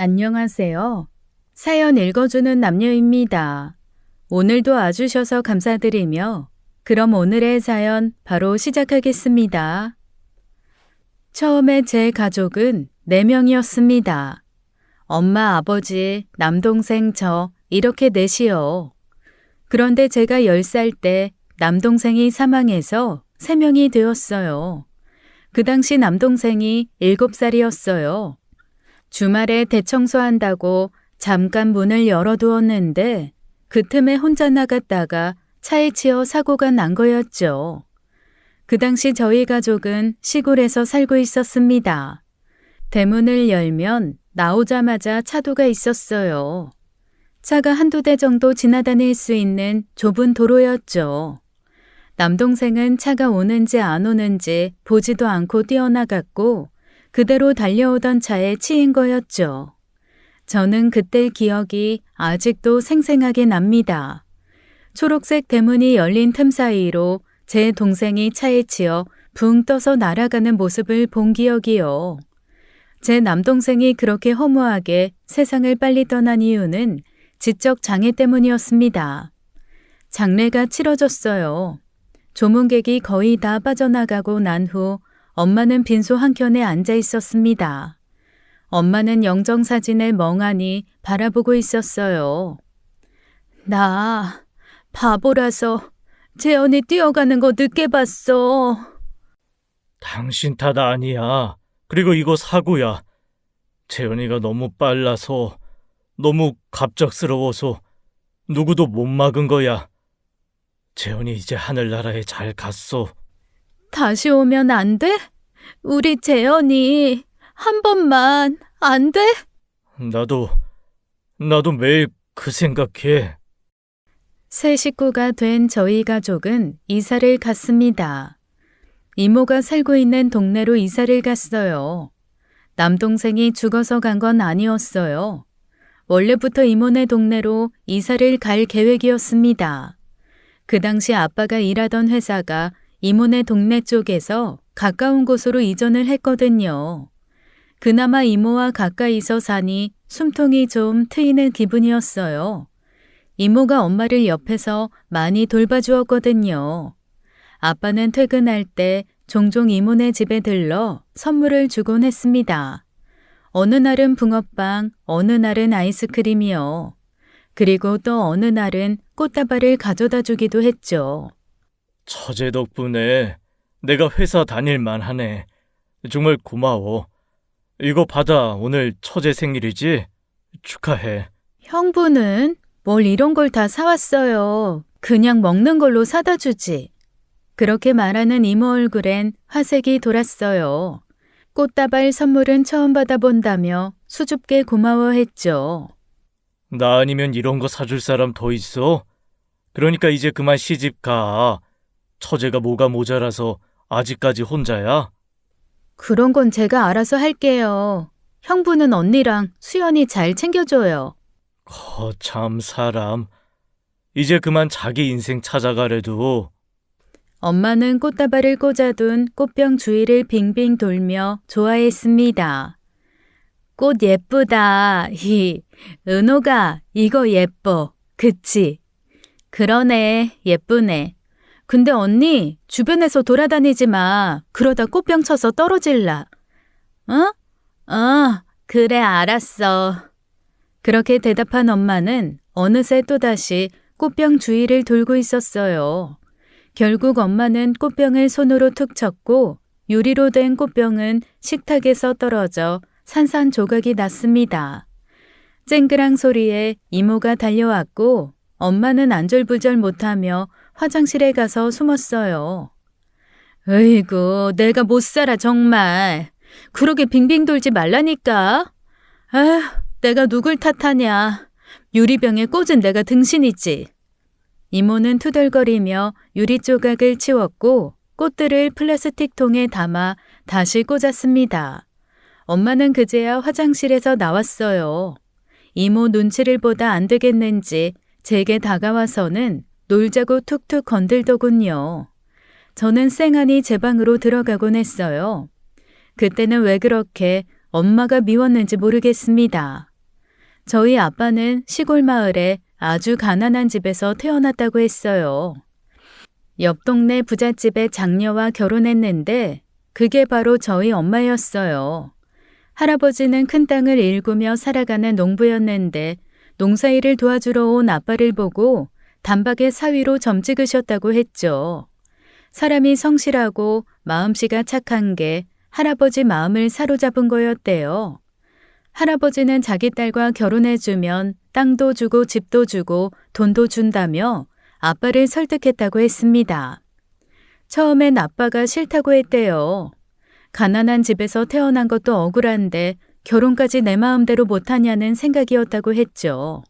안녕하세요. 사연 읽어주는 남녀입니다. 오늘도 와주셔서 감사드리며 그럼 오늘의 사연 바로 시작하겠습니다. 처음에 제 가족은 4명이었습니다. 엄마, 아버지, 남동생, 저 이렇게 넷이요. 그런데 제가 10살 때 남동생이 사망해서 3명이 되었어요. 그 당시 남동생이 7살이었어요. 주말에 대청소한다고 잠깐 문을 열어두었는데 그 틈에 혼자 나갔다가 차에 치여 사고가 난 거였죠. 그 당시 저희 가족은 시골에서 살고 있었습니다. 대문을 열면 나오자마자 차도가 있었어요. 차가 한두 대 정도 지나다닐 수 있는 좁은 도로였죠. 남동생은 차가 오는지 안 오는지 보지도 않고 뛰어나갔고 그대로 달려오던 차에 치인 거였죠. 저는 그때 기억이 아직도 생생하게 납니다. 초록색 대문이 열린 틈 사이로 제 동생이 차에 치여 붕 떠서 날아가는 모습을 본 기억이요. 제 남동생이 그렇게 허무하게 세상을 빨리 떠난 이유는 지적 장애 때문이었습니다. 장례가 치러졌어요. 조문객이 거의 다 빠져나가고 난 후 엄마는 빈소 한켠에 앉아 있었습니다. 엄마는 영정사진을 멍하니 바라보고 있었어요. 나 바보라서 재현이 뛰어가는 거 늦게 봤어. 당신 탓 아니야. 그리고 이거 사고야. 재현이가 너무 빨라서, 너무 갑작스러워서 누구도 못 막은 거야. 재현이 이제 하늘나라에 잘 갔어. 다시 오면 안 돼? 우리 재현이 한 번만 안 돼? 나도 매일 그 생각해. 새 식구가 된 저희 가족은 이사를 갔습니다. 이모가 살고 있는 동네로 이사를 갔어요. 남동생이 죽어서 간 건 아니었어요. 원래부터 이모네 동네로 이사를 갈 계획이었습니다. 그 당시 아빠가 일하던 회사가 이모네 동네 쪽에서 가까운 곳으로 이전을 했거든요. 그나마 이모와 가까이서 사니 숨통이 좀 트이는 기분이었어요. 이모가 엄마를 옆에서 많이 돌봐주었거든요. 아빠는 퇴근할 때 종종 이모네 집에 들러 선물을 주곤 했습니다. 어느 날은 붕어빵, 어느 날은 아이스크림이요. 그리고 또 어느 날은 꽃다발을 가져다 주기도 했죠. 처제 덕분에 내가 회사 다닐만 하네. 정말 고마워. 이거 받아. 오늘 처제 생일이지? 축하해. 형부는 뭘 이런 걸 다 사왔어요. 그냥 먹는 걸로 사다 주지. 그렇게 말하는 이모 얼굴엔 화색이 돌았어요. 꽃다발 선물은 처음 받아본다며 수줍게 고마워했죠. 나 아니면 이런 거 사줄 사람 더 있어? 그러니까 이제 그만 시집 가. 처제가 뭐가 모자라서 아직까지 혼자야? 그런 건 제가 알아서 할게요. 형부는 언니랑 수연이 잘 챙겨줘요. 거참 사람. 이제 그만 자기 인생 찾아가래도. 엄마는 꽃다발을 꽂아둔 꽃병 주위를 빙빙 돌며 좋아했습니다. 꽃 예쁘다. 은호가 이거 예뻐. 그치? 그러네. 예쁘네. 근데 언니 주변에서 돌아다니지 마. 그러다 꽃병 쳐서 떨어질라. 어? 그래 알았어. 그렇게 대답한 엄마는 어느새 또다시 꽃병 주위를 돌고 있었어요. 결국 엄마는 꽃병을 손으로 툭 쳤고 유리로 된 꽃병은 식탁에서 떨어져 산산조각이 났습니다. 쨍그랑 소리에 이모가 달려왔고 엄마는 안절부절 못하며 화장실에 가서 숨었어요. 으이구, 내가 못 살아 정말. 그러게 빙빙 돌지 말라니까. 아휴, 내가 누굴 탓하냐. 유리병에 꽂은 내가 등신이지. 이모는 투덜거리며 유리 조각을 치웠고 꽃들을 플라스틱 통에 담아 다시 꽂았습니다. 엄마는 그제야 화장실에서 나왔어요. 이모 눈치를 보다 안 되겠는지 제게 다가와서는 놀자고 툭툭 건들더군요. 저는 쌩하니 제 방으로 들어가곤 했어요. 그때는 왜 그렇게 엄마가 미웠는지 모르겠습니다. 저희 아빠는 시골 마을에 아주 가난한 집에서 태어났다고 했어요. 옆 동네 부잣집의 장녀와 결혼했는데 그게 바로 저희 엄마였어요. 할아버지는 큰 땅을 일구며 살아가는 농부였는데 농사일을 도와주러 온 아빠를 보고 단박에 사위로 점 찍으셨다고 했죠. 사람이 성실하고 마음씨가 착한 게 할아버지 마음을 사로잡은 거였대요. 할아버지는 자기 딸과 결혼해주면 땅도 주고 집도 주고 돈도 준다며 아빠를 설득했다고 했습니다. 처음엔 아빠가 싫다고 했대요. 가난한 집에서 태어난 것도 억울한데 결혼까지 내 마음대로 못하냐는 생각이었다고 했죠.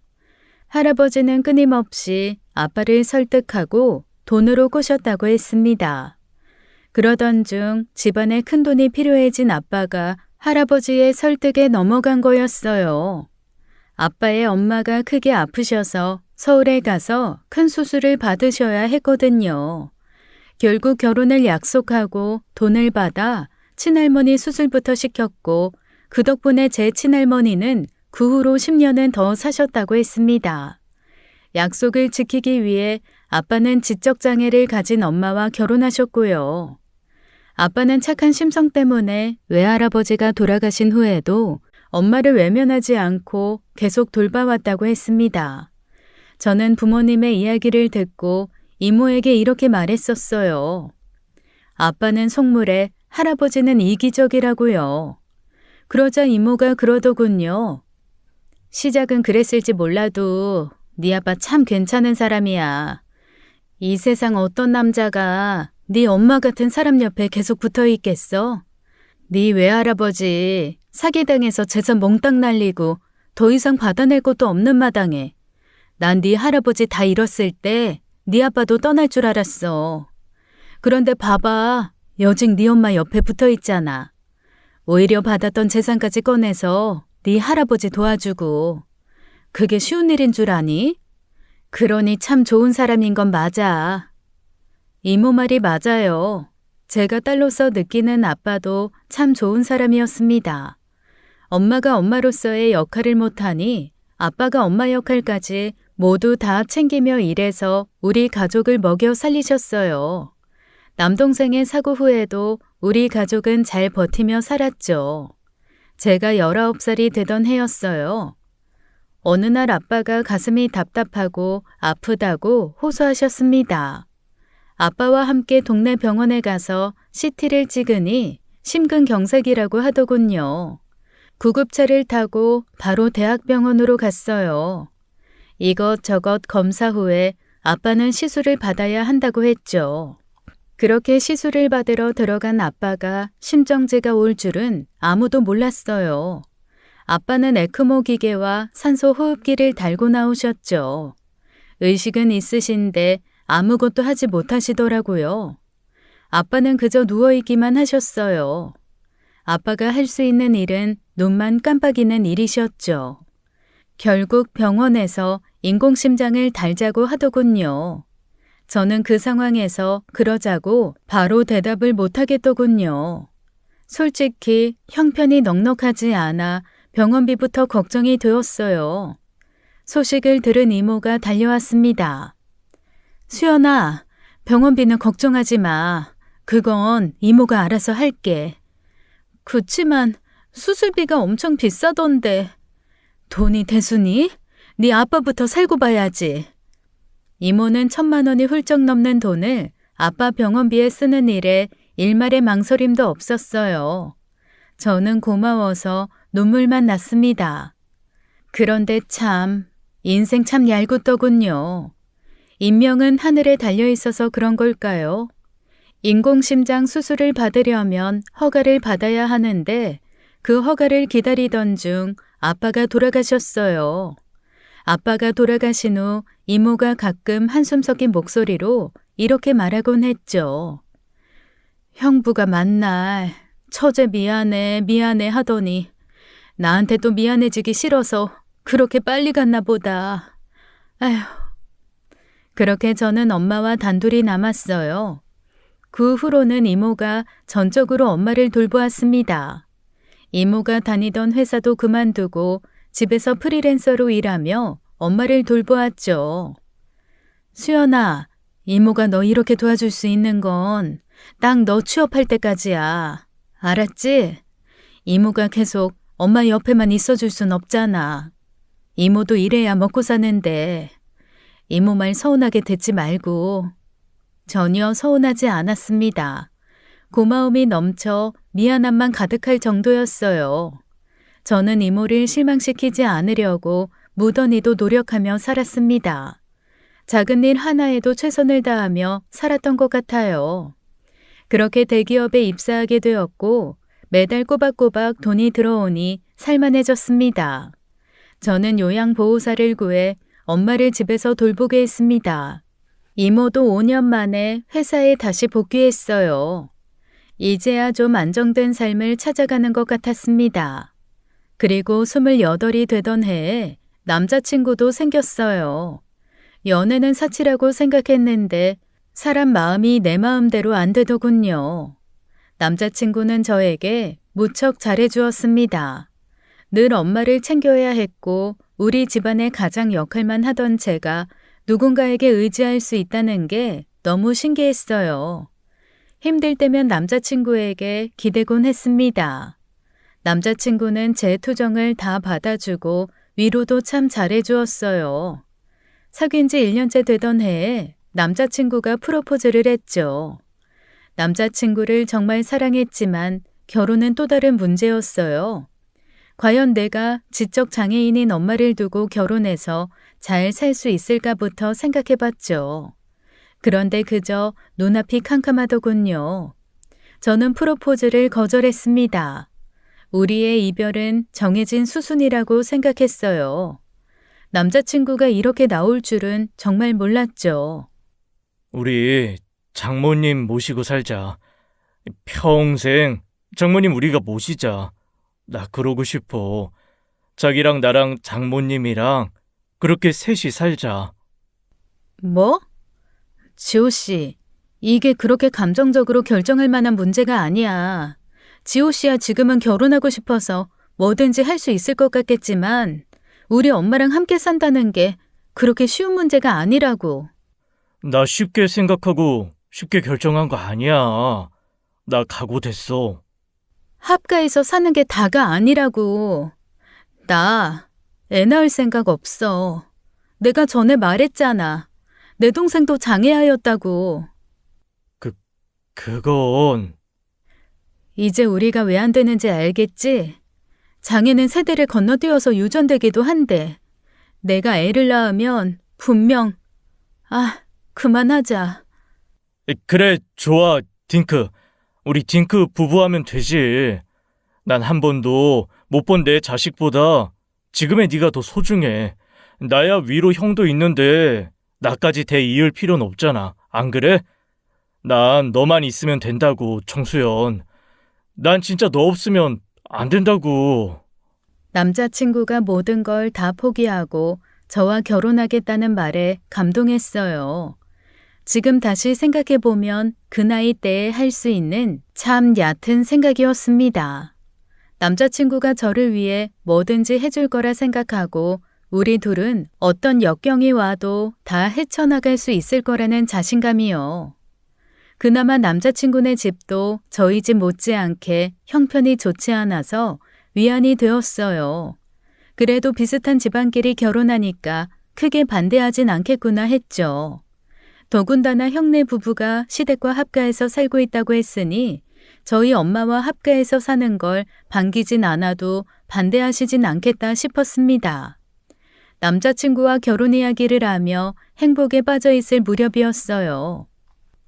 할아버지는 끊임없이 아빠를 설득하고 돈으로 꼬셨다고 했습니다. 그러던 중 집안에 큰 돈이 필요해진 아빠가 할아버지의 설득에 넘어간 거였어요. 아빠의 엄마가 크게 아프셔서 서울에 가서 큰 수술을 받으셔야 했거든요. 결국 결혼을 약속하고 돈을 받아 친할머니 수술부터 시켰고 그 덕분에 제 친할머니는 그 후로 10년은 더 사셨다고 했습니다. 약속을 지키기 위해 아빠는 지적장애를 가진 엄마와 결혼하셨고요. 아빠는 착한 심성 때문에 외할아버지가 돌아가신 후에도 엄마를 외면하지 않고 계속 돌봐왔다고 했습니다. 저는 부모님의 이야기를 듣고 이모에게 이렇게 말했었어요. 아빠는 속물에 할아버지는 이기적이라고요. 그러자 이모가 그러더군요. 시작은 그랬을지 몰라도 네 아빠 참 괜찮은 사람이야. 이 세상 어떤 남자가 네 엄마 같은 사람 옆에 계속 붙어 있겠어? 네 외할아버지 사기당해서 재산 몽땅 날리고 더 이상 받아낼 것도 없는 마당에 난 네 할아버지 다 잃었을 때 네 아빠도 떠날 줄 알았어. 그런데 봐봐. 여직 네 엄마 옆에 붙어 있잖아. 오히려 받았던 재산까지 꺼내서 네 할아버지 도와주고. 그게 쉬운 일인 줄 아니? 그러니 참 좋은 사람인 건 맞아. 이모 말이 맞아요. 제가 딸로서 느끼는 아빠도 참 좋은 사람이었습니다. 엄마가 엄마로서의 역할을 못하니 아빠가 엄마 역할까지 모두 다 챙기며 일해서 우리 가족을 먹여 살리셨어요. 남동생의 사고 후에도 우리 가족은 잘 버티며 살았죠. 제가 19살이 되던 해였어요. 어느 날 아빠가 가슴이 답답하고 아프다고 호소하셨습니다. 아빠와 함께 동네 병원에 가서 CT를 찍으니 심근경색이라고 하더군요. 구급차를 타고 바로 대학병원으로 갔어요. 이것저것 검사 후에 아빠는 시술을 받아야 한다고 했죠. 그렇게 시술을 받으러 들어간 아빠가 심정지가 올 줄은 아무도 몰랐어요. 아빠는 에크모 기계와 산소 호흡기를 달고 나오셨죠. 의식은 있으신데 아무것도 하지 못하시더라고요. 아빠는 그저 누워있기만 하셨어요. 아빠가 할 수 있는 일은 눈만 깜빡이는 일이셨죠. 결국 병원에서 인공심장을 달자고 하더군요. 저는 그 상황에서 그러자고 바로 대답을 못하겠더군요. 솔직히 형편이 넉넉하지 않아 병원비부터 걱정이 되었어요. 소식을 들은 이모가 달려왔습니다. 수연아, 병원비는 걱정하지 마. 그건 이모가 알아서 할게. 그치만 수술비가 엄청 비싸던데. 돈이 대수니? 네 아빠부터 살고 봐야지. 이모는 1,000만 원이 훌쩍 넘는 돈을 아빠 병원비에 쓰는 일에 일말의 망설임도 없었어요. 저는 고마워서 눈물만 났습니다. 그런데 참, 인생 참 얄궂더군요. 인명은 하늘에 달려있어서 그런 걸까요? 인공심장 수술을 받으려면 허가를 받아야 하는데 그 허가를 기다리던 중 아빠가 돌아가셨어요. 아빠가 돌아가신 후 이모가 가끔 한숨 섞인 목소리로 이렇게 말하곤 했죠. 형부가 만날 처제 미안해 하더니 나한테 또 미안해지기 싫어서 그렇게 빨리 갔나 보다. 아휴. 그렇게 저는 엄마와 단둘이 남았어요. 그 후로는 이모가 전적으로 엄마를 돌보았습니다. 이모가 다니던 회사도 그만두고 집에서 프리랜서로 일하며 엄마를 돌보았죠. 수연아, 이모가 너 이렇게 도와줄 수 있는 건 딱 너 취업할 때까지야. 알았지? 이모가 계속 엄마 옆에만 있어줄 순 없잖아. 이모도 일해야 먹고 사는데 이모 말 서운하게 듣지 말고. 전혀 서운하지 않았습니다. 고마움이 넘쳐 미안함만 가득할 정도였어요. 저는 이모를 실망시키지 않으려고 무던히도 노력하며 살았습니다. 작은 일 하나에도 최선을 다하며 살았던 것 같아요. 그렇게 대기업에 입사하게 되었고 매달 꼬박꼬박 돈이 들어오니 살만해졌습니다. 저는 요양보호사를 구해 엄마를 집에서 돌보게 했습니다. 이모도 5년 만에 회사에 다시 복귀했어요. 이제야 좀 안정된 삶을 찾아가는 것 같았습니다. 그리고 28이 되던 해에 남자친구도 생겼어요. 연애는 사치라고 생각했는데 사람 마음이 내 마음대로 안 되더군요. 남자친구는 저에게 무척 잘해주었습니다. 늘 엄마를 챙겨야 했고 우리 집안의 가장 역할만 하던 제가 누군가에게 의지할 수 있다는 게 너무 신기했어요. 힘들 때면 남자친구에게 기대곤 했습니다. 남자친구는 제 투정을 다 받아주고 위로도 참 잘해주었어요. 사귄 지 1년째 되던 해에 남자친구가 프로포즈를 했죠. 남자친구를 정말 사랑했지만 결혼은 또 다른 문제였어요. 과연 내가 지적 장애인인 엄마를 두고 결혼해서 잘 살 수 있을까부터 생각해봤죠. 그런데 그저 눈앞이 캄캄하더군요. 저는 프로포즈를 거절했습니다. 우리의 이별은 정해진 수순이라고 생각했어요. 남자친구가 이렇게 나올 줄은 정말 몰랐죠. 우리 장모님 모시고 살자. 평생 장모님 우리가 모시자. 나 그러고 싶어. 자기랑 나랑 장모님이랑 그렇게 셋이 살자. 뭐? 지호 씨, 이게 그렇게 감정적으로 결정할 만한 문제가 아니야. 지호 씨야 지금은 결혼하고 싶어서 뭐든지 할 수 있을 것 같겠지만 우리 엄마랑 함께 산다는 게 그렇게 쉬운 문제가 아니라고. 나 쉽게 생각하고 쉽게 결정한 거 아니야. 나 각오됐어. 합가해서 사는 게 다가 아니라고. 나 애 낳을 생각 없어. 내가 전에 말했잖아. 내 동생도 장애하였다고. 그건... 이제 우리가 왜 안 되는지 알겠지? 장애는 세대를 건너뛰어서 유전되기도 한데 내가 애를 낳으면 분명... 그만하자. 그래, 좋아, 딩크. 우리 딩크 부부하면 되지. 난 한 번도 못 본 내 자식보다 지금의 네가 더 소중해. 나야 위로 형도 있는데 나까지 대 이을 필요는 없잖아. 안 그래? 난 너만 있으면 된다고, 정수연. 난 진짜 너 없으면 안 된다고. 남자친구가 모든 걸 다 포기하고 저와 결혼하겠다는 말에 감동했어요. 지금 다시 생각해보면 그 나이 때에 할 수 있는 참 얕은 생각이었습니다. 남자친구가 저를 위해 뭐든지 해줄 거라 생각하고 우리 둘은 어떤 역경이 와도 다 헤쳐나갈 수 있을 거라는 자신감이요. 그나마 남자친구네 집도 저희 집 못지않게 형편이 좋지 않아서 위안이 되었어요. 그래도 비슷한 집안끼리 결혼하니까 크게 반대하진 않겠구나 했죠. 더군다나 형네 부부가 시댁과 합가해서 살고 있다고 했으니 저희 엄마와 합가해서 사는 걸 반기진 않아도 반대하시진 않겠다 싶었습니다. 남자친구와 결혼 이야기를 하며 행복에 빠져 있을 무렵이었어요.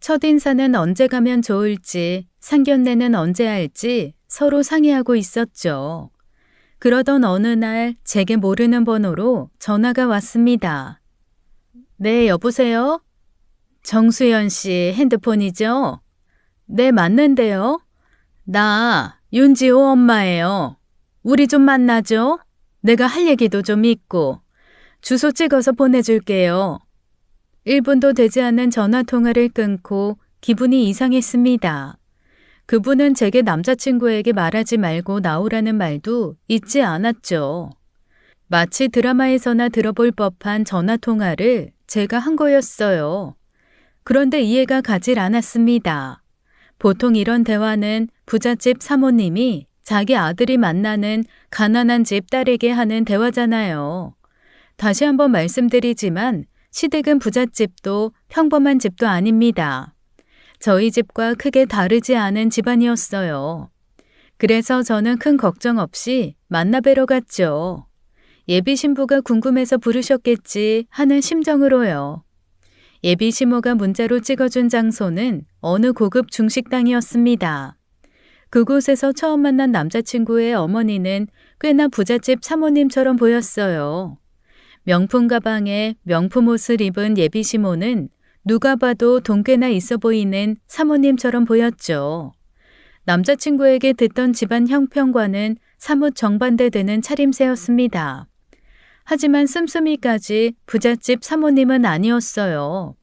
첫인사는 언제 가면 좋을지, 상견례는 언제 할지 서로 상의하고 있었죠. 그러던 어느 날 제게 모르는 번호로 전화가 왔습니다. 네, 여보세요? 정수연 씨 핸드폰이죠? 네, 맞는데요. 나 윤지호 엄마예요. 우리 좀 만나죠? 내가 할 얘기도 좀 있고. 주소 찍어서 보내줄게요. 1분도 되지 않은 전화통화를 끊고 기분이 이상했습니다. 그분은 제게 남자친구에게 말하지 말고 나오라는 말도 잊지 않았죠. 마치 드라마에서나 들어볼 법한 전화 통화를 제가 한 거였어요. 그런데 이해가 가질 않았습니다. 보통 이런 대화는 부잣집 사모님이 자기 아들이 만나는 가난한 집 딸에게 하는 대화잖아요. 다시 한번 말씀드리지만 시댁은 부잣집도 평범한 집도 아닙니다. 저희 집과 크게 다르지 않은 집안이었어요. 그래서 저는 큰 걱정 없이 만나뵈러 갔죠. 예비 신부가 궁금해서 부르셨겠지 하는 심정으로요. 예비 시모가 문자로 찍어준 장소는 어느 고급 중식당이었습니다. 그곳에서 처음 만난 남자친구의 어머니는 꽤나 부잣집 사모님처럼 보였어요. 명품 가방에 명품 옷을 입은 예비 시모는 누가 봐도 돈 꽤나 있어 보이는 사모님처럼 보였죠. 남자친구에게 듣던 집안 형편과는 사뭇 정반대되는 차림새였습니다. 하지만 씀씀이까지 부잣집 사모님은 아니었어요.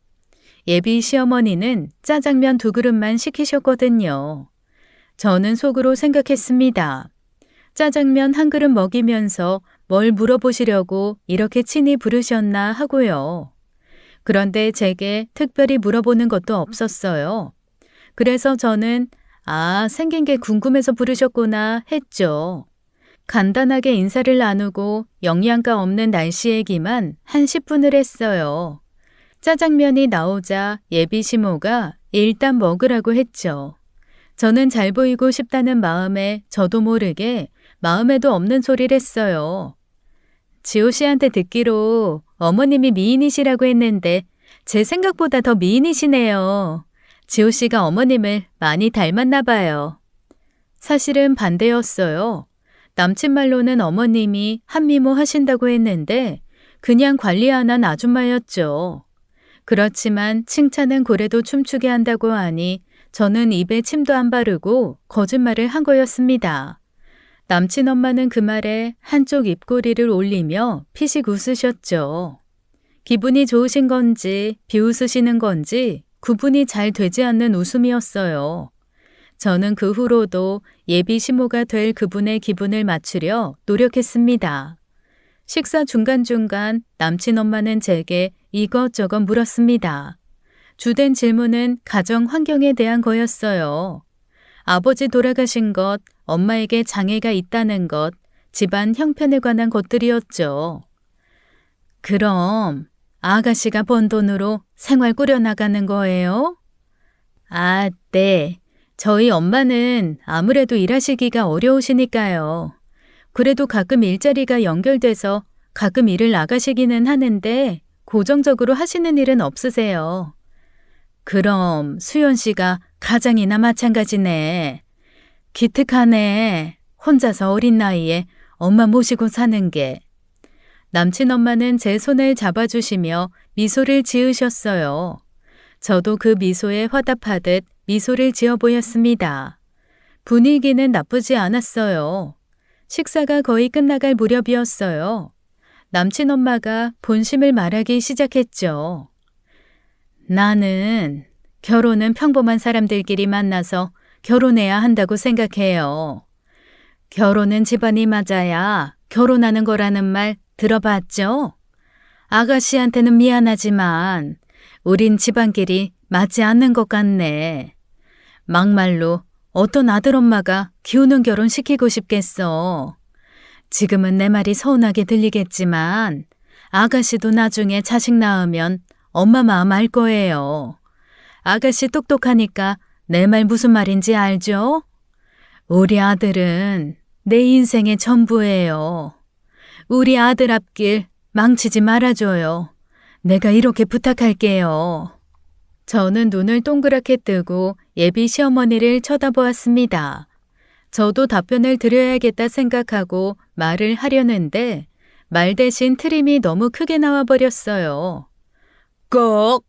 예비 시어머니는 짜장면 2그릇만 시키셨거든요. 저는 속으로 생각했습니다. 짜장면 1그릇 먹이면서 뭘 물어보시려고 이렇게 친히 부르셨나 하고요. 그런데 제게 특별히 물어보는 것도 없었어요. 그래서 저는 생긴 게 궁금해서 부르셨구나 했죠. 간단하게 인사를 나누고 영양가 없는 날씨 얘기만 한 10분을 했어요. 짜장면이 나오자 예비 시모가 일단 먹으라고 했죠. 저는 잘 보이고 싶다는 마음에 저도 모르게 마음에도 없는 소리를 했어요. 지호 씨한테 듣기로 어머님이 미인이시라고 했는데 제 생각보다 더 미인이시네요. 지호 씨가 어머님을 많이 닮았나 봐요. 사실은 반대였어요. 남친 말로는 어머님이 한미모 하신다고 했는데 그냥 관리 안 한 아줌마였죠. 그렇지만 칭찬은 고래도 춤추게 한다고 하니 저는 입에 침도 안 바르고 거짓말을 한 거였습니다. 남친 엄마는 그 말에 한쪽 입꼬리를 올리며 피식 웃으셨죠. 기분이 좋으신 건지 비웃으시는 건지 구분이 잘 되지 않는 웃음이었어요. 저는 그 후로도 예비 시모가 될 그분의 기분을 맞추려 노력했습니다. 식사 중간중간 남친 엄마는 제게 이것저것 물었습니다. 주된 질문은 가정 환경에 대한 거였어요. 아버지 돌아가신 것, 엄마에게 장애가 있다는 것, 집안 형편에 관한 것들이었죠. 그럼 아가씨가 번 돈으로 생활 꾸려나가는 거예요? 네. 저희 엄마는 아무래도 일하시기가 어려우시니까요. 그래도 가끔 일자리가 연결돼서 가끔 일을 나가시기는 하는데 고정적으로 하시는 일은 없으세요. 그럼 수연 씨가 가장이나 마찬가지네. 기특하네. 혼자서 어린 나이에 엄마 모시고 사는 게. 남친 엄마는 제 손을 잡아주시며 미소를 지으셨어요. 저도 그 미소에 화답하듯 미소를 지어 보였습니다. 분위기는 나쁘지 않았어요. 식사가 거의 끝나갈 무렵이었어요. 남친 엄마가 본심을 말하기 시작했죠. 나는 결혼은 평범한 사람들끼리 만나서 결혼해야 한다고 생각해요. 결혼은 집안이 맞아야 결혼하는 거라는 말 들어봤죠? 아가씨한테는 미안하지만 우린 집안끼리 맞지 않는 것 같네. 막말로 어떤 아들 엄마가 기우는 결혼 시키고 싶겠어. 지금은 내 말이 서운하게 들리겠지만 아가씨도 나중에 자식 낳으면 엄마 마음 알 거예요. 아가씨 똑똑하니까 내 말 무슨 말인지 알죠? 우리 아들은 내 인생의 전부예요. 우리 아들 앞길 망치지 말아줘요. 내가 이렇게 부탁할게요. 저는 눈을 동그랗게 뜨고 예비 시어머니를 쳐다보았습니다. 저도 답변을 드려야겠다 생각하고 말을 하려는데 말 대신 트림이 너무 크게 나와버렸어요. 꺽!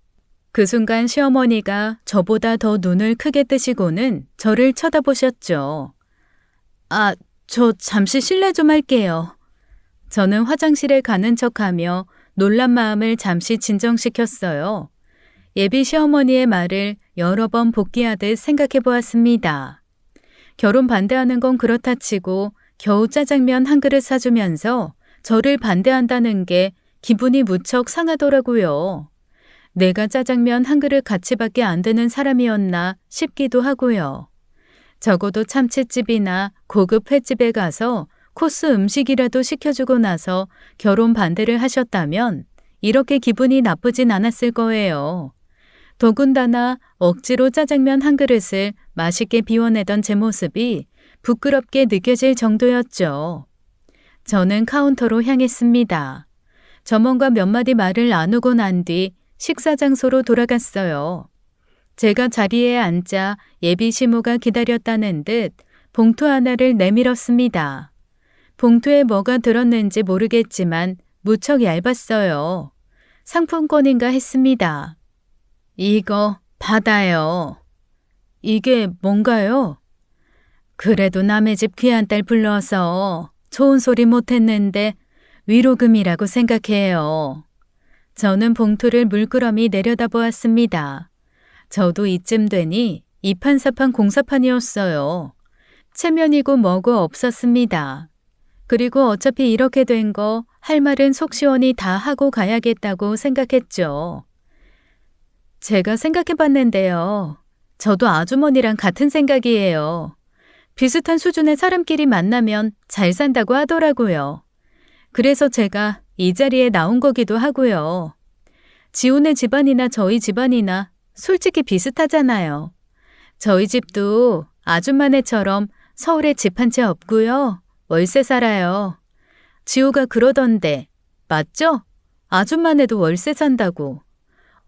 그 순간 시어머니가 저보다 더 눈을 크게 뜨시고는 저를 쳐다보셨죠. 저 잠시 실례 좀 할게요. 저는 화장실에 가는 척하며 놀란 마음을 잠시 진정시켰어요. 예비 시어머니의 말을 여러 번 복귀하듯 생각해 보았습니다. 결혼 반대하는 건 그렇다 치고 겨우 짜장면 1그릇 사주면서 저를 반대한다는 게 기분이 무척 상하더라고요. 내가 짜장면 한 그릇 가치밖에 안 되는 사람이었나 싶기도 하고요. 적어도 참치집이나 고급 횟집에 가서 코스 음식이라도 시켜주고 나서 결혼 반대를 하셨다면 이렇게 기분이 나쁘진 않았을 거예요. 더군다나 억지로 짜장면 한 그릇을 맛있게 비워내던 제 모습이 부끄럽게 느껴질 정도였죠. 저는 카운터로 향했습니다. 점원과 몇 마디 말을 나누고 난 뒤 식사 장소로 돌아갔어요. 제가 자리에 앉자 예비 시모가 기다렸다는 듯 봉투 하나를 내밀었습니다. 봉투에 뭐가 들었는지 모르겠지만 무척 얇았어요. 상품권인가 했습니다. 이거 받아요. 이게 뭔가요? 그래도 남의 집 귀한 딸 불러서 좋은 소리 못했는데 위로금이라고 생각해요. 저는 봉투를 물끄러미 내려다보았습니다. 저도 이쯤 되니 이판사판 공사판이었어요. 체면이고 뭐고 없었습니다. 그리고 어차피 이렇게 된 거 할 말은 속 시원히 다 하고 가야겠다고 생각했죠. 제가 생각해봤는데요. 저도 아주머니랑 같은 생각이에요. 비슷한 수준의 사람끼리 만나면 잘 산다고 하더라고요. 그래서 제가 이 자리에 나온 거기도 하고요. 지훈의 집안이나 저희 집안이나 솔직히 비슷하잖아요. 저희 집도 아줌마네처럼 서울에 집 한 채 없고요. 월세 살아요. 지호가 그러던데 맞죠? 아줌마네도 월세 산다고.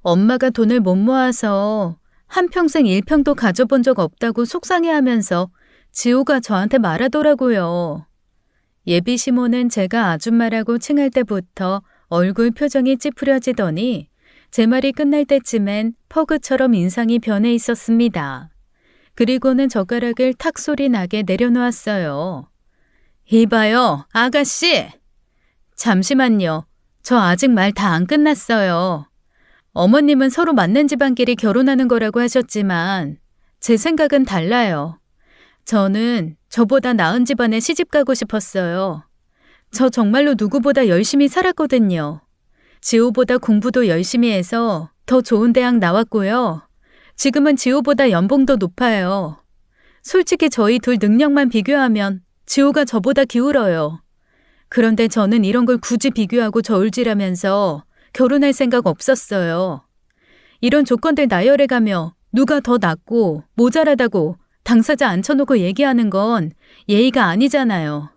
엄마가 돈을 못 모아서 한평생 1평도 가져본 적 없다고 속상해하면서 지호가 저한테 말하더라고요. 예비 시모는 제가 아줌마라고 칭할 때부터 얼굴 표정이 찌푸려지더니 제 말이 끝날 때쯤엔 퍼그처럼 인상이 변해 있었습니다. 그리고는 젓가락을 탁 소리 나게 내려놓았어요. 이봐요, 아가씨! 잠시만요. 저 아직 말 다 안 끝났어요. 어머님은 서로 맞는 집안끼리 결혼하는 거라고 하셨지만 제 생각은 달라요. 저는 저보다 나은 집안에 시집 가고 싶었어요. 저 정말로 누구보다 열심히 살았거든요. 지호보다 공부도 열심히 해서 더 좋은 대학 나왔고요. 지금은 지호보다 연봉도 높아요. 솔직히 저희 둘 능력만 비교하면 지호가 저보다 기울어요. 그런데 저는 이런 걸 굳이 비교하고 저울질하면서 결혼할 생각 없었어요. 이런 조건들 나열해가며 누가 더 낫고 모자라다고 당사자 앉혀놓고 얘기하는 건 예의가 아니잖아요.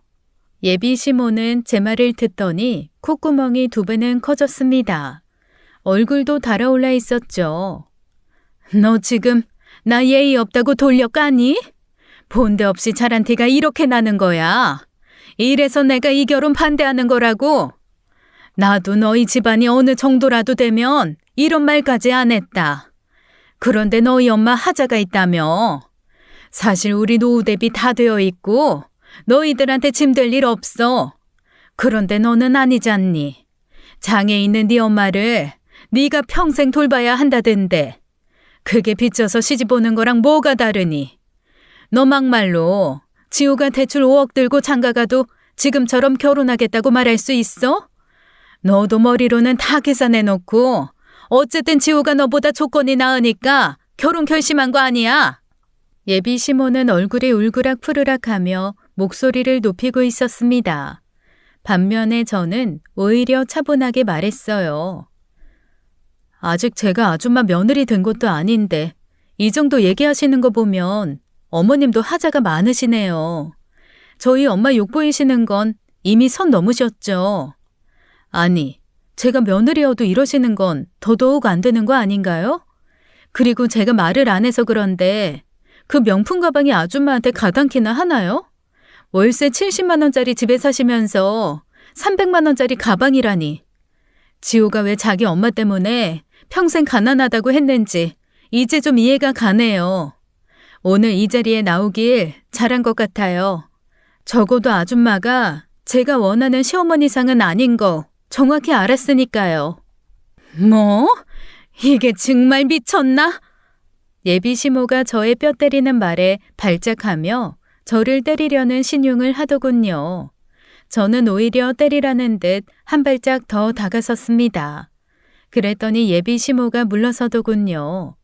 예비 시모는 제 말을 듣더니 콧구멍이 2배는 커졌습니다. 얼굴도 달아올라 있었죠. 너 지금 나 예의 없다고 돌려 까니? 본데 없이 잘한 티가 이렇게 나는 거야. 이래서 내가 이 결혼 반대하는 거라고. 나도 너희 집안이 어느 정도라도 되면 이런 말까지 안 했다. 그런데 너희 엄마 하자가 있다며. 사실 우리 노후 대비 다 되어 있고 너희들한테 짐될 일 없어. 그런데 너는 아니잖니. 장애 있는 네 엄마를 네가 평생 돌봐야 한다던데. 그게 빚져서 시집 오는 거랑 뭐가 다르니. 너 막말로 지호가 대출 5억 들고 장가가도 지금처럼 결혼하겠다고 말할 수 있어? 너도 머리로는 다 계산해놓고 어쨌든 지호가 너보다 조건이 나으니까 결혼 결심한 거 아니야? 예비 시모는 얼굴이 울그락 푸르락하며 목소리를 높이고 있었습니다. 반면에 저는 오히려 차분하게 말했어요. 아직 제가 아줌마 며느리 된 것도 아닌데 이 정도 얘기하시는 거 보면 어머님도 하자가 많으시네요. 저희 엄마 욕보이시는 건 이미 선 넘으셨죠. 아니, 제가 며느리여도 이러시는 건 더더욱 안 되는 거 아닌가요? 그리고 제가 말을 안 해서 그런데 그 명품 가방이 아줌마한테 가당키나 하나요? 월세 70만 원짜리 집에 사시면서 300만 원짜리 가방이라니. 지호가 왜 자기 엄마 때문에 평생 가난하다고 했는지 이제 좀 이해가 가네요. 오늘 이 자리에 나오길 잘한 것 같아요. 적어도 아줌마가 제가 원하는 시어머니상은 아닌 거 정확히 알았으니까요. 뭐? 이게 정말 미쳤나? 예비 시모가 저의 뼈 때리는 말에 발작하며 저를 때리려는 신용을 하더군요. 저는 오히려 때리라는 듯 한 발짝 더 다가섰습니다. 그랬더니 예비 시모가 물러서더군요.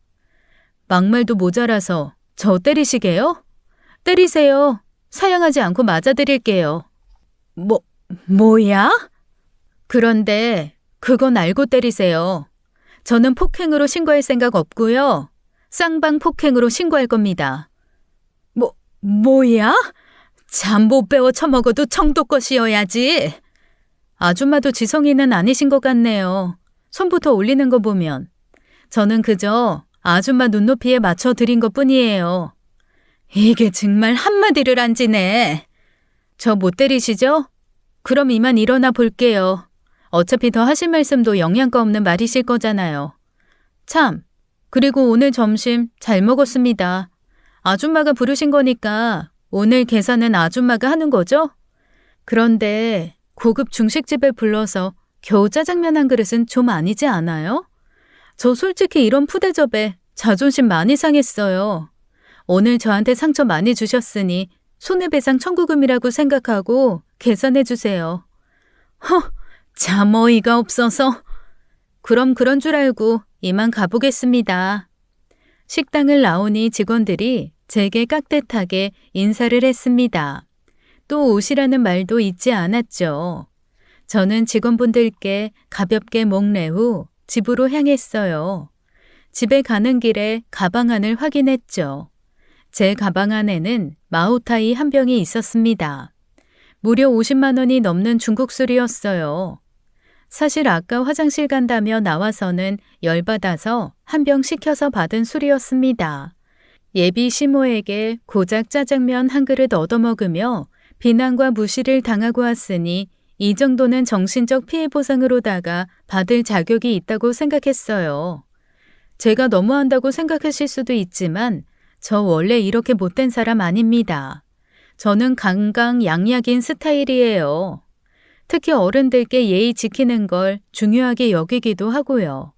막말도 모자라서 저 때리시게요? 때리세요. 사양하지 않고 맞아드릴게요. 뭐야? 그런데 그건 알고 때리세요. 저는 폭행으로 신고할 생각 없고요. 쌍방 폭행으로 신고할 겁니다. 뭐야? 잠 못 배워 처먹어도 청도껏이어야지. 아줌마도 지성이는 아니신 것 같네요. 손부터 올리는 거 보면. 저는 그저 아줌마 눈높이에 맞춰 드린 것 뿐이에요. 이게 정말 한마디를 안 지네. 저 못 때리시죠? 그럼 이만 일어나 볼게요. 어차피 더 하실 말씀도 영양가 없는 말이실 거잖아요. 참, 그리고 오늘 점심 잘 먹었습니다. 아줌마가 부르신 거니까 오늘 계산은 아줌마가 하는 거죠? 그런데 고급 중식집에 불러서 겨우 짜장면 한 그릇은 좀 아니지 않아요? 저 솔직히 이런 푸대접에 자존심 많이 상했어요. 오늘 저한테 상처 많이 주셨으니 손해배상 청구금이라고 생각하고 계산해 주세요. 참 어이가 없어서. 그럼 그런 줄 알고 이만 가보겠습니다. 식당을 나오니 직원들이 제게 깍듯하게 인사를 했습니다. 또 오시라는 말도 잊지 않았죠. 저는 직원분들께 가볍게 목례 후 집으로 향했어요. 집에 가는 길에 가방 안을 확인했죠. 제 가방 안에는 마오타이 한 병이 있었습니다. 무려 50만 원이 넘는 중국 술이었어요. 사실 아까 화장실 간다며 나와서는 열받아서 한 병 시켜서 받은 술이었습니다. 예비 시모에게 고작 짜장면 한 그릇 얻어먹으며 비난과 무시를 당하고 왔으니 이 정도는 정신적 피해 보상으로다가 받을 자격이 있다고 생각했어요. 제가 너무한다고 생각하실 수도 있지만 저 원래 이렇게 못된 사람 아닙니다. 저는 강강약약인 스타일이에요. 특히 어른들께 예의 지키는 걸 중요하게 여기기도 하고요.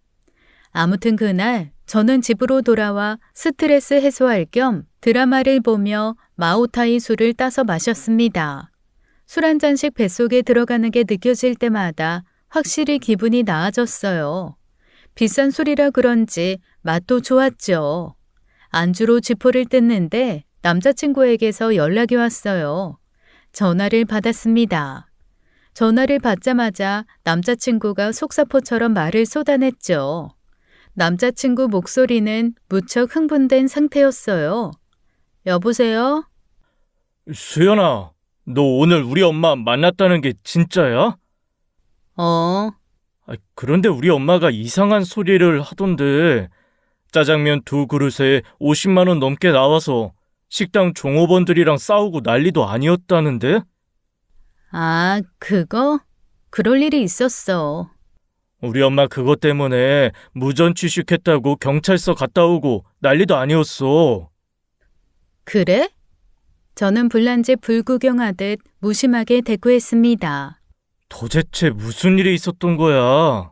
아무튼 그날 저는 집으로 돌아와 스트레스 해소할 겸 드라마를 보며 마오타이 술을 따서 마셨습니다. 술 한 잔씩 뱃속에 들어가는 게 느껴질 때마다 확실히 기분이 나아졌어요. 비싼 술이라 그런지 맛도 좋았죠. 안주로 지포를 뜯는데 남자친구에게서 연락이 왔어요. 전화를 받았습니다. 전화를 받자마자 남자친구가 속사포처럼 말을 쏟아냈죠. 남자친구 목소리는 무척 흥분된 상태였어요. 여보세요? 수연아, 너 오늘 우리 엄마 만났다는 게 진짜야? 그런데 우리 엄마가 이상한 소리를 하던데 짜장면 2그릇에 50만 원 넘게 나와서 식당 종업원들이랑 싸우고 난리도 아니었다는데? 아, 그거? 그럴 일이 있었어. 우리 엄마 그것 때문에 무전 취식했다고 경찰서 갔다 오고 난리도 아니었어. 그래? 저는 불난집 불구경하듯 무심하게 대꾸했습니다. 도대체 무슨 일이 있었던 거야?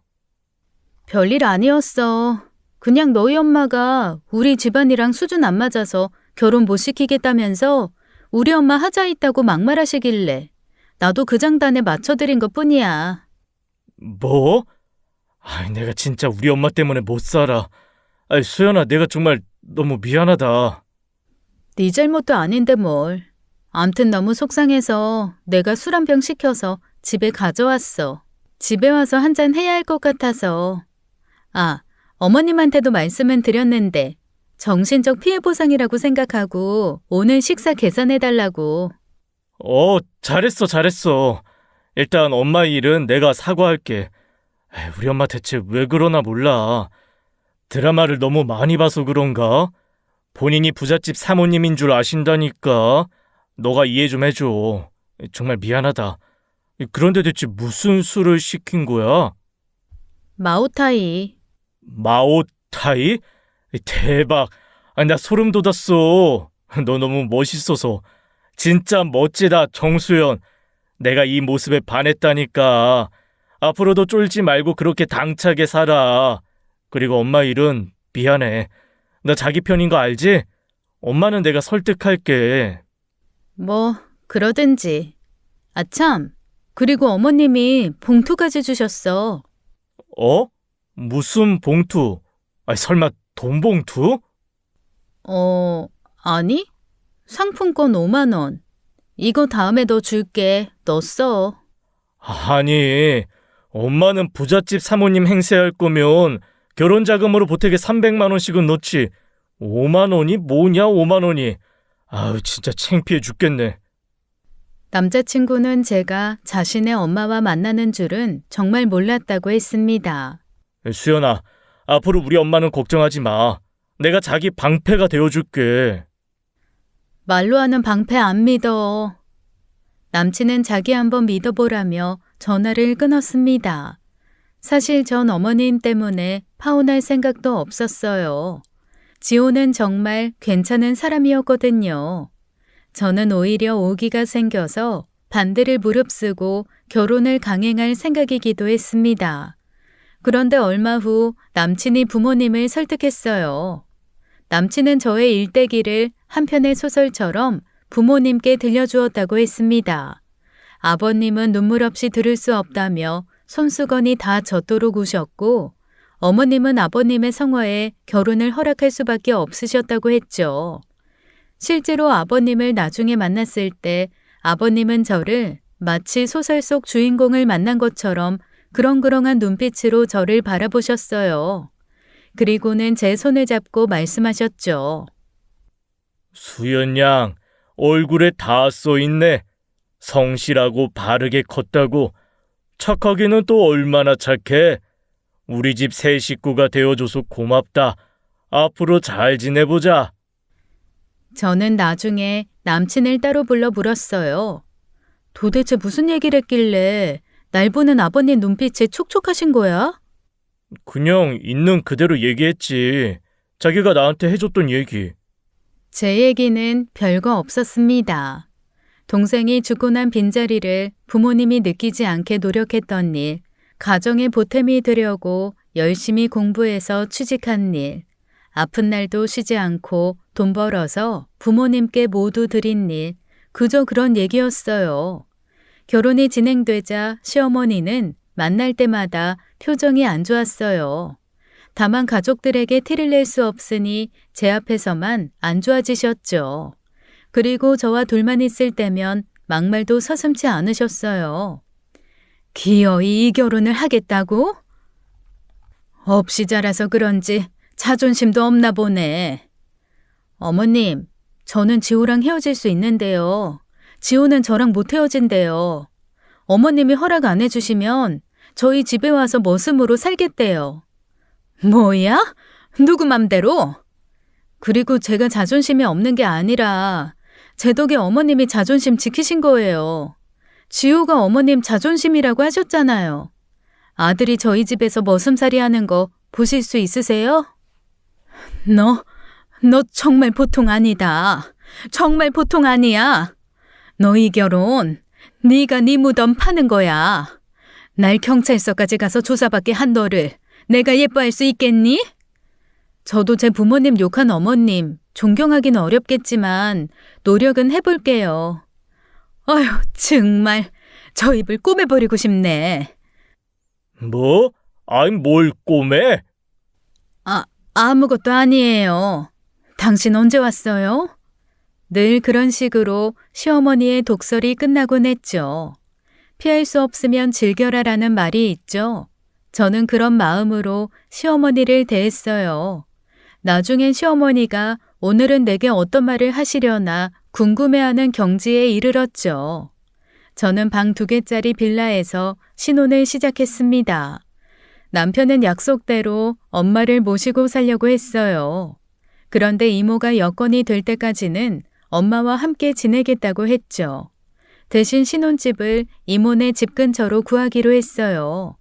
별일 아니었어. 그냥 너희 엄마가 우리 집안이랑 수준 안 맞아서 결혼 못 시키겠다면서 우리 엄마 하자 있다고 막말하시길래 나도 그 장단에 맞춰드린 것 뿐이야. 뭐? 내가 진짜 우리 엄마 때문에 못 살아. 수연아, 내가 정말 너무 미안하다. 네 잘못도 아닌데 뭘. 암튼 너무 속상해서 내가 술 한 병 시켜서 집에 가져왔어. 집에 와서 한 잔 해야 할 것 같아서. 어머님한테도 말씀은 드렸는데 정신적 피해 보상이라고 생각하고 오늘 식사 계산해달라고. 잘했어. 일단 엄마 일은 내가 사과할게. 우리 엄마 대체 왜 그러나 몰라. 드라마를 너무 많이 봐서 그런가? 본인이 부잣집 사모님인 줄 아신다니까. 너가 이해 좀 해줘. 정말 미안하다. 그런데 대체 무슨 술을 시킨 거야? 마오타이. 마오타이? 대박. 나 소름 돋았어. 너 너무 멋있어서. 진짜 멋지다, 정수연. 내가 이 모습에 반했다니까. 앞으로도 쫄지 말고 그렇게 당차게 살아. 그리고 엄마 일은 미안해. 나 자기 편인 거 알지? 엄마는 내가 설득할게. 뭐 그러든지. 참. 그리고 어머님이 봉투까지 주셨어. 어? 무슨 봉투? 설마 돈 봉투? 아니? 상품권 5만 원. 이거 다음에 너 줄게. 너 써. 아니, 엄마는 부잣집 사모님 행세할 거면 결혼 자금으로 보태게 300만 원씩은 넣지. 5만 원이 뭐냐, 5만 원이. 아유, 진짜 창피해 죽겠네. 남자친구는 제가 자신의 엄마와 만나는 줄은 정말 몰랐다고 했습니다. 수연아, 앞으로 우리 엄마는 걱정하지 마. 내가 자기 방패가 되어줄게. 말로 하는 방패 안 믿어. 남친은 자기 한번 믿어보라며 전화를 끊었습니다. 사실 전 어머님 때문에 파혼할 생각도 없었어요. 지호는 정말 괜찮은 사람이었거든요. 저는 오히려 오기가 생겨서 반대를 무릅쓰고 결혼을 강행할 생각이기도 했습니다. 그런데 얼마 후 남친이 부모님을 설득했어요. 남친은 저의 일대기를 한 편의 소설처럼 부모님께 들려주었다고 했습니다. 아버님은 눈물 없이 들을 수 없다며 손수건이 다 젖도록 우셨고, 어머님은 아버님의 성화에 결혼을 허락할 수밖에 없으셨다고 했죠. 실제로 아버님을 나중에 만났을 때 아버님은 저를 마치 소설 속 주인공을 만난 것처럼 그렁그렁한 눈빛으로 저를 바라보셨어요. 그리고는 제 손을 잡고 말씀하셨죠. 수연 양, 얼굴에 다 써있네. 성실하고 바르게 컸다고. 착하기는 또 얼마나 착해. 우리 집 새 식구가 되어줘서 고맙다. 앞으로 잘 지내보자. 저는 나중에 남친을 따로 불러 물었어요. 도대체 무슨 얘기를 했길래 날 보는 아버님 눈빛이 촉촉하신 거야? 그냥 있는 그대로 얘기했지. 자기가 나한테 해줬던 얘기. 제 얘기는 별거 없었습니다. 동생이 죽고 난 빈자리를 부모님이 느끼지 않게 노력했던 일, 가정에 보탬이 되려고 열심히 공부해서 취직한 일, 아픈 날도 쉬지 않고 돈 벌어서 부모님께 모두 드린 일, 그저 그런 얘기였어요. 결혼이 진행되자 시어머니는 만날 때마다 표정이 안 좋았어요. 다만 가족들에게 티를 낼 수 없으니 제 앞에서만 안 좋아지셨죠. 그리고 저와 둘만 있을 때면 막말도 서슴지 않으셨어요. 기어이 이 결혼을 하겠다고? 없이 자라서 그런지 자존심도 없나 보네. 어머님, 저는 지호랑 헤어질 수 있는데요. 지호는 저랑 못 헤어진대요. 어머님이 허락 안 해주시면 저희 집에 와서 머슴으로 살겠대요. 뭐야? 누구 맘대로? 그리고 제가 자존심이 없는 게 아니라 제 덕에 어머님이 자존심 지키신 거예요. 지호가 어머님 자존심이라고 하셨잖아요. 아들이 저희 집에서 머슴살이 하는 거 보실 수 있으세요? 너 정말 보통 아니다. 정말 보통 아니야. 너 이 결혼 네가 네 무덤 파는 거야. 날 경찰서까지 가서 조사받게 한 너를 내가 예뻐할 수 있겠니? 저도 제 부모님 욕한 어머님 존경하기는 어렵겠지만 노력은 해볼게요. 어휴, 정말 저 입을 꼬매버리고 싶네. 뭐? 아이, 뭘 꼬매? 아무것도 아니에요. 당신 언제 왔어요? 늘 그런 식으로 시어머니의 독설이 끝나곤 했죠. 피할 수 없으면 즐겨라라는 말이 있죠. 저는 그런 마음으로 시어머니를 대했어요. 나중엔 시어머니가 오늘은 내게 어떤 말을 하시려나 궁금해하는 경지에 이르렀죠. 저는 방 2개짜리 빌라에서 신혼을 시작했습니다. 남편은 약속대로 엄마를 모시고 살려고 했어요. 그런데 이모가 여건이 될 때까지는 엄마와 함께 지내겠다고 했죠. 대신 신혼집을 이모네 집 근처로 구하기로 했어요.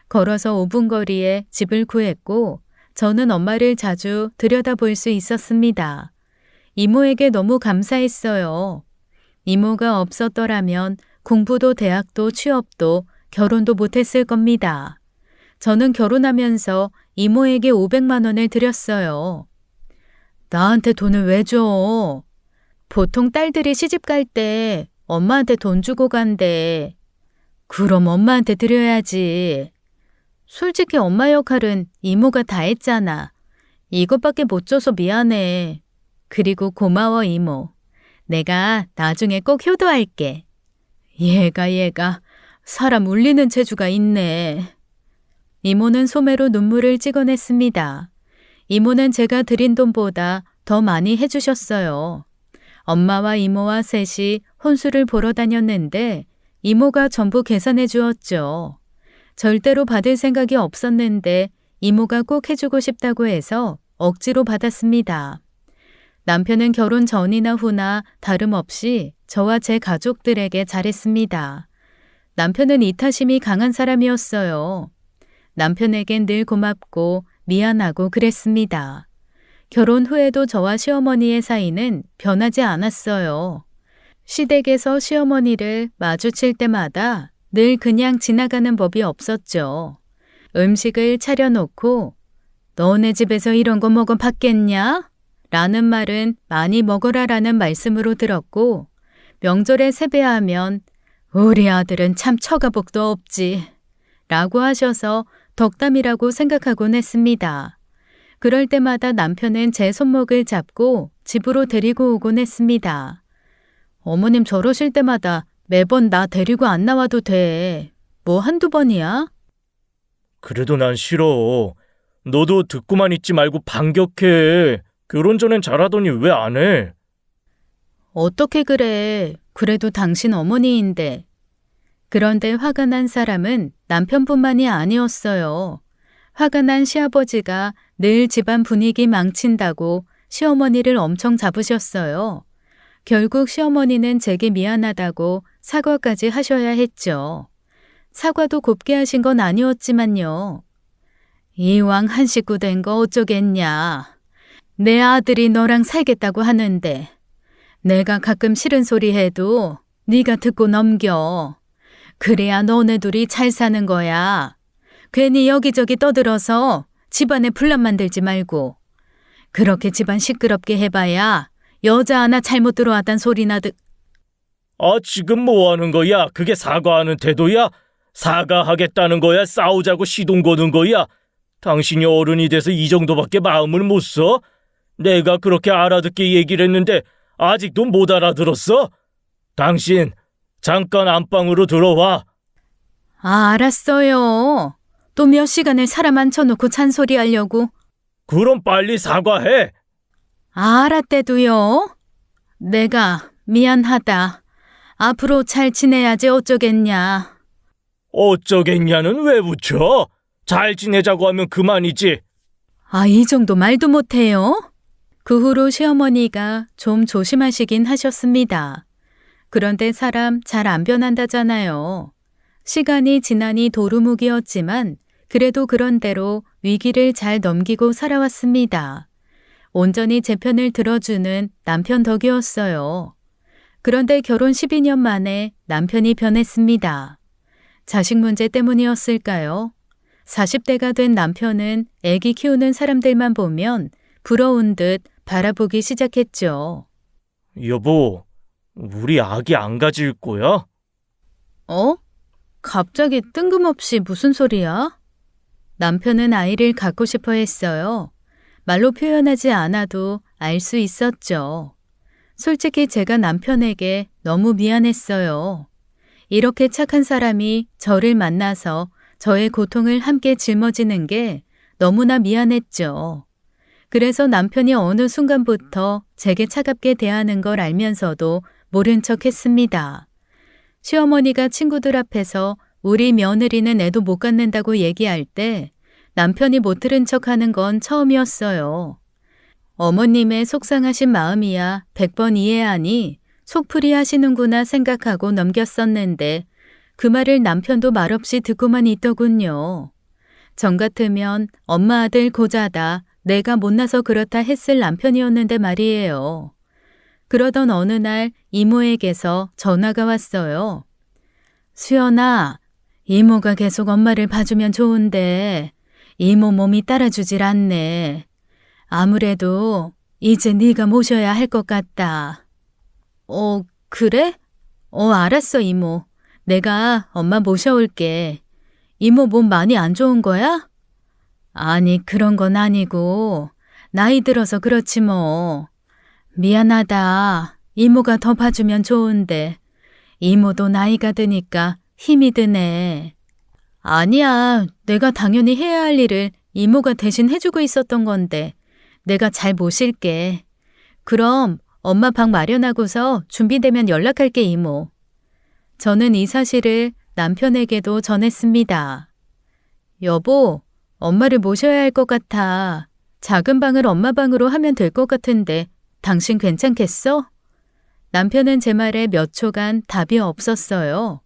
걸어서 5분 거리에 집을 구했고 저는 엄마를 자주 들여다볼 수 있었습니다. 이모에게 너무 감사했어요. 이모가 없었더라면 공부도 대학도 취업도 결혼도 못했을 겁니다. 저는 결혼하면서 이모에게 500만 원을 드렸어요. 나한테 돈을 왜 줘? 보통 딸들이 시집 갈 때 엄마한테 돈 주고 간대. 그럼 엄마한테 드려야지. 솔직히 엄마 역할은 이모가 다 했잖아. 이것밖에 못 줘서 미안해. 그리고 고마워, 이모. 내가 나중에 꼭 효도할게. 얘가 사람 울리는 재주가 있네. 이모는 소매로 눈물을 찍어냈습니다. 이모는 제가 드린 돈보다 더 많이 해주셨어요. 엄마와 이모와 셋이 혼수를 보러 다녔는데 이모가 전부 계산해 주었죠. 절대로 받을 생각이 없었는데 이모가 꼭 해주고 싶다고 해서 억지로 받았습니다. 남편은 결혼 전이나 후나 다름없이 저와 제 가족들에게 잘했습니다. 남편은 이타심이 강한 사람이었어요. 남편에겐 늘 고맙고 미안하고 그랬습니다. 결혼 후에도 저와 시어머니의 사이는 변하지 않았어요. 시댁에서 시어머니를 마주칠 때마다 늘 그냥 지나가는 법이 없었죠. 음식을 차려놓고 너네 집에서 이런 거 먹어봤겠냐? 라는 말은 많이 먹어라라는 말씀으로 들었고 명절에 세배하면 우리 아들은 참 처가복도 없지 라고 하셔서 덕담이라고 생각하곤 했습니다. 그럴 때마다 남편은 제 손목을 잡고 집으로 데리고 오곤 했습니다. 어머님 저러실 때마다 매번 나 데리고 안 나와도 돼. 뭐 한두 번이야? 그래도 난 싫어. 너도 듣고만 있지 말고 반격해. 결혼 전엔 잘하더니 왜 안 해? 어떻게 그래. 그래도 당신 어머니인데. 그런데 화가 난 사람은 남편뿐만이 아니었어요. 화가 난 시아버지가 늘 집안 분위기 망친다고 시어머니를 엄청 잡으셨어요. 결국 시어머니는 제게 미안하다고 사과까지 하셔야 했죠. 사과도 곱게 하신 건 아니었지만요. 이왕 한 식구 된 거 어쩌겠냐. 내 아들이 너랑 살겠다고 하는데 내가 가끔 싫은 소리 해도 네가 듣고 넘겨. 그래야 너네 둘이 잘 사는 거야. 괜히 여기저기 떠들어서 집안에 분란 만들지 말고. 그렇게 집안 시끄럽게 해봐야 여자 하나 잘못 들어왔단 소리나 지금 뭐 하는 거야? 그게 사과하는 태도야? 사과하겠다는 거야? 싸우자고 시동 거는 거야? 당신이 어른이 돼서 이 정도밖에 마음을 못 써? 내가 그렇게 알아듣게 얘기를 했는데 아직도 못 알아들었어? 당신 잠깐 안방으로 들어와. 알았어요. 또 몇 시간을 사람 앉혀놓고 잔소리하려고. 그럼 빨리 사과해. 알았대도요. 내가 미안하다. 앞으로 잘 지내야지 어쩌겠냐. 어쩌겠냐는 왜 붙여? 잘 지내자고 하면 그만이지. 이 정도 말도 못해요? 그 후로 시어머니가 좀 조심하시긴 하셨습니다. 그런데 사람 잘 안 변한다잖아요. 시간이 지나니 도루묵이었지만 그래도 그런대로 위기를 잘 넘기고 살아왔습니다. 온전히 제 편을 들어주는 남편 덕이었어요. 그런데 결혼 12년 만에 남편이 변했습니다. 자식 문제 때문이었을까요? 40대가 된 남편은 아기 키우는 사람들만 보면 부러운 듯 바라보기 시작했죠. 여보, 우리 아기 안 가질 거야? 갑자기 뜬금없이 무슨 소리야? 남편은 아이를 갖고 싶어 했어요. 말로 표현하지 않아도 알 수 있었죠. 솔직히 제가 남편에게 너무 미안했어요. 이렇게 착한 사람이 저를 만나서 저의 고통을 함께 짊어지는 게 너무나 미안했죠. 그래서 남편이 어느 순간부터 제게 차갑게 대하는 걸 알면서도 모른 척 했습니다. 시어머니가 친구들 앞에서 우리 며느리는 애도 못 갖는다고 얘기할 때 남편이 못 들은 척하는 건 처음이었어요. 어머님의 속상하신 마음이야 100번 이해하니 속풀이 하시는구나 생각하고 넘겼었는데 그 말을 남편도 말없이 듣고만 있더군요. 전 같으면 엄마 아들 고자다 내가 못나서 그렇다 했을 남편이었는데 말이에요. 그러던 어느 날 이모에게서 전화가 왔어요. 수연아, 이모가 계속 엄마를 봐주면 좋은데 이모 몸이 따라주질 않네. 아무래도 이제 네가 모셔야 할 것 같다. 그래? 알았어 이모. 내가 엄마 모셔올게. 이모 몸 많이 안 좋은 거야? 아니, 그런 건 아니고 나이 들어서 그렇지 뭐. 미안하다. 이모가 더 봐주면 좋은데. 이모도 나이가 드니까 힘이 드네. 아니야, 내가 당연히 해야 할 일을 이모가 대신 해주고 있었던 건데 내가 잘 모실게. 그럼 엄마 방 마련하고서 준비되면 연락할게, 이모. 저는 이 사실을 남편에게도 전했습니다. 여보, 엄마를 모셔야 할 것 같아. 작은 방을 엄마 방으로 하면 될 것 같은데 당신 괜찮겠어? 남편은 제 말에 몇 초간 답이 없었어요.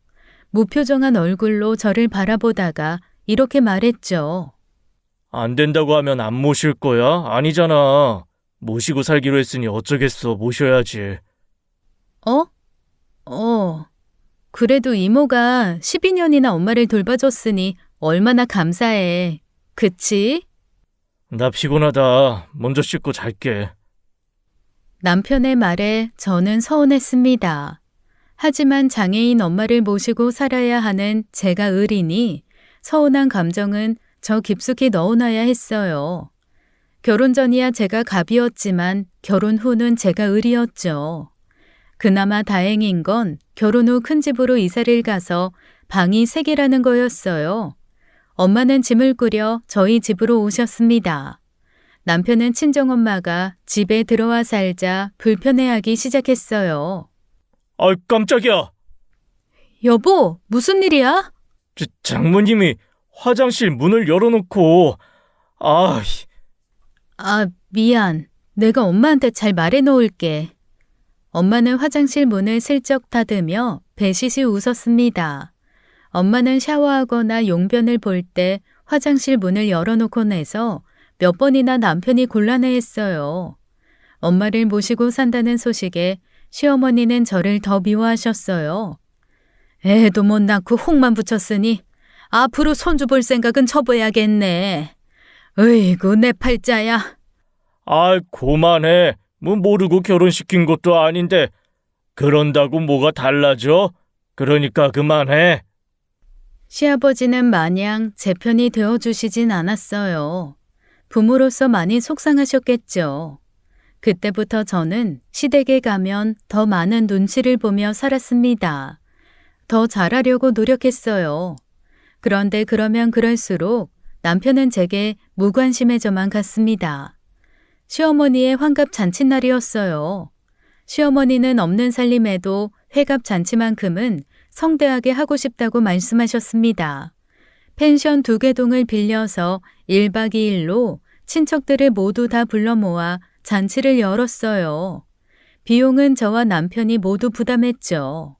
무표정한 얼굴로 저를 바라보다가 이렇게 말했죠. 안 된다고 하면 안 모실 거야? 아니잖아. 모시고 살기로 했으니 어쩌겠어. 모셔야지. 그래도 이모가 12년이나 엄마를 돌봐줬으니 얼마나 감사해. 그치? 나 피곤하다. 먼저 씻고 잘게. 남편의 말에 저는 서운했습니다. 하지만 장애인 엄마를 모시고 살아야 하는 제가 을이니 서운한 감정은 저 깊숙이 넣어놔야 했어요. 결혼 전이야 제가 갑이었지만 결혼 후는 제가 을이었죠. 그나마 다행인 건 결혼 후 큰 집으로 이사를 가서 방이 3개라는 거였어요. 엄마는 짐을 꾸려 저희 집으로 오셨습니다. 남편은 친정엄마가 집에 들어와 살자 불편해하기 시작했어요. 아, 깜짝이야. 여보, 무슨 일이야? 장모님이 화장실 문을 열어놓고 미안. 내가 엄마한테 잘 말해놓을게. 엄마는 화장실 문을 슬쩍 닫으며 배시시 웃었습니다. 엄마는 샤워하거나 용변을 볼 때 화장실 문을 열어놓고 내서 몇 번이나 남편이 곤란해했어요. 엄마를 모시고 산다는 소식에 시어머니는 저를 더 미워하셨어요. 애도 못 낳고 혹만 붙였으니 앞으로 손주 볼 생각은 접어야겠네. 으이구, 내 팔자야. 그만해. 뭐 모르고 결혼시킨 것도 아닌데 그런다고 뭐가 달라져? 그러니까 그만해. 시아버지는 마냥 제 편이 되어주시진 않았어요. 부모로서 많이 속상하셨겠죠. 그때부터 저는 시댁에 가면 더 많은 눈치를 보며 살았습니다. 더 잘하려고 노력했어요. 그런데 그러면 그럴수록 남편은 제게 무관심해져만 갔습니다. 시어머니의 환갑 잔칫날이었어요. 시어머니는 없는 살림에도 회갑 잔치만큼은 성대하게 하고 싶다고 말씀하셨습니다. 펜션 2개 동을 빌려서 1박 2일로 친척들을 모두 다 불러 모아 잔치를 열었어요. 비용은 저와 남편이 모두 부담했죠.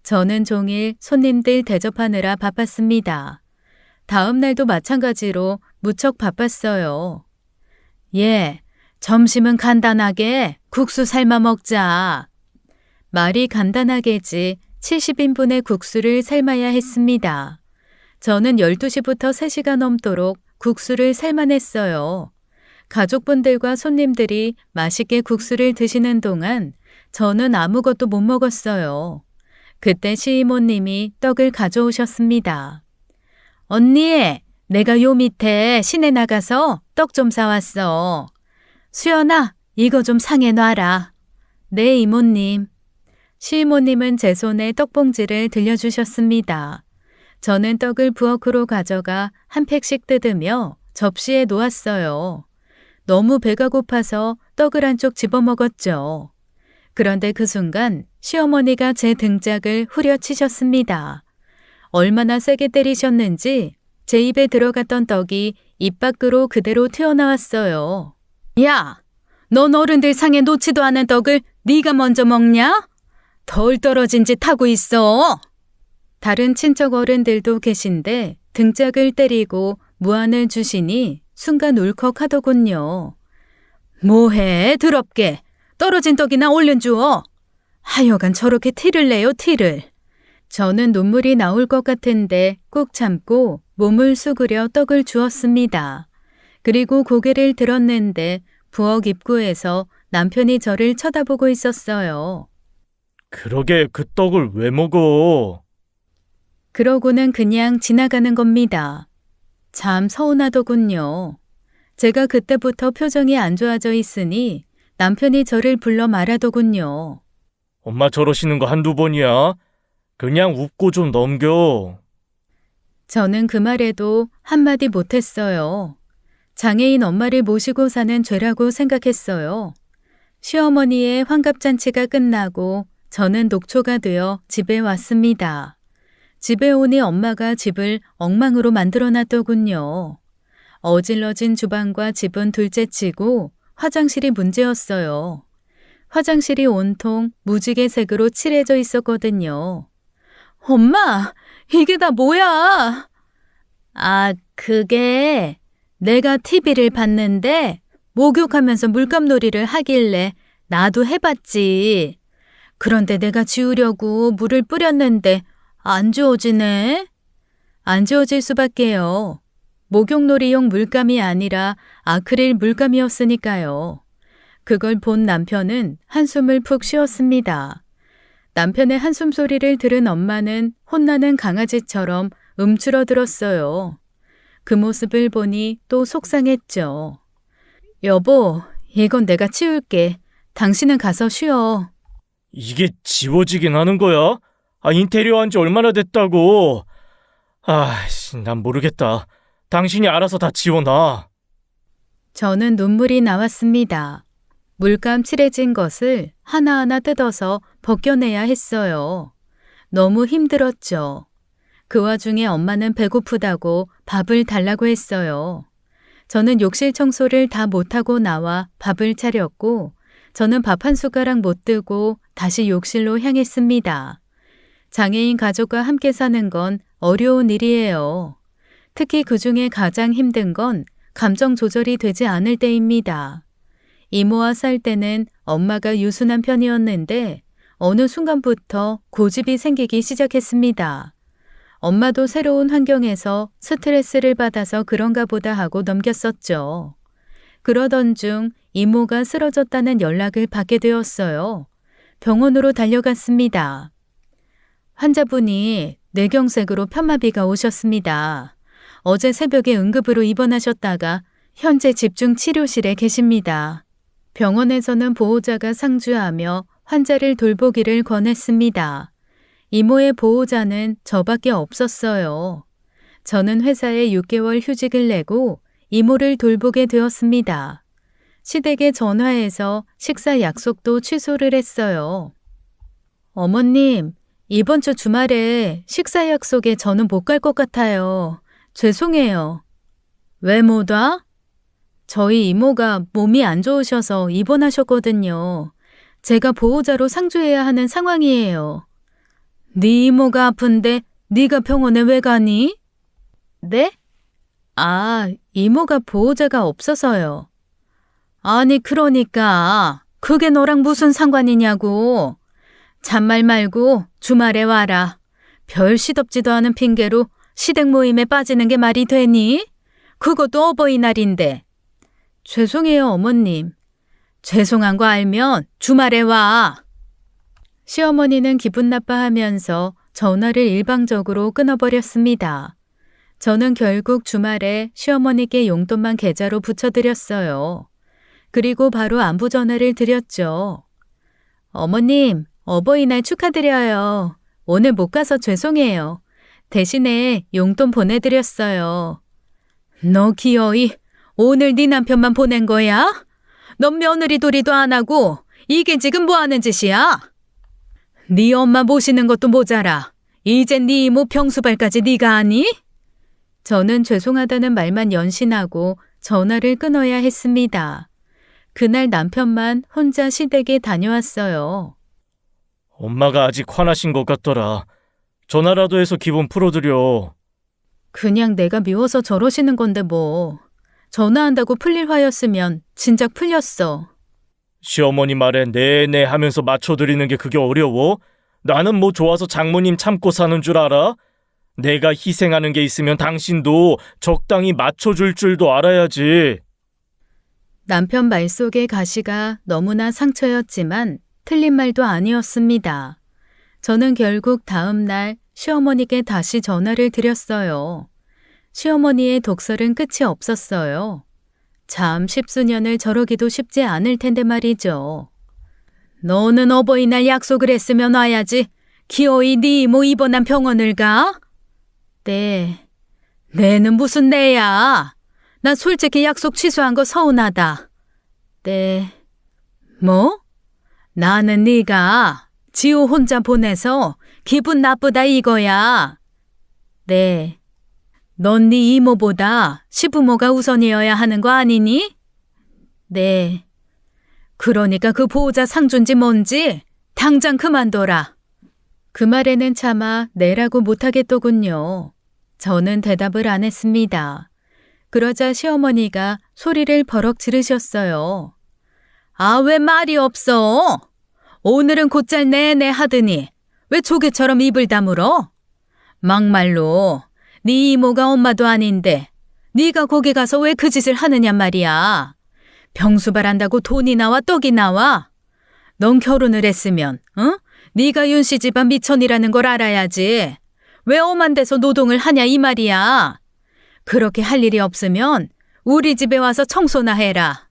저는 종일 손님들 대접하느라 바빴습니다. 다음 날도 마찬가지로 무척 바빴어요. 점심은 간단하게 국수 삶아 먹자. 말이 간단하게지 70인분의 국수를 삶아야 했습니다. 저는 12시부터 3시가 넘도록 국수를 삶아냈어요. 가족분들과 손님들이 맛있게 국수를 드시는 동안 저는 아무것도 못 먹었어요. 그때 시이모님이 떡을 가져오셨습니다. 언니, 내가 요 밑에 시내 나가서 떡 좀 사왔어. 수연아, 이거 좀 상해 놔라. 네, 이모님. 시이모님은 제 손에 떡봉지를 들려주셨습니다. 저는 떡을 부엌으로 가져가 한 팩씩 뜯으며 접시에 놓았어요. 너무 배가 고파서 떡을 한쪽 집어먹었죠. 그런데 그 순간 시어머니가 제 등짝을 후려치셨습니다. 얼마나 세게 때리셨는지 제 입에 들어갔던 떡이 입 밖으로 그대로 튀어나왔어요. 야, 넌 어른들 상에 놓지도 않은 떡을 네가 먼저 먹냐? 덜 떨어진 짓 하고 있어. 다른 친척 어른들도 계신데 등짝을 때리고 무안을 주시니 순간 울컥하더군요. 뭐해, 더럽게. 떨어진 떡이나 얼른 주어. 하여간 저렇게 티를 내요, 티를. 저는 눈물이 나올 것 같은데 꾹 참고 몸을 수그려 떡을 주었습니다. 그리고 고개를 들었는데 부엌 입구에서 남편이 저를 쳐다보고 있었어요. 그러게 그 떡을 왜 먹어? 그러고는 그냥 지나가는 겁니다. 참 서운하더군요. 제가 그때부터 표정이 안 좋아져 있으니 남편이 저를 불러 말하더군요. 엄마 저러시는 거 한두 번이야. 그냥 웃고 좀 넘겨. 저는 그 말에도 한마디 못했어요. 장애인 엄마를 모시고 사는 죄라고 생각했어요. 시어머니의 환갑잔치가 끝나고 저는 녹초가 되어 집에 왔습니다. 집에 오니 엄마가 집을 엉망으로 만들어놨더군요. 어질러진 주방과 집은 둘째치고 화장실이 문제였어요. 화장실이 온통 무지개색으로 칠해져 있었거든요. 엄마, 이게 다 뭐야? 아, 그게 내가 TV를 봤는데 목욕하면서 물감놀이를 하길래 나도 해봤지. 그런데 내가 지우려고 물을 뿌렸는데 안 지워지네. 안 지워질 수밖에요. 목욕놀이용 물감이 아니라 아크릴 물감이었으니까요. 그걸 본 남편은 한숨을 푹 쉬었습니다. 남편의 한숨 소리를 들은 엄마는 혼나는 강아지처럼 움츠러들었어요. 그 모습을 보니 또 속상했죠. 여보, 이건 내가 치울게. 당신은 가서 쉬어. 이게 지워지긴 하는 거야? 인테리어 한 지 얼마나 됐다고. 난 모르겠다. 당신이 알아서 다 지워놔. 저는 눈물이 나왔습니다. 물감 칠해진 것을 하나하나 뜯어서 벗겨내야 했어요. 너무 힘들었죠. 그 와중에 엄마는 배고프다고 밥을 달라고 했어요. 저는 욕실 청소를 다 못하고 나와 밥을 차렸고 저는 밥 한 숟가락 못 뜨고 다시 욕실로 향했습니다. 장애인 가족과 함께 사는 건 어려운 일이에요. 특히 그중에 가장 힘든 건 감정 조절이 되지 않을 때입니다. 이모와 살 때는 엄마가 유순한 편이었는데 어느 순간부터 고집이 생기기 시작했습니다. 엄마도 새로운 환경에서 스트레스를 받아서 그런가 보다 하고 넘겼었죠. 그러던 중 이모가 쓰러졌다는 연락을 받게 되었어요. 병원으로 달려갔습니다. 환자분이 뇌경색으로 편마비가 오셨습니다. 어제 새벽에 응급으로 입원하셨다가 현재 집중 치료실에 계십니다. 병원에서는 보호자가 상주하며 환자를 돌보기를 권했습니다. 이모의 보호자는 저밖에 없었어요. 저는 회사에 6개월 휴직을 내고 이모를 돌보게 되었습니다. 시댁에 전화해서 식사 약속도 취소를 했어요. 어머님, 이번 주 주말에 식사 약속에 저는 못 갈 것 같아요. 죄송해요. 왜 못 와? 저희 이모가 몸이 안 좋으셔서 입원하셨거든요. 제가 보호자로 상주해야 하는 상황이에요. 네 이모가 아픈데 네가 병원에 왜 가니? 네? 이모가 보호자가 없어서요. 아니 그러니까 그게 너랑 무슨 상관이냐고. 잔말 말고 주말에 와라. 별 시덥지도 않은 핑계로 시댁 모임에 빠지는 게 말이 되니? 그것도 어버이날인데. 죄송해요 어머님. 죄송한 거 알면 주말에 와. 시어머니는 기분 나빠하면서 전화를 일방적으로 끊어버렸습니다. 저는 결국 주말에 시어머니께 용돈만 계좌로 붙여드렸어요. 그리고 바로 안부 전화를 드렸죠. 어머님, 어버이날 축하드려요. 오늘 못 가서 죄송해요. 대신에 용돈 보내드렸어요. 너 기어이 오늘 네 남편만 보낸 거야? 넌 며느리 도리도 안 하고 이게 지금 뭐 하는 짓이야? 네 엄마 모시는 것도 모자라. 이젠 네 이모 병수발까지 네가 하니? 저는 죄송하다는 말만 연신하고 전화를 끊어야 했습니다. 그날 남편만 혼자 시댁에 다녀왔어요. 엄마가 아직 화나신 것 같더라. 전화라도 해서 기분 풀어드려. 그냥 내가 미워서 저러시는 건데 뭐. 전화한다고 풀릴 화였으면 진작 풀렸어. 시어머니 말에 네네 하면서 맞춰드리는 게 그게 어려워? 나는 뭐 좋아서 장모님 참고 사는 줄 알아? 내가 희생하는 게 있으면 당신도 적당히 맞춰줄 줄도 알아야지. 남편 말 속의 가시가 너무나 상처였지만 틀린 말도 아니었습니다. 저는 결국 다음 날 시어머니께 다시 전화를 드렸어요. 시어머니의 독설은 끝이 없었어요. 참 십수년을 저러기도 쉽지 않을 텐데 말이죠. 너는 어버이날 약속을 했으면 와야지. 기어이 네 이모 입원한 병원을 가? 네. 내는 무슨 내야? 나 솔직히 약속 취소한 거 서운하다. 네. 뭐? 나는 네가 지호 혼자 보내서 기분 나쁘다 이거야. 네. 넌 네 이모보다 시부모가 우선이어야 하는 거 아니니? 네. 그러니까 그 보호자 상준지 뭔지 당장 그만둬라. 그 말에는 차마 네라고 못하겠더군요. 저는 대답을 안 했습니다. 그러자 시어머니가 소리를 버럭 지르셨어요. 아, 왜 말이 없어? 오늘은 곧잘 내내 하더니 왜 조개처럼 입을 다물어? 막말로 네 이모가 엄마도 아닌데 네가 거기 가서 왜 그 짓을 하느냐 말이야. 병수발한다고 돈이 나와 떡이 나와? 넌 결혼을 했으면 네가 윤씨 집안 미천이라는 걸 알아야지. 왜 엄한 데서 노동을 하냐 이 말이야. 그렇게 할 일이 없으면 우리 집에 와서 청소나 해라.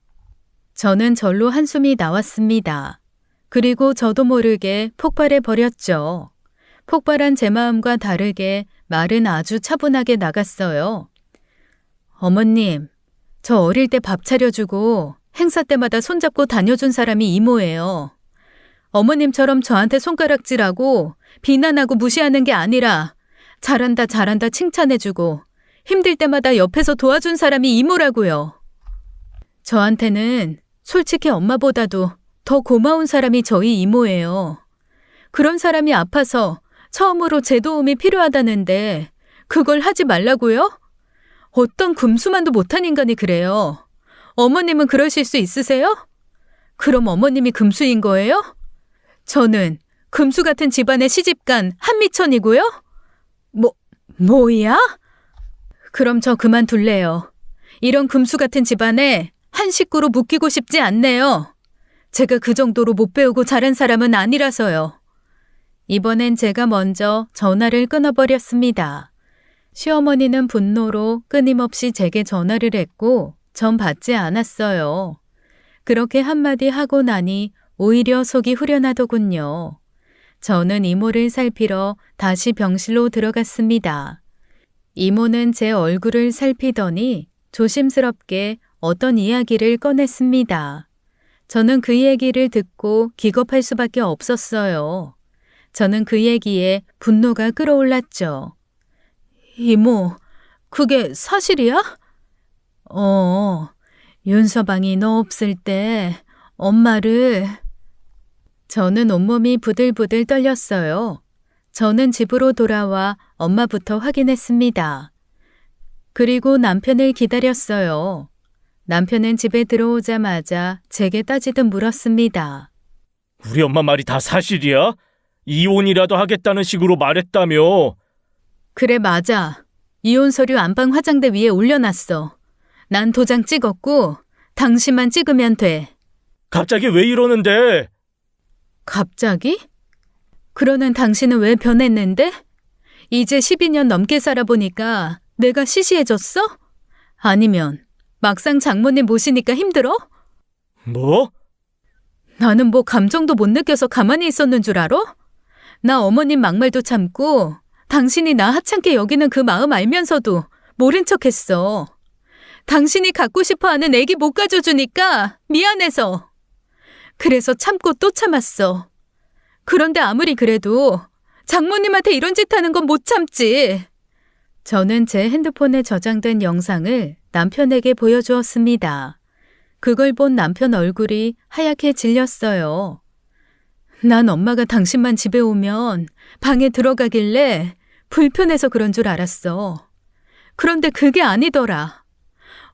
저는 절로 한숨이 나왔습니다. 그리고 저도 모르게 폭발해 버렸죠. 폭발한 제 마음과 다르게 말은 아주 차분하게 나갔어요. 어머님, 저 어릴 때 밥 차려주고 행사 때마다 손잡고 다녀준 사람이 이모예요. 어머님처럼 저한테 손가락질하고 비난하고 무시하는 게 아니라 잘한다 잘한다 칭찬해주고 힘들 때마다 옆에서 도와준 사람이 이모라고요. 저한테는 솔직히 엄마보다도 더 고마운 사람이 저희 이모예요. 그런 사람이 아파서 처음으로 제 도움이 필요하다는데 그걸 하지 말라고요? 어떤 금수만도 못한 인간이 그래요. 어머님은 그러실 수 있으세요? 그럼 어머님이 금수인 거예요? 저는 금수 같은 집안의 시집간 한미천이고요? 뭐야? 그럼 저 그만둘래요. 이런 금수 같은 집안에 한 식구로 묶이고 싶지 않네요. 제가 그 정도로 못 배우고 자란 사람은 아니라서요. 이번엔 제가 먼저 전화를 끊어버렸습니다. 시어머니는 분노로 끊임없이 제게 전화를 했고 전 받지 않았어요. 그렇게 한마디 하고 나니 오히려 속이 후련하더군요. 저는 이모를 살피러 다시 병실로 들어갔습니다. 이모는 제 얼굴을 살피더니 조심스럽게 어떤 이야기를 꺼냈습니다. 저는 그 얘기를 듣고 기겁할 수밖에 없었어요. 저는 그 얘기에 분노가 끌어올랐죠. 이모, 그게 사실이야? 윤서방이 너 없을 때 엄마를... 저는 온몸이 부들부들 떨렸어요. 저는 집으로 돌아와 엄마부터 확인했습니다. 그리고 남편을 기다렸어요. 남편은 집에 들어오자마자 제게 따지듯 물었습니다. 우리 엄마 말이 다 사실이야? 이혼이라도 하겠다는 식으로 말했다며. 그래, 맞아. 이혼 서류 안방 화장대 위에 올려놨어. 난 도장 찍었고 당신만 찍으면 돼. 갑자기 왜 이러는데? 갑자기? 그러는 당신은 왜 변했는데? 이제 12년 넘게 살아보니까 내가 시시해졌어? 아니면 막상 장모님 모시니까 힘들어? 뭐? 나는 뭐 감정도 못 느껴서 가만히 있었는 줄 알아? 나 어머님 막말도 참고 당신이 나 하찮게 여기는 그 마음 알면서도 모른 척했어. 당신이 갖고 싶어하는 애기 못 가져주니까 미안해서. 그래서 참고 또 참았어. 그런데 아무리 그래도 장모님한테 이런 짓 하는 건 못 참지. 저는 제 핸드폰에 저장된 영상을 남편에게 보여주었습니다. 그걸 본 남편 얼굴이 하얗게 질렸어요. 난 엄마가 당신만 집에 오면 방에 들어가길래 불편해서 그런 줄 알았어. 그런데 그게 아니더라.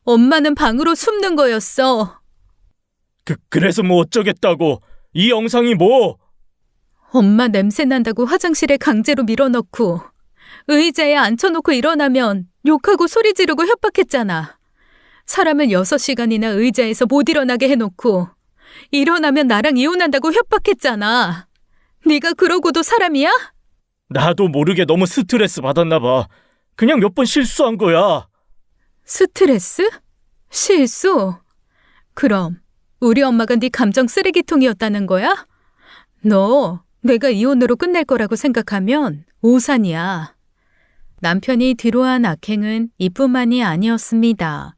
엄마는 방으로 숨는 거였어. 그래서 뭐 어쩌겠다고? 이 영상이 뭐? 엄마 냄새 난다고 화장실에 강제로 밀어넣고 의자에 앉혀놓고 일어나면 욕하고 소리 지르고 협박했잖아. 사람을 6시간이나 의자에서 못 일어나게 해놓고 일어나면 나랑 이혼한다고 협박했잖아. 네가 그러고도 사람이야? 나도 모르게 너무 스트레스 받았나 봐. 그냥 몇 번 실수한 거야. 스트레스? 실수? 그럼 우리 엄마가 네 감정 쓰레기통이었다는 거야? 너 내가 이혼으로 끝낼 거라고 생각하면 오산이야. 남편이 뒤로 한 악행은 이뿐만이 아니었습니다.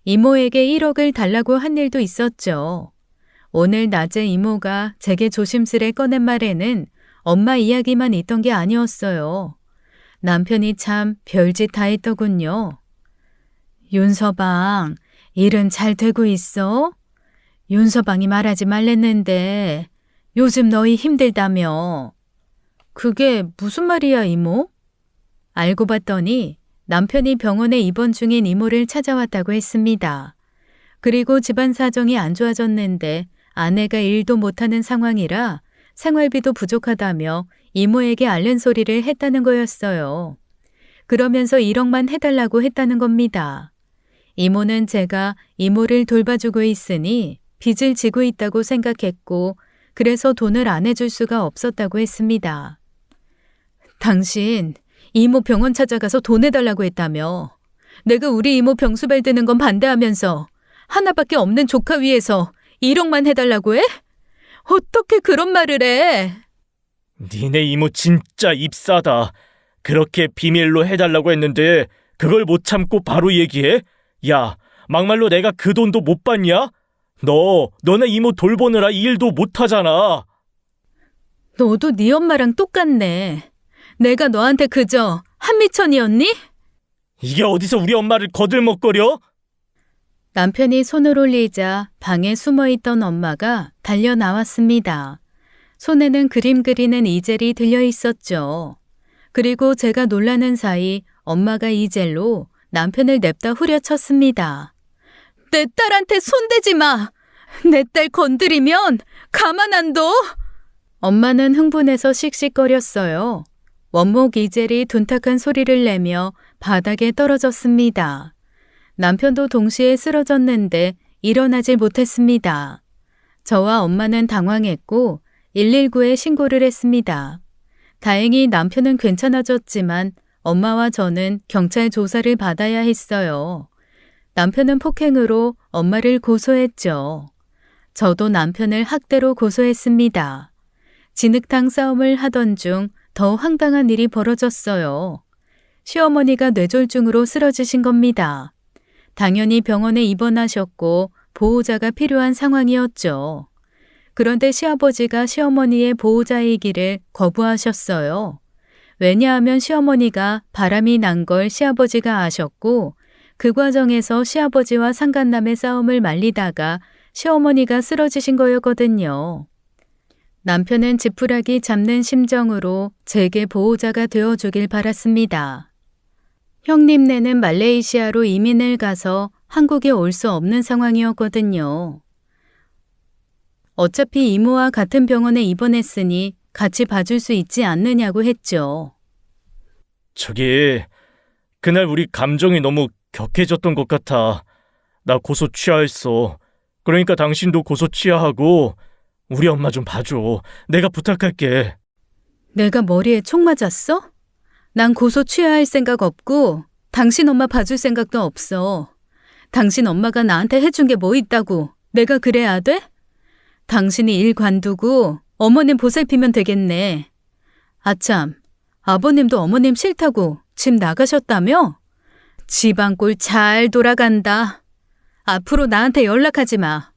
이모에게 1억을 달라고 한 일도 있었죠. 오늘 낮에 이모가 제게 조심스레 꺼낸 말에는 엄마 이야기만 있던 게 아니었어요. 남편이 참 별짓 다 했더군요. 윤서방, 일은 잘 되고 있어? 윤서방이 말하지 말랬는데 요즘 너희 힘들다며. 그게 무슨 말이야, 이모? 알고 봤더니 남편이 병원에 입원 중인 이모를 찾아왔다고 했습니다. 그리고 집안 사정이 안 좋아졌는데 아내가 일도 못하는 상황이라 생활비도 부족하다며 이모에게 앓는 소리를 했다는 거였어요. 그러면서 1억만 해달라고 했다는 겁니다. 이모는 제가 이모를 돌봐주고 있으니 빚을 지고 있다고 생각했고 그래서 돈을 안 해줄 수가 없었다고 했습니다. 당신 이모 병원 찾아가서 돈 해달라고 했다며. 내가 우리 이모 병수 밟드는 건 반대하면서 하나밖에 없는 조카 위해서 1억만 해달라고 해? 어떻게 그런 말을 해? 니네 이모 진짜 입사다. 그렇게 비밀로 해달라고 했는데 그걸 못 참고 바로 얘기해? 야, 막말로 내가 그 돈도 못 받냐? 너네 이모 돌보느라 이 일도 못하잖아. 너도 네 엄마랑 똑같네. 내가 너한테 그저 한미천이었니? 이게 어디서 우리 엄마를 거들먹거려? 남편이 손을 올리자 방에 숨어있던 엄마가 달려 나왔습니다. 손에는 그림 그리는 이젤이 들려 있었죠. 그리고 제가 놀라는 사이 엄마가 이젤로 남편을 냅다 후려쳤습니다. 내 딸한테 손대지 마! 내 딸 건드리면 가만 안 둬! 엄마는 흥분해서 씩씩거렸어요. 원목 이젤이 둔탁한 소리를 내며 바닥에 떨어졌습니다. 남편도 동시에 쓰러졌는데 일어나질 못했습니다. 저와 엄마는 당황했고 119에 신고를 했습니다. 다행히 남편은 괜찮아졌지만 엄마와 저는 경찰 조사를 받아야 했어요. 남편은 폭행으로 엄마를 고소했죠. 저도 남편을 학대로 고소했습니다. 진흙탕 싸움을 하던 중 더 황당한 일이 벌어졌어요. 시어머니가 뇌졸중으로 쓰러지신 겁니다. 당연히 병원에 입원하셨고 보호자가 필요한 상황이었죠. 그런데 시아버지가 시어머니의 보호자이기를 거부하셨어요. 왜냐하면 시어머니가 바람이 난 걸 시아버지가 아셨고 그 과정에서 시아버지와 상간남의 싸움을 말리다가 시어머니가 쓰러지신 거였거든요. 남편은 지푸라기 잡는 심정으로 제게 보호자가 되어주길 바랐습니다. 형님네는 말레이시아로 이민을 가서 한국에 올 수 없는 상황이었거든요. 어차피 이모와 같은 병원에 입원했으니 같이 봐줄 수 있지 않느냐고 했죠. 저기, 그날 우리 감정이 너무 격해졌던 것 같아. 나 고소 취하했어. 그러니까 당신도 고소 취하하고 우리 엄마 좀 봐줘. 내가 부탁할게. 내가 머리에 총 맞았어? 난 고소 취하할 생각 없고 당신 엄마 봐줄 생각도 없어. 당신 엄마가 나한테 해준 게 뭐 있다고 내가 그래야 돼? 당신이 일 관두고 어머님 보살피면 되겠네. 아참, 아버님도 어머님 싫다고 집 나가셨다며? 집안 꼴 잘 돌아간다. 앞으로 나한테 연락하지 마.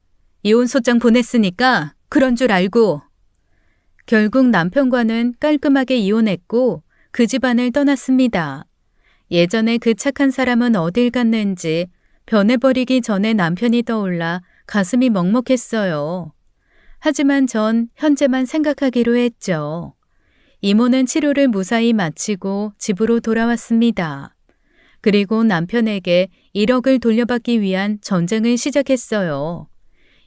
이혼소장 보냈으니까 그런 줄 알고. 결국 남편과는 깔끔하게 이혼했고 그 집안을 떠났습니다. 예전에 그 착한 사람은 어딜 갔는지 변해버리기 전에 남편이 떠올라 가슴이 먹먹했어요. 하지만 전 현재만 생각하기로 했죠. 이모는 치료를 무사히 마치고 집으로 돌아왔습니다. 그리고 남편에게 1억을 돌려받기 위한 전쟁을 시작했어요.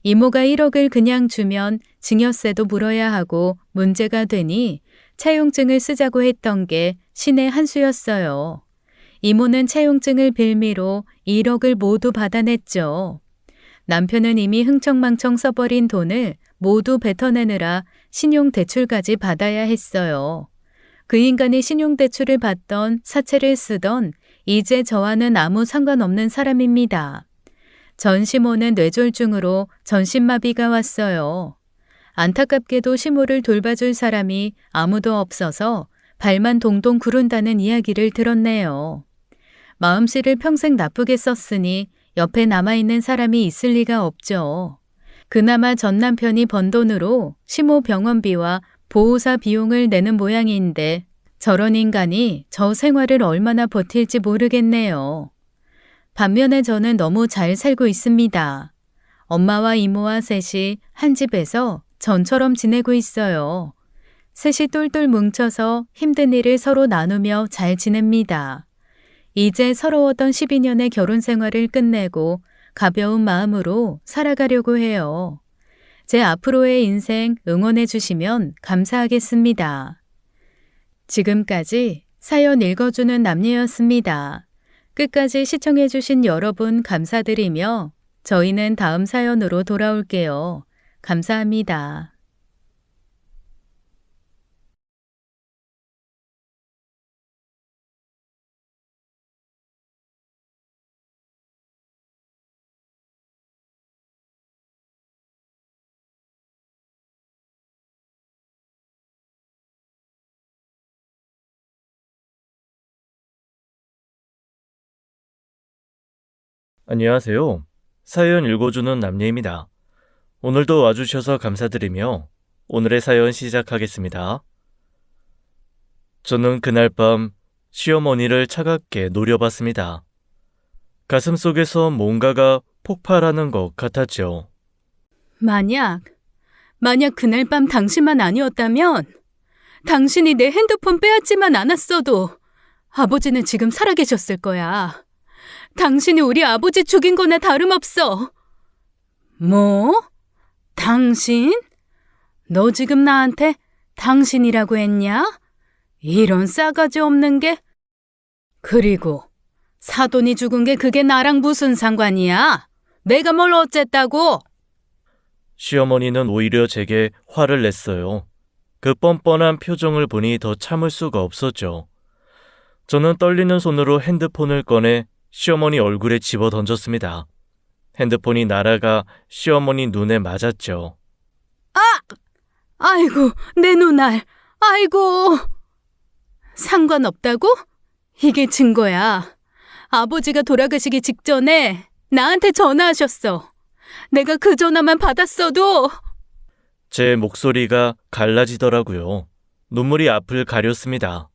이모가 1억을 그냥 주면 증여세도 물어야 하고 문제가 되니 차용증을 쓰자고 했던 게 신의 한 수였어요. 이모는 차용증을 빌미로 1억을 모두 받아냈죠. 남편은 이미 흥청망청 써버린 돈을 모두 뱉어내느라 신용대출까지 받아야 했어요. 그 인간이 신용대출을 받던 사채를 쓰던 이제 저와는 아무 상관없는 사람입니다. 전 시모는 뇌졸중으로 전신마비가 왔어요. 안타깝게도 시모를 돌봐줄 사람이 아무도 없어서 발만 동동 구른다는 이야기를 들었네요. 마음씨를 평생 나쁘게 썼으니 옆에 남아있는 사람이 있을 리가 없죠. 그나마 전 남편이 번 돈으로 시모 병원비와 보호사 비용을 내는 모양인데 저런 인간이 저 생활을 얼마나 버틸지 모르겠네요. 반면에 저는 너무 잘 살고 있습니다. 엄마와 이모와 셋이 한 집에서 전처럼 지내고 있어요. 셋이 똘똘 뭉쳐서 힘든 일을 서로 나누며 잘 지냅니다. 이제 서러웠던 12년의 결혼 생활을 끝내고 가벼운 마음으로 살아가려고 해요. 제 앞으로의 인생 응원해 주시면 감사하겠습니다. 지금까지 사연 읽어주는 남녀였습니다. 끝까지 시청해 주신 여러분 감사드리며 저희는 다음 사연으로 돌아올게요. 감사합니다. 안녕하세요. 사연 읽어주는 남예입니다. 오늘도 와주셔서 감사드리며 오늘의 사연 시작하겠습니다. 저는 그날 밤 시어머니를 차갑게 노려봤습니다. 가슴 속에서 뭔가가 폭발하는 것 같았죠. 만약 그날 밤 당신만 아니었다면 당신이 내 핸드폰 빼앗지만 않았어도 아버지는 지금 살아계셨을 거야. 당신이 우리 아버지 죽인 거나 다름없어. 뭐? 당신? 너 지금 나한테 당신이라고 했냐? 이런 싸가지 없는 게. 그리고 사돈이 죽은 게 그게 나랑 무슨 상관이야? 내가 뭘 어쨌다고? 시어머니는 오히려 제게 화를 냈어요. 그 뻔뻔한 표정을 보니 더 참을 수가 없었죠. 저는 떨리는 손으로 핸드폰을 꺼내 시어머니 얼굴에 집어 던졌습니다. 핸드폰이 날아가 시어머니 눈에 맞았죠. 아이고, 내 눈알. 아이고. 상관없다고? 이게 증거야. 아버지가 돌아가시기 직전에 나한테 전화하셨어. 내가 그 전화만 받았어도. 제 목소리가 갈라지더라고요. 눈물이 앞을 가렸습니다.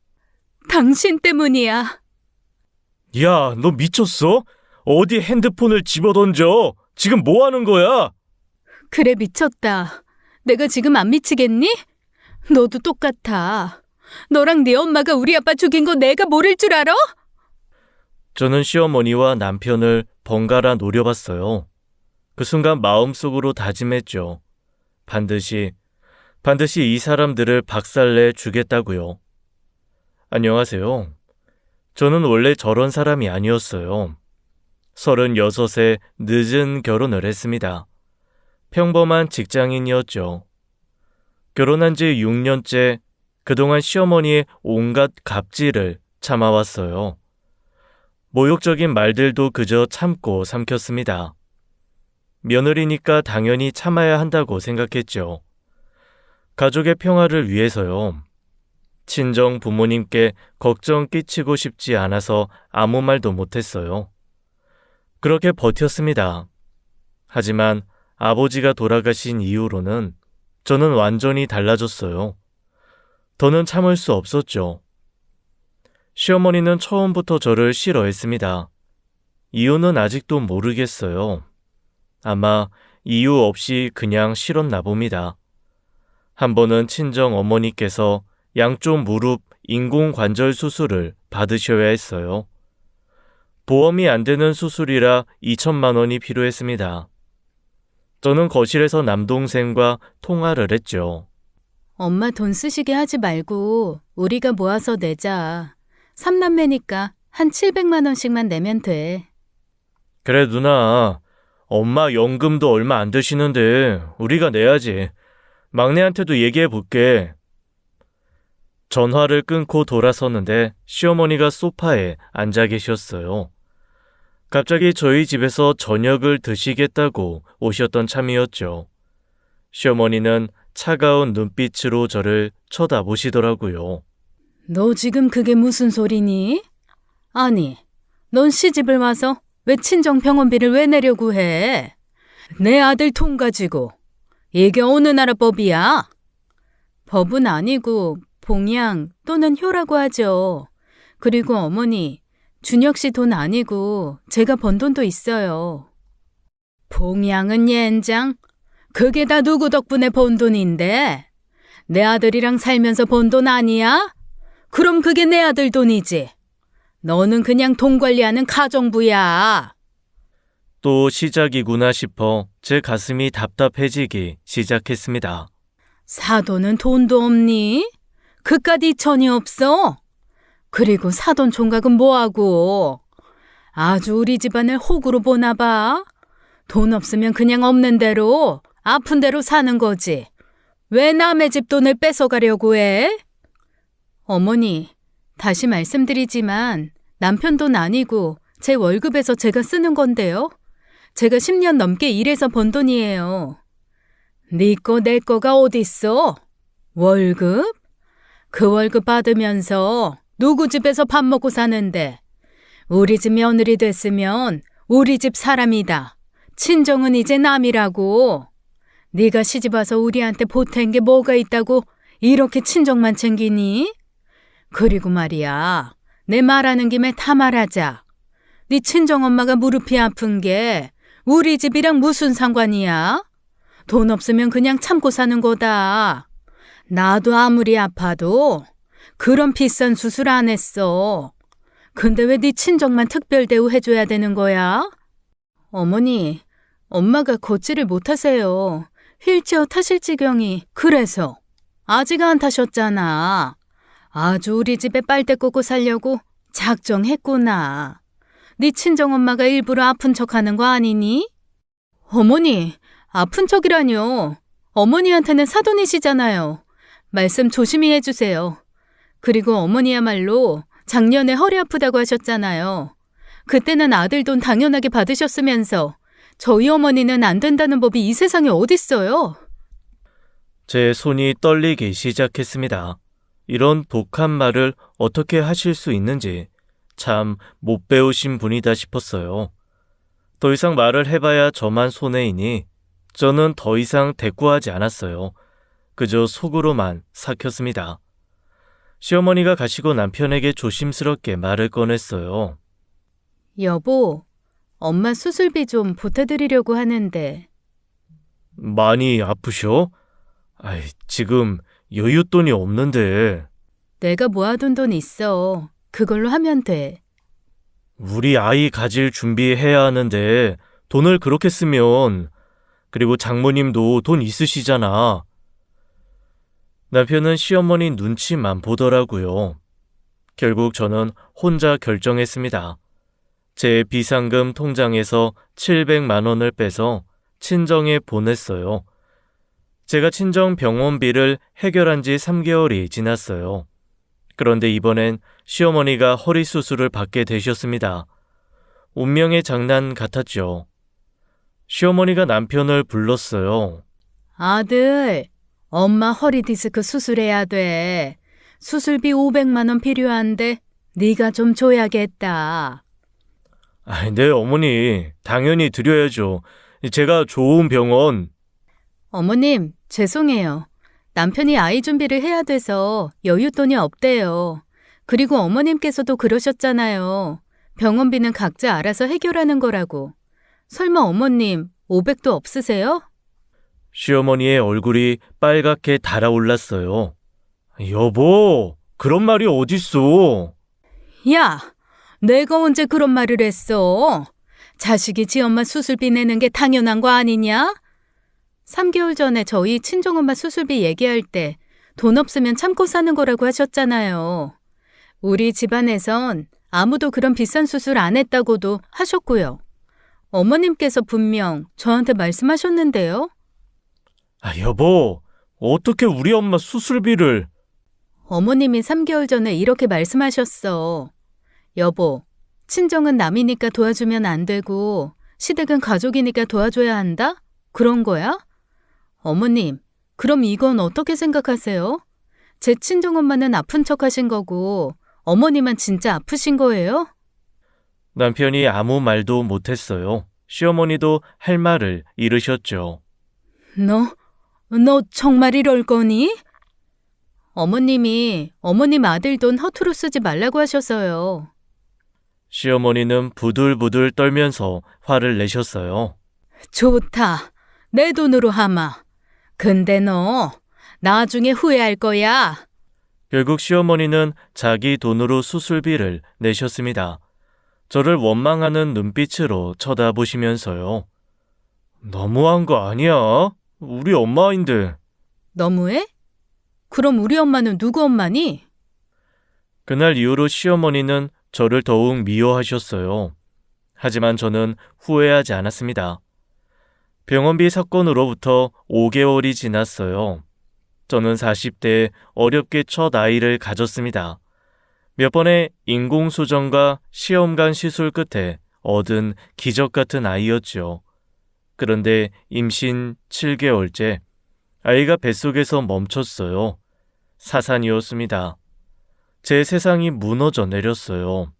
당신 때문이야. 야, 너 미쳤어? 어디 핸드폰을 집어던져? 지금 뭐 하는 거야? 그래, 미쳤다. 내가 지금 안 미치겠니? 너도 똑같아. 너랑 네 엄마가 우리 아빠 죽인 거 내가 모를 줄 알아? 저는 시어머니와 남편을 번갈아 노려봤어요. 그 순간 마음속으로 다짐했죠. 반드시 이 사람들을 박살내 주겠다고요. 안녕하세요. 저는 원래 저런 사람이 아니었어요. 36에 늦은 결혼을 했습니다. 평범한 직장인이었죠. 결혼한 지 6년째 그동안 시어머니의 온갖 갑질을 참아왔어요. 모욕적인 말들도 그저 참고 삼켰습니다. 며느리니까 당연히 참아야 한다고 생각했죠. 가족의 평화를 위해서요. 친정 부모님께 걱정 끼치고 싶지 않아서 아무 말도 못했어요. 그렇게 버텼습니다. 하지만 아버지가 돌아가신 이후로는 저는 완전히 달라졌어요. 더는 참을 수 없었죠. 시어머니는 처음부터 저를 싫어했습니다. 이유는 아직도 모르겠어요. 아마 이유 없이 그냥 싫었나 봅니다. 한 번은 친정 어머니께서 양쪽 무릎 인공관절 수술을 받으셔야 했어요. 보험이 안 되는 수술이라 2천만 원이 필요했습니다. 저는 거실에서 남동생과 통화를 했죠. 엄마 돈 쓰시게 하지 말고 우리가 모아서 내자. 3남매니까 한 700만 원씩만 내면 돼. 그래 누나, 엄마 연금도 얼마 안 되시는데 우리가 내야지. 막내한테도 얘기해 볼게. 전화를 끊고 돌아섰는데 시어머니가 소파에 앉아 계셨어요. 갑자기 저희 집에서 저녁을 드시겠다고 오셨던 참이었죠. 시어머니는 차가운 눈빛으로 저를 쳐다보시더라고요. 너 지금 그게 무슨 소리니? 아니, 넌 시집을 와서 왜 친정 병원비를 왜 내려고 해? 내 아들 돈 가지고. 이게 어느 나라 법이야? 법은 아니고 봉양 또는 효라고 하죠. 그리고 어머니, 준혁 씨 돈 아니고 제가 번 돈도 있어요. 봉양은 옌장? 그게 다 누구 덕분에 번 돈인데? 내 아들이랑 살면서 번 돈 아니야? 그럼 그게 내 아들 돈이지. 너는 그냥 돈 관리하는 가정부야. 또 시작이구나 싶어 제 가슴이 답답해지기 시작했습니다. 사돈은 돈도 없니? 그깟 2천이 없어? 그리고 사돈 총각은 뭐하고? 아주 우리 집안을 호구로 보나 봐. 돈 없으면 그냥 없는 대로, 아픈 대로 사는 거지. 왜 남의 집 돈을 뺏어가려고 해? 어머니, 다시 말씀드리지만 남편 돈 아니고 제 월급에서 제가 쓰는 건데요. 제가 10년 넘게 일해서 번 돈이에요. 네 거 내 거가 어딨어? 월급? 그 월급 받으면서 누구 집에서 밥 먹고 사는데 우리 집 며느리 됐으면 우리 집 사람이다. 친정은 이제 남이라고. 네가 시집와서 우리한테 보탠 게 뭐가 있다고 이렇게 친정만 챙기니? 그리고 말이야, 내 말하는 김에 다 말하자. 네 친정엄마가 무릎이 아픈 게 우리 집이랑 무슨 상관이야? 돈 없으면 그냥 참고 사는 거다. 나도 아무리 아파도 그런 비싼 수술 안 했어. 근데 왜 네 친정만 특별 대우해줘야 되는 거야? 어머니, 엄마가 걷지를 못하세요. 휠체어 타실 지경이. 그래서 아직 안 타셨잖아. 아주 우리 집에 빨대 꽂고 살려고 작정했구나. 네 친정엄마가 일부러 아픈 척하는 거 아니니? 어머니, 아픈 척이라뇨. 어머니한테는 사돈이시잖아요. 말씀 조심히 해주세요. 그리고 어머니야말로 작년에 허리 아프다고 하셨잖아요. 그때는 아들 돈 당연하게 받으셨으면서 저희 어머니는 안 된다는 법이 이 세상에 어딨어요? 제 손이 떨리기 시작했습니다. 이런 독한 말을 어떻게 하실 수 있는지 참 못 배우신 분이다 싶었어요. 더 이상 말을 해봐야 저만 손해이니 저는 더 이상 대꾸하지 않았어요. 그저 속으로만 삭혔습니다. 시어머니가 가시고 남편에게 조심스럽게 말을 꺼냈어요. 여보, 엄마 수술비 좀 보태드리려고 하는데. 많이 아프셔? 아이, 지금 여윳돈이 없는데. 내가 모아둔 돈 있어. 그걸로 하면 돼. 우리 아이 가질 준비해야 하는데 돈을 그렇게 쓰면, 그리고 장모님도 돈 있으시잖아. 남편은 시어머니 눈치만 보더라고요. 결국 저는 혼자 결정했습니다. 제 비상금 통장에서 700만 원을 빼서 친정에 보냈어요. 제가 친정 병원비를 해결한 지 3개월이 지났어요. 그런데 이번엔 시어머니가 허리 수술을 받게 되셨습니다. 운명의 장난 같았죠. 시어머니가 남편을 불렀어요. 아들, 엄마 허리 디스크 수술해야 돼. 수술비 500만 원 필요한데 네가 좀 줘야겠다. 네, 어머니. 당연히 드려야죠. 제가 좋은 병원. 어머님, 죄송해요. 남편이 아이 준비를 해야 돼서 여윳돈이 없대요. 그리고 어머님께서도 그러셨잖아요. 병원비는 각자 알아서 해결하는 거라고. 설마 어머님 500도 없으세요? 시어머니의 얼굴이 빨갛게 달아올랐어요. 여보, 그런 말이 어딨어? 야, 내가 언제 그런 말을 했어? 자식이 지 엄마 수술비 내는 게 당연한 거 아니냐? 3개월 전에 저희 친정엄마 수술비 얘기할 때 돈 없으면 참고 사는 거라고 하셨잖아요. 우리 집안에선 아무도 그런 비싼 수술 안 했다고도 하셨고요. 어머님께서 분명 저한테 말씀하셨는데요. 여보, 어떻게 우리 엄마 수술비를... 어머님이 3개월 전에 이렇게 말씀하셨어. 여보, 친정은 남이니까 도와주면 안 되고 시댁은 가족이니까 도와줘야 한다? 그런 거야? 어머님, 그럼 이건 어떻게 생각하세요? 제 친정엄마는 아픈 척 하신 거고 어머님은 진짜 아프신 거예요? 남편이 아무 말도 못했어요. 시어머니도 할 말을 잃으셨죠. 너 정말 이럴 거니? 어머님이 어머님 아들 돈 허투루 쓰지 말라고 하셨어요. 시어머니는 부들부들 떨면서 화를 내셨어요. 좋다. 내 돈으로 하마. 근데 너 나중에 후회할 거야. 결국 시어머니는 자기 돈으로 수술비를 내셨습니다. 저를 원망하는 눈빛으로 쳐다보시면서요. 너무한 거 아니야? 우리 엄마인데. 너무해? 그럼 우리 엄마는 누구 엄마니? 그날 이후로 시어머니는 저를 더욱 미워하셨어요. 하지만 저는 후회하지 않았습니다. 병원비 사건으로부터 5개월이 지났어요. 저는 40대에 어렵게 첫 아이를 가졌습니다. 몇 번의 인공수정과 시험관 시술 끝에 얻은 기적 같은 아이였죠. 그런데 임신 7개월째 아이가 뱃속에서 멈췄어요. 사산이었습니다. 제 세상이 무너져 내렸어요.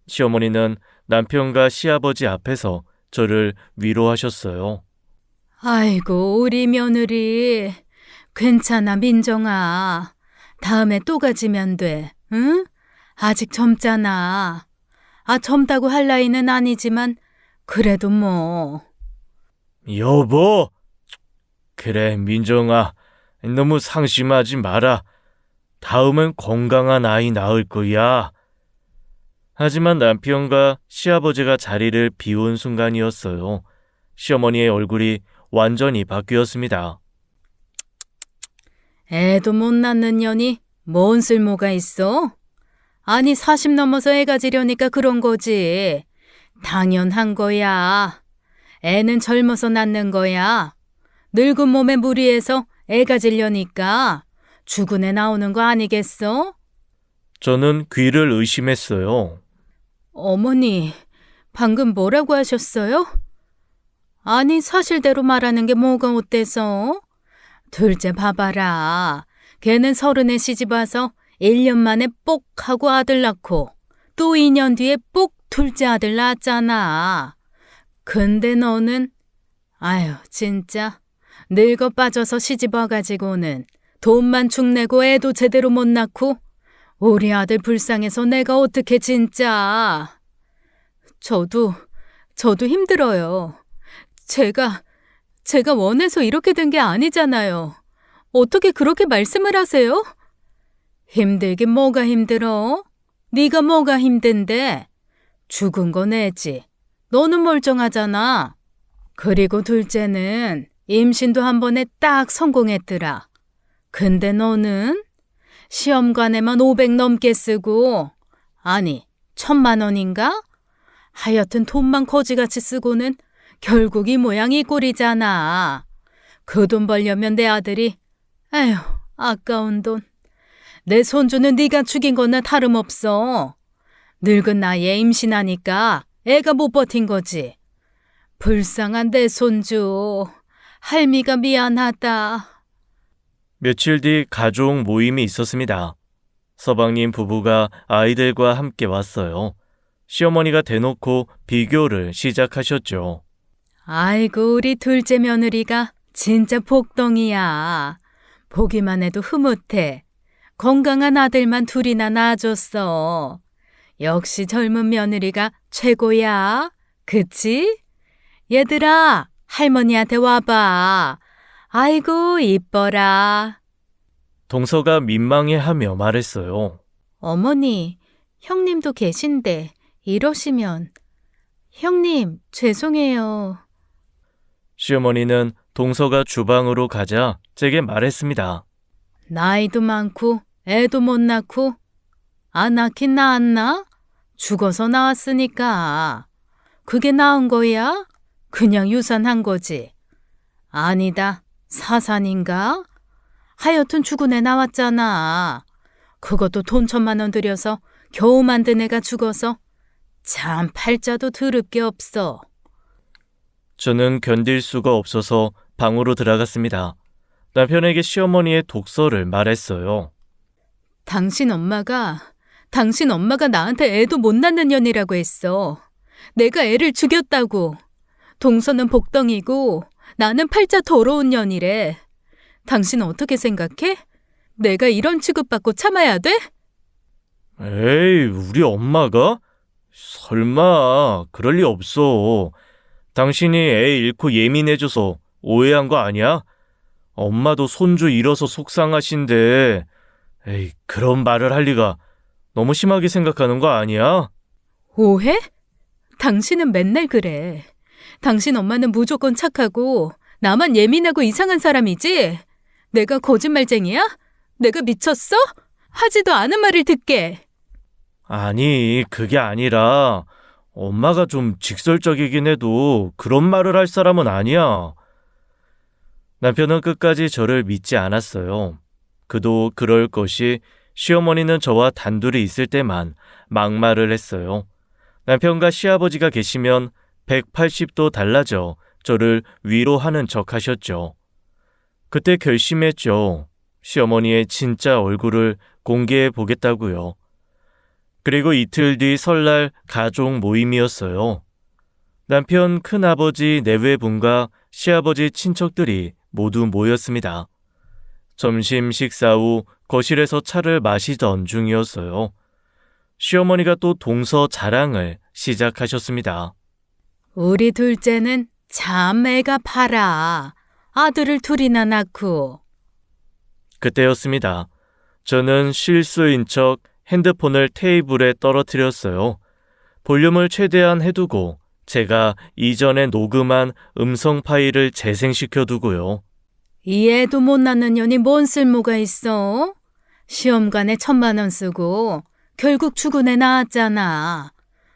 시어머니는 남편과 시아버지 앞에서 저를 위로하셨어요. 아이고, 우리 며느리. 괜찮아, 민정아. 다음에 또 가지면 돼, 응? 아직 젊잖아. 젊다고 할 나이는 아니지만 그래도 뭐. 여보! 그래, 민정아. 너무 상심하지 마라. 다음은 건강한 아이 낳을 거야. 하지만 남편과 시아버지가 자리를 비운 순간이었어요. 시어머니의 얼굴이 완전히 바뀌었습니다. 애도 못 낳는 년이 뭔 쓸모가 있어? 아니, 40 넘어서 애 가지려니까 그런 거지. 당연한 거야. 애는 젊어서 낳는 거야. 늙은 몸에 무리해서 애 가지려니까 죽은 애 나오는 거 아니겠어? 저는 귀를 의심했어요. 어머니, 방금 뭐라고 하셨어요? 아니, 사실대로 말하는 게 뭐가 어때서? 둘째 봐봐라. 걔는 30에 시집 와서 1년 만에 뽁 하고 아들 낳고 또 2년 뒤에 뽁 둘째 아들 낳았잖아. 근데 너는 아유, 진짜 늙어 빠져서 시집 와가지고는 돈만 축내고 애도 제대로 못 낳고 우리 아들 불쌍해서 내가 어떻게 진짜. 저도 힘들어요. 제가 원해서 이렇게 된 게 아니잖아요. 어떻게 그렇게 말씀을 하세요? 힘들긴 뭐가 힘들어? 네가 뭐가 힘든데? 죽은 건 애지. 너는 멀쩡하잖아. 그리고 둘째는 임신도 한 번에 딱 성공했더라. 근데 너는 시험관에만 500 넘게 쓰고, 아니 1000만 원인가? 하여튼 돈만 거지같이 쓰고는 결국 이 모양 이 꼴이잖아. 그 돈 벌려면 내 아들이 에휴, 아까운 돈. 내 손주는 네가 죽인 거나 다름없어. 늙은 나이에 임신하니까 애가 못 버틴 거지. 불쌍한 내 손주. 할미가 미안하다. 며칠 뒤 가족 모임이 있었습니다. 서방님 부부가 아이들과 함께 왔어요. 시어머니가 대놓고 비교를 시작하셨죠. 아이고, 우리 둘째 며느리가 진짜 복덩이야. 보기만 해도 흐뭇해. 건강한 아들만 둘이나 낳아줬어. 역시 젊은 며느리가 최고야. 그치? 얘들아, 할머니한테 와봐. 아이고, 이뻐라. 동서가 민망해하며 말했어요. 어머니, 형님도 계신데 이러시면. 형님, 죄송해요. 시어머니는 동서가 주방으로 가자 제게 말했습니다. 나이도 많고 애도 못 낳고 안 낳긴 낳았나? 죽어서 낳았으니까. 그게 낳은 거야? 그냥 유산한 거지. 아니다. 사산인가? 하여튼 죽은 애 나왔잖아. 그것도 돈 1,000만 원 들여서 겨우 만든 애가 죽어서 참 팔자도 더럽게 없어. 저는 견딜 수가 없어서 방으로 들어갔습니다. 남편에게 시어머니의 독서를 말했어요. 당신 엄마가 나한테 애도 못 낳는 년이라고 했어. 내가 애를 죽였다고. 동서는 복덩이고 나는 팔자 더러운 년이래. 당신은 어떻게 생각해? 내가 이런 취급받고 참아야 돼? 에이, 우리 엄마가? 설마 그럴 리 없어. 당신이 애 잃고 예민해져서 오해한 거 아니야? 엄마도 손주 잃어서 속상하신데 에이, 그런 말을 할 리가. 너무 심하게 생각하는 거 아니야? 오해? 당신은 맨날 그래. 당신 엄마는 무조건 착하고 나만 예민하고 이상한 사람이지? 내가 거짓말쟁이야? 내가 미쳤어? 하지도 않은 말을 듣게. 아니, 그게 아니라 엄마가 좀 직설적이긴 해도 그런 말을 할 사람은 아니야. 남편은 끝까지 저를 믿지 않았어요. 그도 그럴 것이 시어머니는 저와 단둘이 있을 때만 막말을 했어요. 남편과 시아버지가 계시면 180도 달라져 저를 위로하는 척 하셨죠. 그때 결심했죠. 시어머니의 진짜 얼굴을 공개해 보겠다고요. 그리고 이틀 뒤 설날 가족 모임이었어요. 남편 큰아버지 내외분과 시아버지 친척들이 모두 모였습니다. 점심 식사 후 거실에서 차를 마시던 중이었어요. 시어머니가 또 동서 자랑을 시작하셨습니다. 우리 둘째는 참 애가 팔아. 아들을 둘이나 낳고. 그때였습니다. 저는 실수인 척 핸드폰을 테이블에 떨어뜨렸어요. 볼륨을 최대한 해두고 제가 이전에 녹음한 음성 파일을 재생시켜두고요. 이 애도 못 낳는 년이 뭔 쓸모가 있어? 시험관에 1,000만 원 쓰고 결국 죽은 애 낳았잖아.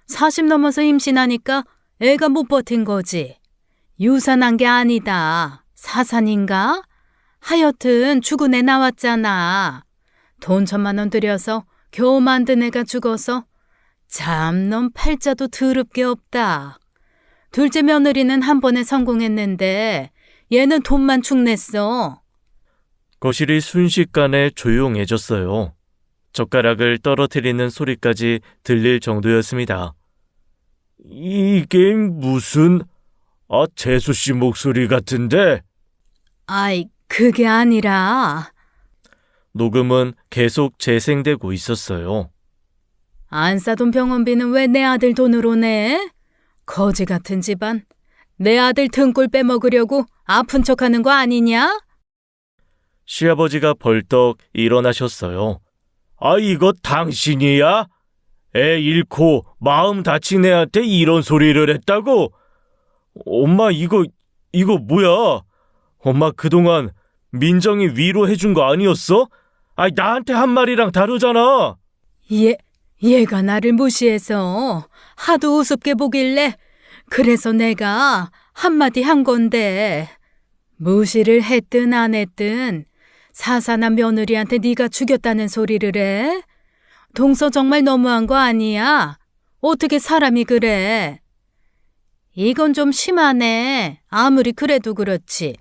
40 넘어서 임신하니까 애가 못 버틴 거지. 유산한 게 아니다. 사산인가? 하여튼 죽은 애 나왔잖아. 돈 1,000만 원 들여서 겨우 만든 애가 죽어서 참 넌 팔자도 더럽게 없다. 둘째 며느리는 한 번에 성공했는데 얘는 돈만 축냈어. 거실이 순식간에 조용해졌어요. 젓가락을 떨어뜨리는 소리까지 들릴 정도였습니다. 이게 무슨... 재수 씨 목소리 같은데? 아이, 그게 아니라 녹음은 계속 재생되고 있었어요. 안 싸돈 병원비는 왜 내 아들 돈으로 내? 거지 같은 집안. 내 아들 등골 빼먹으려고 아픈 척하는 거 아니냐? 시아버지가 벌떡 일어나셨어요. 이거 당신이야? 애 잃고 마음 다친 애한테 이런 소리를 했다고? 엄마, 이거 뭐야? 엄마 그동안 민정이 위로해준 거 아니었어? 나한테 한 말이랑 다르잖아. 얘가 나를 무시해서 하도 우습게 보길래 그래서 내가 한마디 한 건데 무시를 했든 안 했든 사산한 며느리한테 네가 죽였다는 소리를 해? 동서 정말 너무한 거 아니야? 어떻게 사람이 그래? 이건 좀 심하네. 아무리 그래도 그렇지.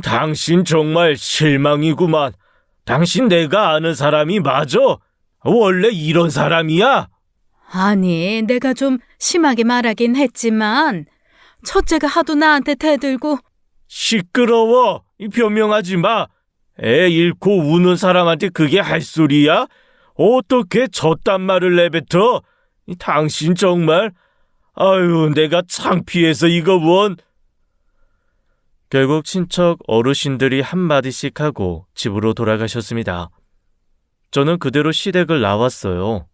당신 정말 실망이구만. 당신 내가 아는 사람이 맞아? 원래 이런 사람이야? 아니, 내가 좀 심하게 말하긴 했지만 첫째가 하도 나한테 대들고. 시끄러워. 변명하지 마. 애 잃고 우는 사람한테 그게 할 소리야? 어떻게 저딴 말을 내뱉어? 당신 정말... 아유, 내가 창피해서 이거 원... 결국 친척 어르신들이 한마디씩 하고 집으로 돌아가셨습니다. 저는 그대로 시댁을 나왔어요.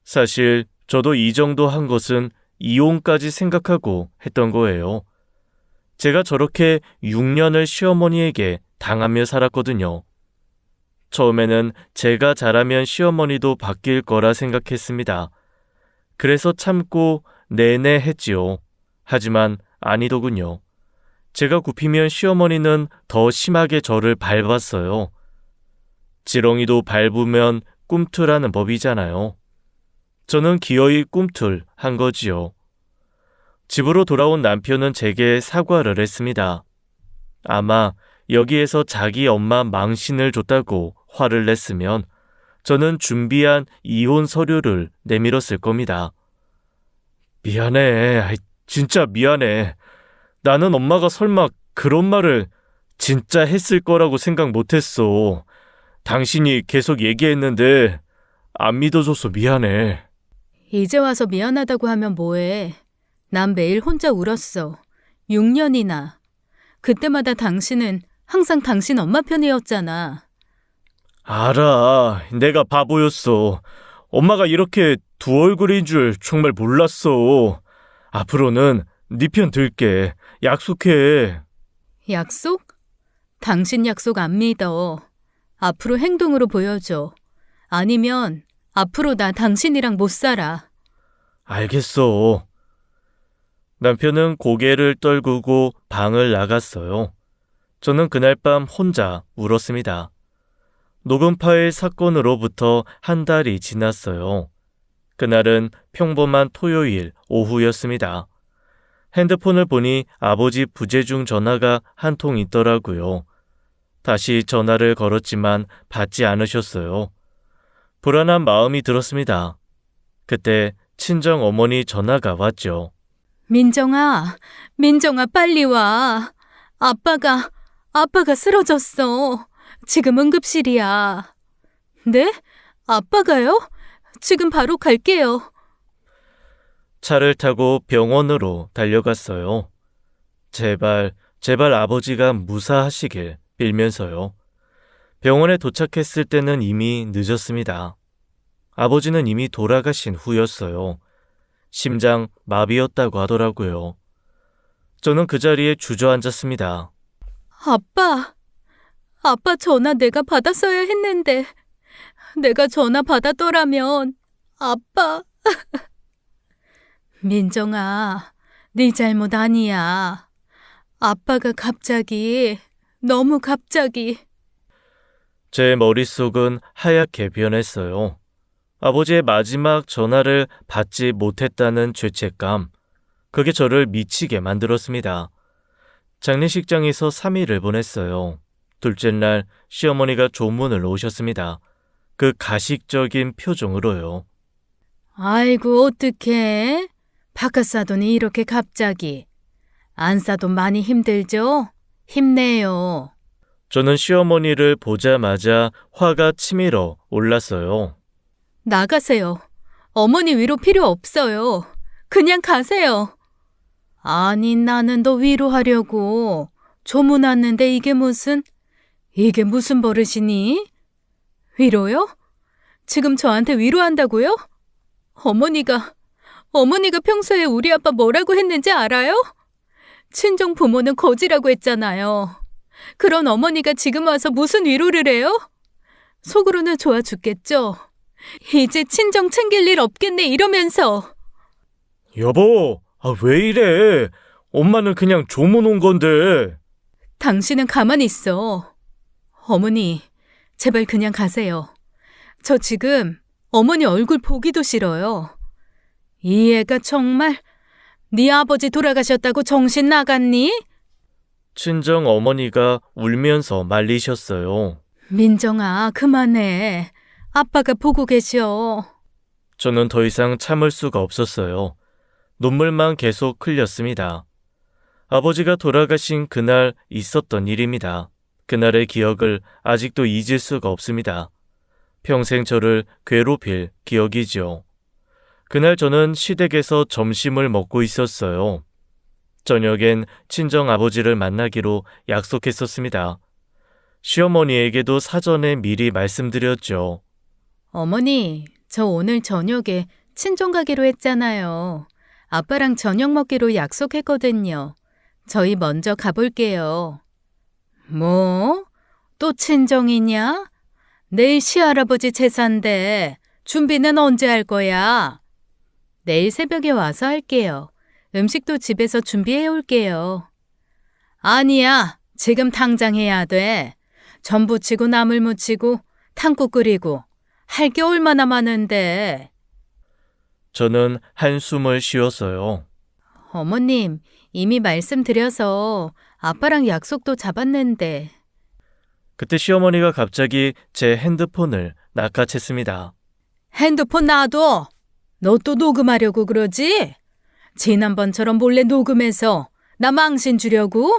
사실 저도 이 정도 한 것은 이혼까지 생각하고 했던 거예요. 제가 저렇게 6년을 시어머니에게 당하며 살았거든요. 처음에는 제가 잘하면 시어머니도 바뀔 거라 생각했습니다. 그래서 참고 내내 했지요. 하지만 아니더군요. 제가 굽히면 시어머니는 더 심하게 저를 밟았어요. 지렁이도 밟으면 꿈틀하는 법이잖아요. 저는 기어이 꿈틀 한 거지요. 집으로 돌아온 남편은 제게 사과를 했습니다. 아마 여기에서 자기 엄마 망신을 줬다고 화를 냈으면 저는 준비한 이혼 서류를 내밀었을 겁니다. 미안해. 진짜 미안해. 나는 엄마가 설마 그런 말을 진짜 했을 거라고 생각 못했어. 당신이 계속 얘기했는데 안 믿어줘서 미안해. 이제 와서 미안하다고 하면 뭐해. 난 매일 혼자 울었어. 6년이나. 그때마다 당신은 항상 당신 엄마 편이었잖아. 알아. 내가 바보였어. 엄마가 이렇게 두 얼굴인 줄 정말 몰랐어. 앞으로는 네 편 들게. 약속해. 약속? 당신 약속 안 믿어. 앞으로 행동으로 보여줘. 아니면 앞으로 나 당신이랑 못 살아. 알겠어. 남편은 고개를 떨구고 방을 나갔어요. 저는 그날 밤 혼자 울었습니다. 녹음 파일 사건으로부터 한 달이 지났어요. 그날은 평범한 토요일 오후였습니다. 핸드폰을 보니 아버지 부재중 전화가 한 통 있더라고요. 다시 전화를 걸었지만 받지 않으셨어요. 불안한 마음이 들었습니다. 그때 친정 어머니 전화가 왔죠. 민정아, 빨리 와. 아빠가 쓰러졌어. 지금 응급실이야. 네? 아빠가요? 지금 바로 갈게요. 차를 타고 병원으로 달려갔어요. 제발 아버지가 무사하시길 빌면서요. 병원에 도착했을 때는 이미 늦었습니다. 아버지는 이미 돌아가신 후였어요. 심장 마비였다고 하더라고요. 저는 그 자리에 주저앉았습니다. 아빠 전화 내가 받았어야 했는데. 내가 전화 받았더라면 아빠. 민정아, 네 잘못 아니야. 아빠가 너무 갑자기. 제 머릿속은 하얗게 변했어요. 아버지의 마지막 전화를 받지 못했다는 죄책감. 그게 저를 미치게 만들었습니다. 장례식장에서 3일을 보냈어요. 둘째 날 시어머니가 조문을 오셨습니다. 그 가식적인 표정으로요. 아이고, 어떡해. 바깥 사돈이 이렇게 갑자기. 안 사돈 많이 힘들죠? 힘내요. 저는 시어머니를 보자마자 화가 치밀어 올랐어요. 나가세요. 어머니 위로 필요 없어요. 그냥 가세요. 아니, 나는 너 위로하려고. 조문 왔는데 이게 무슨 버릇이니? 위로요? 지금 저한테 위로한다고요? 어머니가 평소에 우리 아빠 뭐라고 했는지 알아요? 친정 부모는 거지라고 했잖아요. 그런 어머니가 지금 와서 무슨 위로를 해요? 속으로는 좋아 죽겠죠? 이제 친정 챙길 일 없겠네 이러면서. 여보, 왜 이래? 엄마는 그냥 조문 온 건데. 당신은 가만히 있어. 어머니, 제발 그냥 가세요. 저 지금 어머니 얼굴 보기도 싫어요. 이 애가 정말 네 아버지 돌아가셨다고 정신 나갔니? 친정 어머니가 울면서 말리셨어요. 민정아, 그만해. 아빠가 보고 계셔. 저는 더 이상 참을 수가 없었어요. 눈물만 계속 흘렸습니다. 아버지가 돌아가신 그날 있었던 일입니다. 그날의 기억을 아직도 잊을 수가 없습니다. 평생 저를 괴롭힐 기억이지요. 그날 저는 시댁에서 점심을 먹고 있었어요. 저녁엔 친정 아버지를 만나기로 약속했었습니다. 시어머니에게도 사전에 미리 말씀드렸죠. 어머니, 저 오늘 저녁에 친정 가기로 했잖아요. 아빠랑 저녁 먹기로 약속했거든요. 저희 먼저 가볼게요. 뭐? 또 친정이냐? 내일 시할아버지 제사인데 준비는 언제 할 거야? 내일 새벽에 와서 할게요. 음식도 집에서 준비해 올게요. 아니야, 지금 당장 해야 돼. 전 부치고 나물 무치고 탕국 끓이고 할 게 얼마나 많은데. 저는 한숨을 쉬었어요. 어머님, 이미 말씀드려서 아빠랑 약속도 잡았는데. 그때 시어머니가 갑자기 제 핸드폰을 낚아챘습니다. 핸드폰 놔둬. 너 또 녹음하려고 그러지? 지난번처럼 몰래 녹음해서 나 망신 주려고?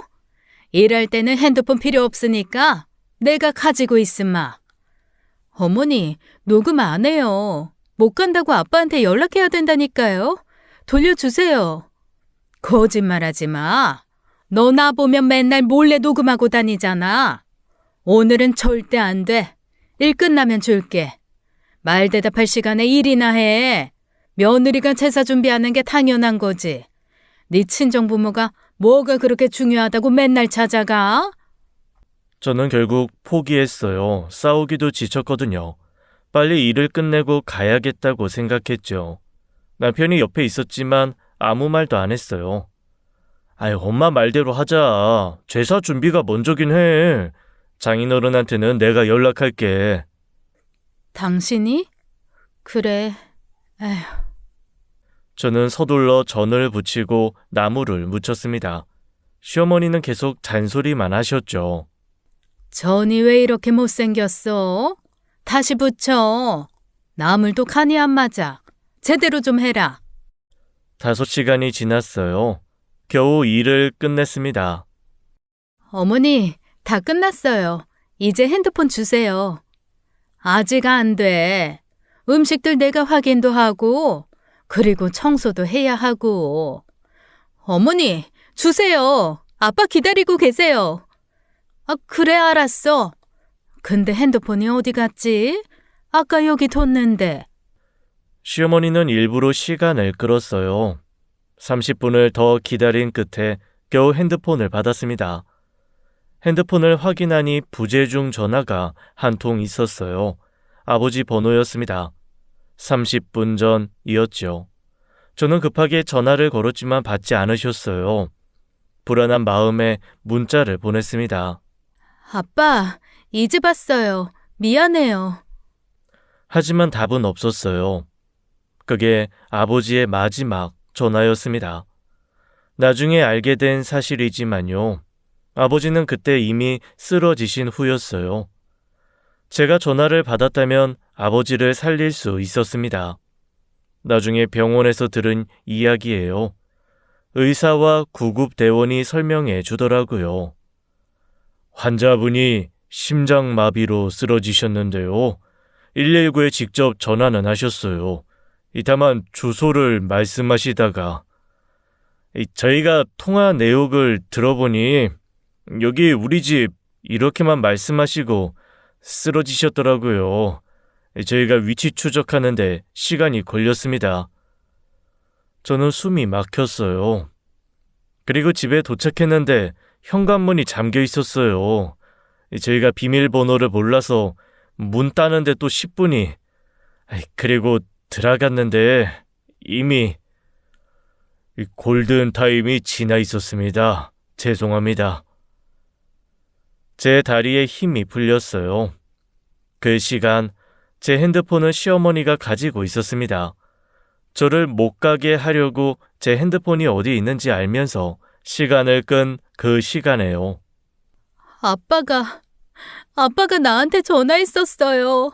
일할 때는 핸드폰 필요 없으니까 내가 가지고 있음마. 어머니, 녹음 안 해요. 못 간다고 아빠한테 연락해야 된다니까요. 돌려주세요. 거짓말하지 마. 너 나 보면 맨날 몰래 녹음하고 다니잖아. 오늘은 절대 안 돼. 일 끝나면 줄게. 말 대답할 시간에 일이나 해. 며느리가 제사 준비하는 게 당연한 거지. 네 친정부모가 뭐가 그렇게 중요하다고 맨날 찾아가? 저는 결국 포기했어요. 싸우기도 지쳤거든요. 빨리 일을 끝내고 가야겠다고 생각했죠. 남편이 옆에 있었지만 아무 말도 안 했어요. 아유, 엄마 말대로 하자. 제사 준비가 먼저긴 해. 장인어른한테는 내가 연락할게. 당신이? 그래. 에휴. 저는 서둘러 전을 붙이고 나무를 묻혔습니다. 시어머니는 계속 잔소리만 하셨죠. 전이 왜 이렇게 못생겼어? 다시 붙여. 나물도 간이 안 맞아. 제대로 좀 해라. 5시간이 지났어요. 겨우 일을 끝냈습니다. 어머니, 다 끝났어요. 이제 핸드폰 주세요. 아직 안 돼. 음식들 내가 확인도 하고, 그리고 청소도 해야 하고. 어머니, 주세요. 아빠 기다리고 계세요. 아, 그래, 알았어. 근데 핸드폰이 어디 갔지? 아까 여기 뒀는데. 시어머니는 일부러 시간을 끌었어요. 30분을 더 기다린 끝에 겨우 핸드폰을 받았습니다. 핸드폰을 확인하니 부재중 전화가 한 통 있었어요. 아버지 번호였습니다. 30분 전이었죠. 저는 급하게 전화를 걸었지만 받지 않으셨어요. 불안한 마음에 문자를 보냈습니다. 아빠, 이제 봤어요. 미안해요. 하지만 답은 없었어요. 그게 아버지의 마지막 전화였습니다. 나중에 알게 된 사실이지만요. 아버지는 그때 이미 쓰러지신 후였어요. 제가 전화를 받았다면 아버지를 살릴 수 있었습니다. 나중에 병원에서 들은 이야기예요. 의사와 구급대원이 설명해 주더라고요. 환자분이 심장마비로 쓰러지셨는데요. 119에 직접 전화는 하셨어요. 다만 주소를 말씀하시다가 저희가 통화 내역을 들어보니 여기 우리 집 이렇게만 말씀하시고 쓰러지셨더라고요. 저희가 위치 추적하는데 시간이 걸렸습니다. 저는 숨이 막혔어요. 그리고 집에 도착했는데 현관문이 잠겨 있었어요. 저희가 비밀번호를 몰라서 문 따는데 또 10분이. 그리고 들어갔는데 이미 골든타임이 지나 있었습니다. 죄송합니다. 제 다리에 힘이 풀렸어요. 그 시간 제 핸드폰은 시어머니가 가지고 있었습니다. 저를 못 가게 하려고 제 핸드폰이 어디 있는지 알면서 시간을 끈 그 시간에요. 아빠가 나한테 전화했었어요.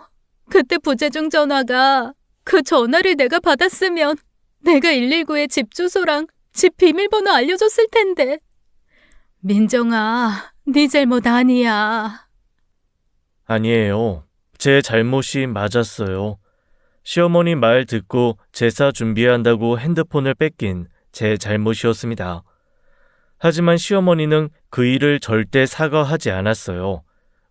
그때 부재중 전화가 그 전화를 내가 받았으면 내가 119에 집 주소랑 집 비밀번호 알려줬을 텐데. 민정아, 네 잘못 아니야. 아니에요. 제 잘못이 맞았어요. 시어머니 말 듣고 제사 준비한다고 핸드폰을 뺏긴 제 잘못이었습니다. 하지만 시어머니는 그 일을 절대 사과하지 않았어요.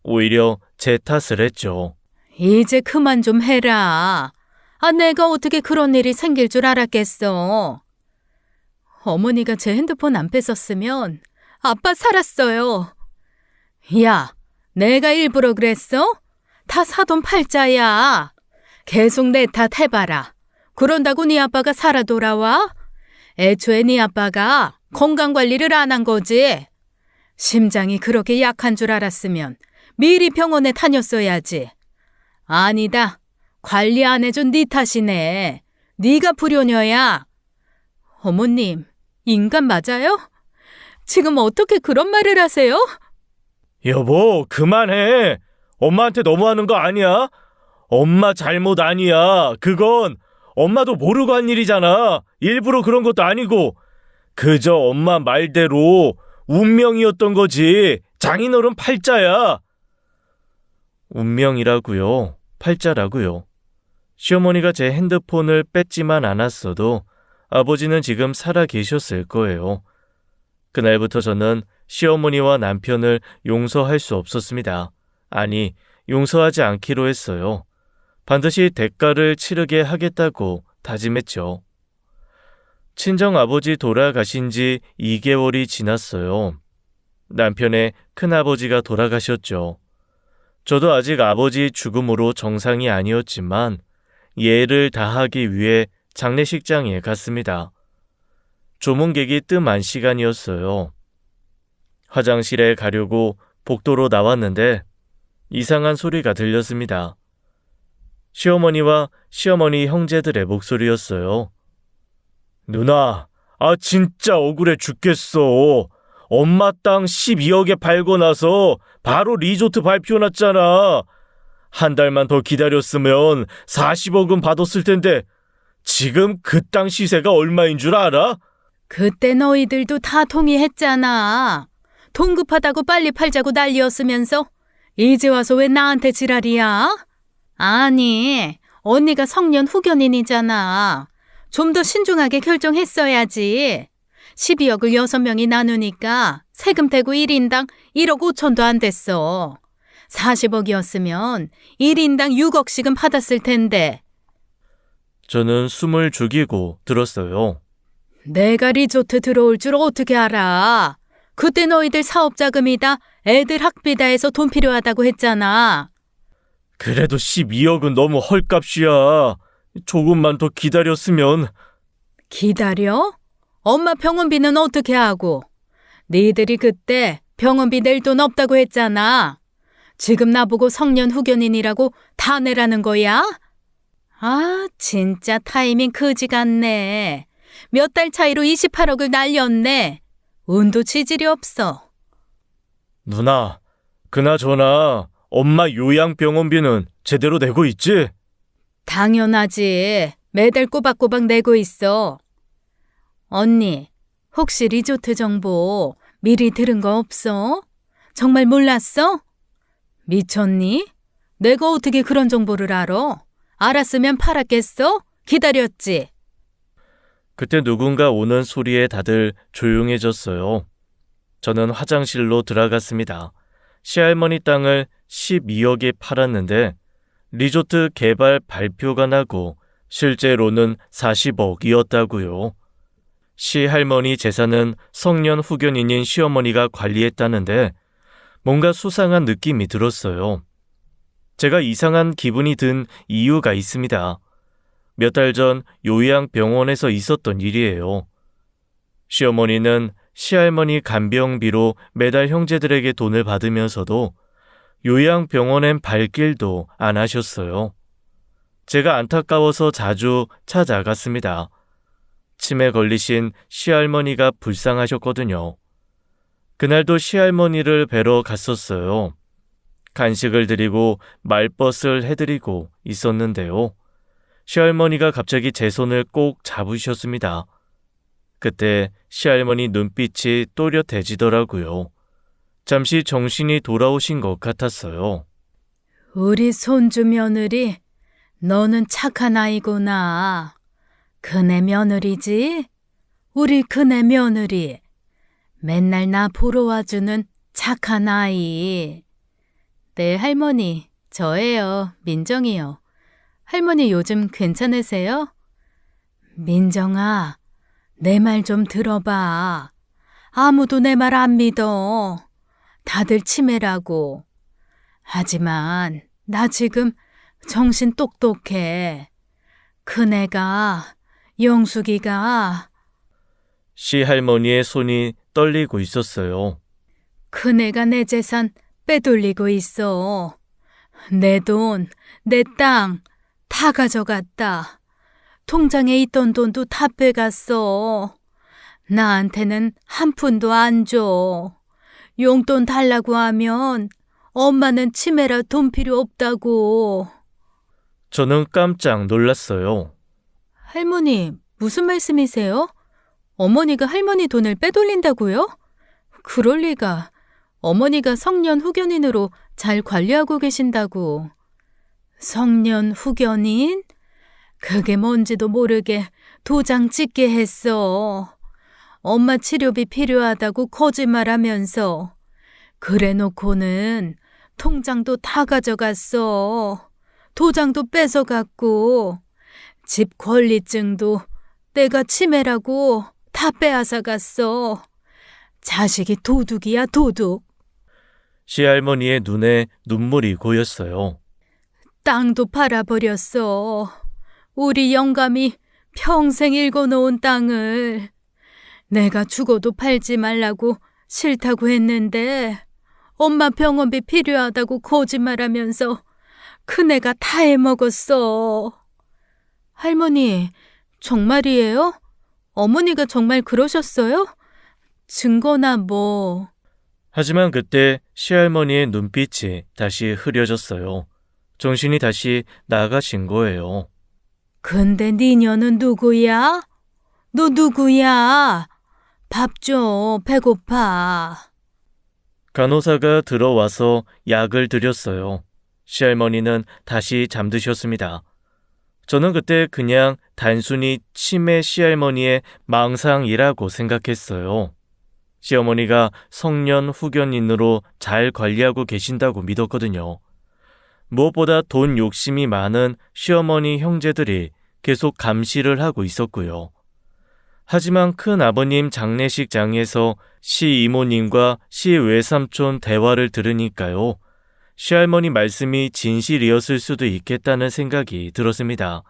오히려 제 탓을 했죠. 이제 그만 좀 해라. 아, 내가 어떻게 그런 일이 생길 줄 알았겠어. 어머니가 제 핸드폰 안 뺏었으면 아빠 살았어요. 야, 내가 일부러 그랬어? 다 사돈 팔자야. 계속 내 탓 해봐라. 그런다고 네 아빠가 살아 돌아와? 애초에 네 아빠가 건강관리를 안 한 거지. 심장이 그렇게 약한 줄 알았으면 미리 병원에 다녔어야지. 아니다. 관리 안 해준 네 탓이네. 네가 불효녀야. 어머님, 인간 맞아요? 지금 어떻게 그런 말을 하세요? 여보, 그만해. 엄마한테 너무하는 거 아니야? 엄마 잘못 아니야. 그건 엄마도 모르고 한 일이잖아. 일부러 그런 것도 아니고. 그저 엄마 말대로 운명이었던 거지. 장인어른 팔자야. 운명이라고요? 팔자라고요? 시어머니가 제 핸드폰을 뺏지만 않았어도 아버지는 지금 살아 계셨을 거예요. 그날부터 저는 시어머니와 남편을 용서할 수 없었습니다. 아니, 용서하지 않기로 했어요. 반드시 대가를 치르게 하겠다고 다짐했죠. 친정 아버지 돌아가신 지 2개월이 지났어요. 남편의 큰아버지가 돌아가셨죠. 저도 아직 아버지 죽음으로 정상이 아니었지만 예를 다하기 위해 장례식장에 갔습니다. 조문객이 뜸한 시간이었어요. 화장실에 가려고 복도로 나왔는데 이상한 소리가 들렸습니다. 시어머니와 시어머니 형제들의 목소리였어요. 누나, 진짜 억울해 죽겠어. 엄마 땅 12억에 팔고 나서 바로 리조트 발표났잖아. 한 달만 더 기다렸으면 40억은 받았을 텐데 지금 그 땅 시세가 얼마인 줄 알아? 그때 너희들도 다 동의했잖아. 돈 급하다고 빨리 팔자고 난리였으면서 이제 와서 왜 나한테 지랄이야? 아니, 언니가 성년 후견인이잖아. 좀 더 신중하게 결정했어야지. 12억을 6명이 나누니까 세금 떼고 1인당 1억 5천도 안 됐어. 40억이었으면 1인당 6억씩은 받았을 텐데. 저는 숨을 죽이고 들었어요. 내가 리조트 들어올 줄 어떻게 알아? 그때 너희들 사업 자금이다, 애들 학비다 해서 돈 필요하다고 했잖아. 그래도 12억은 너무 헐값이야. 조금만 더 기다렸으면. 기다려? 엄마 병원비는 어떻게 하고? 니들이 그때 병원비 낼 돈 없다고 했잖아. 지금 나보고 성년 후견인이라고 다 내라는 거야? 아, 진짜 타이밍 그지 같네. 몇 달 차이로 28억을 날렸네. 운도 지질이 없어. 누나, 그나저나 엄마 요양병원비는 제대로 내고 있지? 당연하지. 매달 꼬박꼬박 내고 있어. 언니, 혹시 리조트 정보 미리 들은 거 없어? 정말 몰랐어? 미쳤니? 내가 어떻게 그런 정보를 알아? 알았으면 팔았겠어? 기다렸지? 그때 누군가 오는 소리에 다들 조용해졌어요. 저는 화장실로 들어갔습니다. 시할머니 땅을 12억에 팔았는데 리조트 개발 발표가 나고 실제로는 40억이었다고요. 시할머니 재산은 성년 후견인인 시어머니가 관리했다는데 뭔가 수상한 느낌이 들었어요. 제가 이상한 기분이 든 이유가 있습니다. 몇 달 전 요양병원에서 있었던 일이에요. 시어머니는 시할머니 간병비로 매달 형제들에게 돈을 받으면서도 요양병원엔 발길도 안 하셨어요. 제가 안타까워서 자주 찾아갔습니다. 치매 걸리신 시할머니가 불쌍하셨거든요. 그날도 시할머니를 뵈러 갔었어요. 간식을 드리고 말벗을 해드리고 있었는데요. 시할머니가 갑자기 제 손을 꼭 잡으셨습니다. 그때 시할머니 눈빛이 또렷해지더라고요. 잠시 정신이 돌아오신 것 같았어요. 우리 손주 며느리, 너는 착한 아이구나. 그네 며느리지? 우리 그네 며느리. 맨날 나 보러 와주는 착한 아이. 네, 할머니. 저예요. 민정이요. 할머니 요즘 괜찮으세요? 민정아, 내 말 좀 들어봐. 아무도 내 말 안 믿어. 다들 치매라고. 하지만 나 지금 정신 똑똑해. 큰애가, 영숙이가. 시할머니의 손이 떨리고 있었어요. 큰애가 내 재산 빼돌리고 있어. 내 돈, 내 땅 다 가져갔다. 통장에 있던 돈도 다 빼갔어. 나한테는 한 푼도 안 줘. 용돈 달라고 하면 엄마는 치매라 돈 필요 없다고. 저는 깜짝 놀랐어요. 할머니, 무슨 말씀이세요? 어머니가 할머니 돈을 빼돌린다고요? 그럴 리가. 어머니가 성년 후견인으로 잘 관리하고 계신다고. 성년 후견인? 그게 뭔지도 모르게 도장 찍게 했어. 엄마 치료비 필요하다고 거짓말하면서. 그래놓고는 통장도 다 가져갔어. 도장도 뺏어갔고 집 권리증도 내가 치매라고 다 빼앗아 갔어. 자식이 도둑이야, 도둑. 시할머니의 눈에 눈물이 고였어요. 땅도 팔아버렸어. 우리 영감이 평생 일궈놓은 땅을. 내가 죽어도 팔지 말라고 싫다고 했는데 엄마 병원비 필요하다고 거짓말하면서 큰애가 다 해먹었어. 할머니, 정말이에요? 어머니가 정말 그러셨어요? 증거나 뭐. 하지만 그때 시할머니의 눈빛이 다시 흐려졌어요. 정신이 다시 나가신 거예요. 근데 니녀는 누구야? 너 누구야? 밥 줘, 배고파. 간호사가 들어와서 약을 드렸어요. 시할머니는 다시 잠드셨습니다. 저는 그때 그냥 단순히 치매 시할머니의 망상이라고 생각했어요. 시어머니가 성년 후견인으로 잘 관리하고 계신다고 믿었거든요. 무엇보다 돈 욕심이 많은 시어머니 형제들이 계속 감시를 하고 있었고요. 하지만 큰아버님 장례식장에서 시이모님과 시외삼촌 대화를 들으니까요. 시할머니 말씀이 진실이었을 수도 있겠다는 생각이 들었습니다.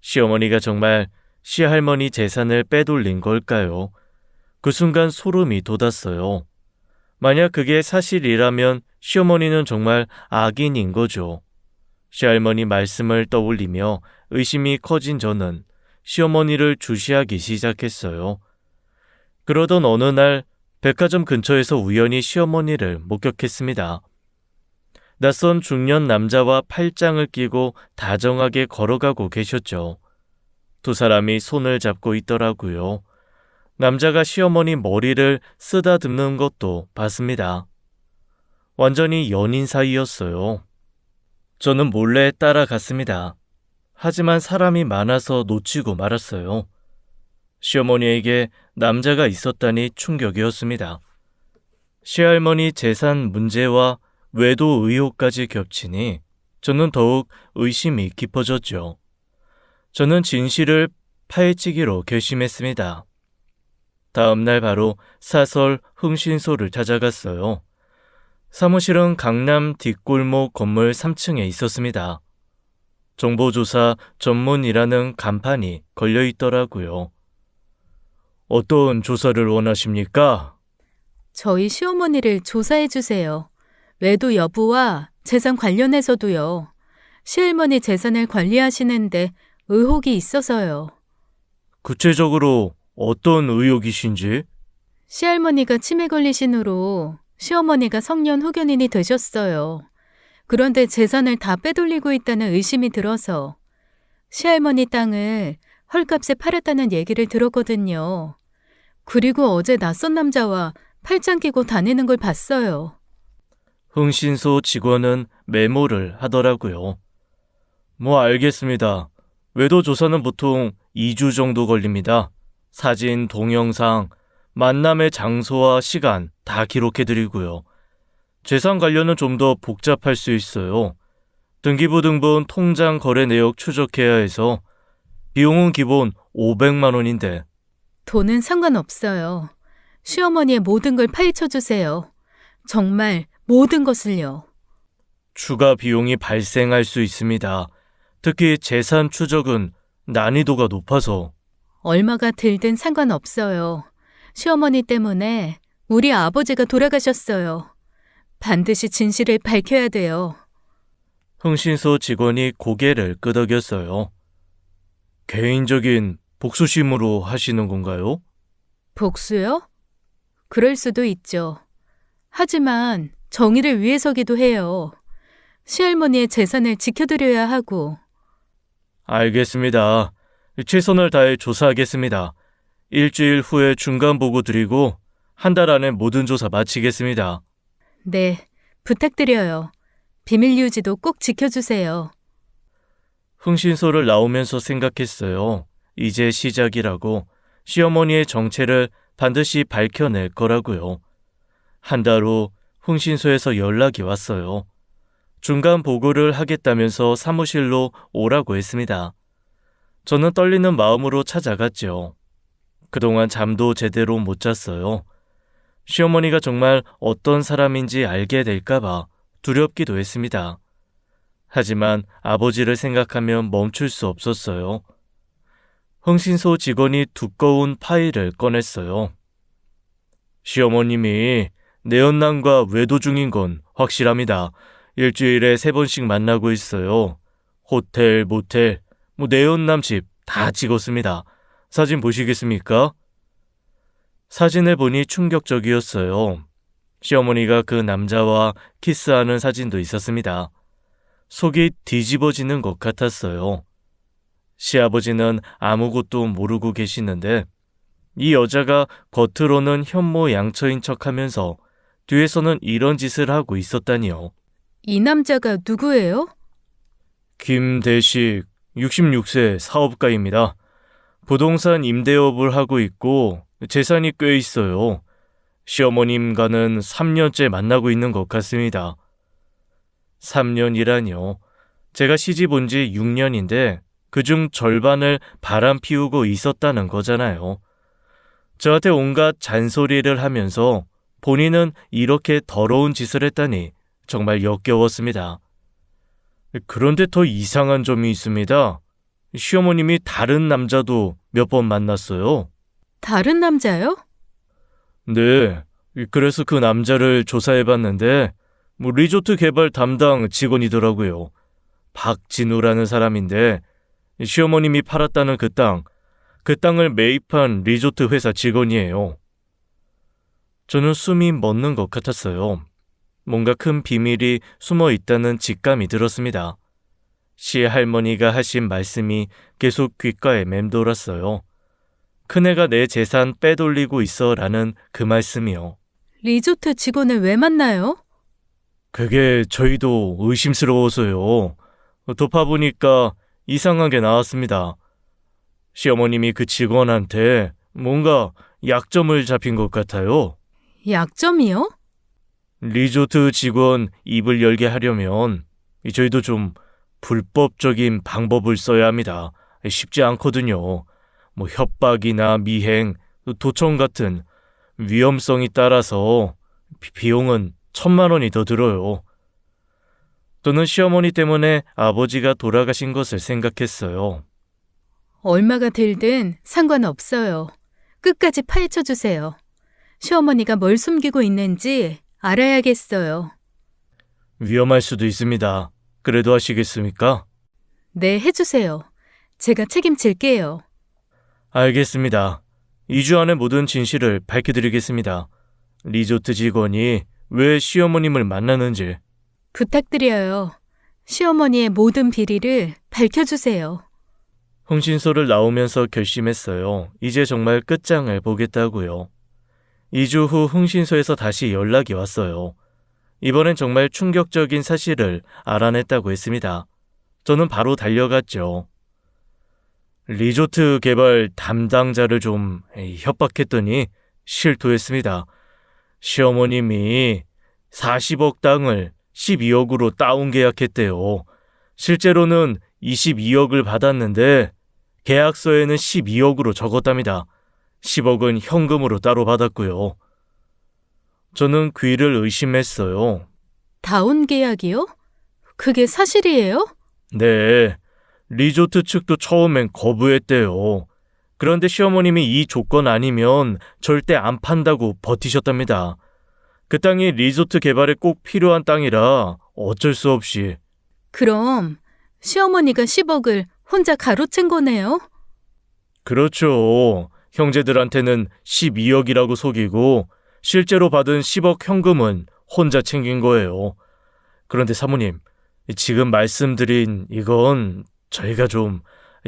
시어머니가 정말 시할머니 재산을 빼돌린 걸까요? 그 순간 소름이 돋았어요. 만약 그게 사실이라면 시어머니는 정말 악인인 거죠. 시할머니 말씀을 떠올리며 의심이 커진 저는 시어머니를 주시하기 시작했어요. 그러던 어느 날 백화점 근처에서 우연히 시어머니를 목격했습니다. 낯선 중년 남자와 팔짱을 끼고 다정하게 걸어가고 계셨죠. 두 사람이 손을 잡고 있더라고요. 남자가 시어머니 머리를 쓰다듬는 것도 봤습니다. 완전히 연인 사이였어요. 저는 몰래 따라갔습니다. 하지만 사람이 많아서 놓치고 말았어요. 시어머니에게 남자가 있었다니 충격이었습니다. 시할머니 재산 문제와 외도 의혹까지 겹치니 저는 더욱 의심이 깊어졌죠. 저는 진실을 파헤치기로 결심했습니다. 다음 날 바로 사설 흥신소를 찾아갔어요. 사무실은 강남 뒷골목 건물 3층에 있었습니다. 정보조사 전문이라는 간판이 걸려 있더라고요. 어떤 조사를 원하십니까? 저희 시어머니를 조사해 주세요. 외도 여부와 재산 관련해서도요. 시할머니 재산을 관리하시는데 의혹이 있어서요. 구체적으로 어떤 의혹이신지? 시할머니가 치매 걸리신 후로 시어머니가 성년 후견인이 되셨어요. 그런데 재산을 다 빼돌리고 있다는 의심이 들어서 시할머니 땅을 헐값에 팔았다는 얘기를 들었거든요. 그리고 어제 낯선 남자와 팔짱 끼고 다니는 걸 봤어요. 흥신소 직원은 메모를 하더라고요. 알겠습니다. 외도 조사는 보통 2주 정도 걸립니다. 사진, 동영상, 만남의 장소와 시간 다 기록해드리고요. 재산 관련은 좀 더 복잡할 수 있어요. 등기부 등본, 통장 거래 내역 추적해야 해서 비용은 기본 500만 원인데. 돈은 상관없어요. 시어머니의 모든 걸 파헤쳐 주세요. 정말 모든 것을요. 추가 비용이 발생할 수 있습니다. 특히 재산 추적은 난이도가 높아서. 얼마가 들든 상관없어요. 시어머니 때문에 우리 아버지가 돌아가셨어요. 반드시 진실을 밝혀야 돼요. 흥신소 직원이 고개를 끄덕였어요. 개인적인 복수심으로 하시는 건가요? 복수요? 그럴 수도 있죠. 하지만 정의를 위해서기도 해요. 시할머니의 재산을 지켜드려야 하고. 알겠습니다. 최선을 다해 조사하겠습니다. 일주일 후에 중간 보고 드리고 한 달 안에 모든 조사 마치겠습니다. 네, 부탁드려요. 비밀 유지도 꼭 지켜주세요. 흥신소를 나오면서 생각했어요. 이제 시작이라고 시어머니의 정체를 반드시 밝혀낼 거라고요. 한 달 후 흥신소에서 연락이 왔어요. 중간 보고를 하겠다면서 사무실로 오라고 했습니다. 저는 떨리는 마음으로 찾아갔죠. 그동안 잠도 제대로 못 잤어요. 시어머니가 정말 어떤 사람인지 알게 될까봐 두렵기도 했습니다. 하지만 아버지를 생각하면 멈출 수 없었어요. 흥신소 직원이 두꺼운 파일을 꺼냈어요. 시어머님이 내연남과 외도 중인 건 확실합니다. 일주일에 3번씩 만나고 있어요. 호텔, 모텔, 내연남 집 다 찍었습니다. 사진 보시겠습니까? 사진을 보니 충격적이었어요. 시어머니가 그 남자와 키스하는 사진도 있었습니다. 속이 뒤집어지는 것 같았어요. 시아버지는 아무것도 모르고 계시는데 이 여자가 겉으로는 현모양처인 척하면서 뒤에서는 이런 짓을 하고 있었다니요. 이 남자가 누구예요? 김대식, 66세 사업가입니다. 부동산 임대업을 하고 있고 재산이 꽤 있어요. 시어머님과는 3년째 만나고 있는 것 같습니다. 3년이라뇨. 제가 시집 온 지 6년인데 그중 절반을 바람 피우고 있었다는 거잖아요. 저한테 온갖 잔소리를 하면서 본인은 이렇게 더러운 짓을 했다니 정말 역겨웠습니다. 그런데 더 이상한 점이 있습니다. 시어머님이 다른 남자도 몇 번 만났어요. 다른 남자요? 네, 그래서 그 남자를 조사해봤는데 리조트 개발 담당 직원이더라고요. 박진우라는 사람인데 시어머님이 팔았다는 그 땅을 매입한 리조트 회사 직원이에요. 저는 숨이 멎는 것 같았어요. 뭔가 큰 비밀이 숨어 있다는 직감이 들었습니다. 시할머니가 하신 말씀이 계속 귓가에 맴돌았어요. 큰애가 내 재산 빼돌리고 있어 라는 그 말씀이요. 리조트 직원을 왜 만나요? 그게 저희도 의심스러워서요. 덮어보니까 이상한 게 나왔습니다. 시어머님이 그 직원한테 뭔가 약점을 잡힌 것 같아요. 약점이요? 리조트 직원 입을 열게 하려면 저희도 좀 불법적인 방법을 써야 합니다. 쉽지 않거든요. 협박이나 미행, 도청 같은 위험성이 따라서 비용은 1,000만 원이 더 들어요. 저는 시어머니 때문에 아버지가 돌아가신 것을 생각했어요. 얼마가 들든 상관없어요. 끝까지 파헤쳐주세요. 시어머니가 뭘 숨기고 있는지 알아야겠어요. 위험할 수도 있습니다. 그래도 하시겠습니까? 네, 해주세요. 제가 책임질게요. 알겠습니다. 2주 안에 모든 진실을 밝혀드리겠습니다. 리조트 직원이 왜 시어머님을 만나는지. 부탁드려요. 시어머니의 모든 비리를 밝혀주세요. 흥신소를 나오면서 결심했어요. 이제 정말 끝장을 보겠다고요. 2주 후 흥신소에서 다시 연락이 왔어요. 이번엔 정말 충격적인 사실을 알아냈다고 했습니다. 저는 바로 달려갔죠. 리조트 개발 담당자를 좀 협박했더니 실토했습니다. 시어머님이 40억 땅을 12억으로 다운 계약했대요. 실제로는 22억을 받았는데 계약서에는 12억으로 적었답니다. 10억은 현금으로 따로 받았고요. 저는 귀를 의심했어요. 다운 계약이요? 그게 사실이에요? 네, 리조트 측도 처음엔 거부했대요. 그런데 시어머님이 이 조건 아니면 절대 안 판다고 버티셨답니다. 그 땅이 리조트 개발에 꼭 필요한 땅이라 어쩔 수 없이. 그럼 시어머니가 10억을 혼자 가로챈 거네요? 그렇죠. 형제들한테는 12억이라고 속이고 실제로 받은 10억 현금은 혼자 챙긴 거예요. 그런데 사모님, 지금 말씀드린 이건 저희가 좀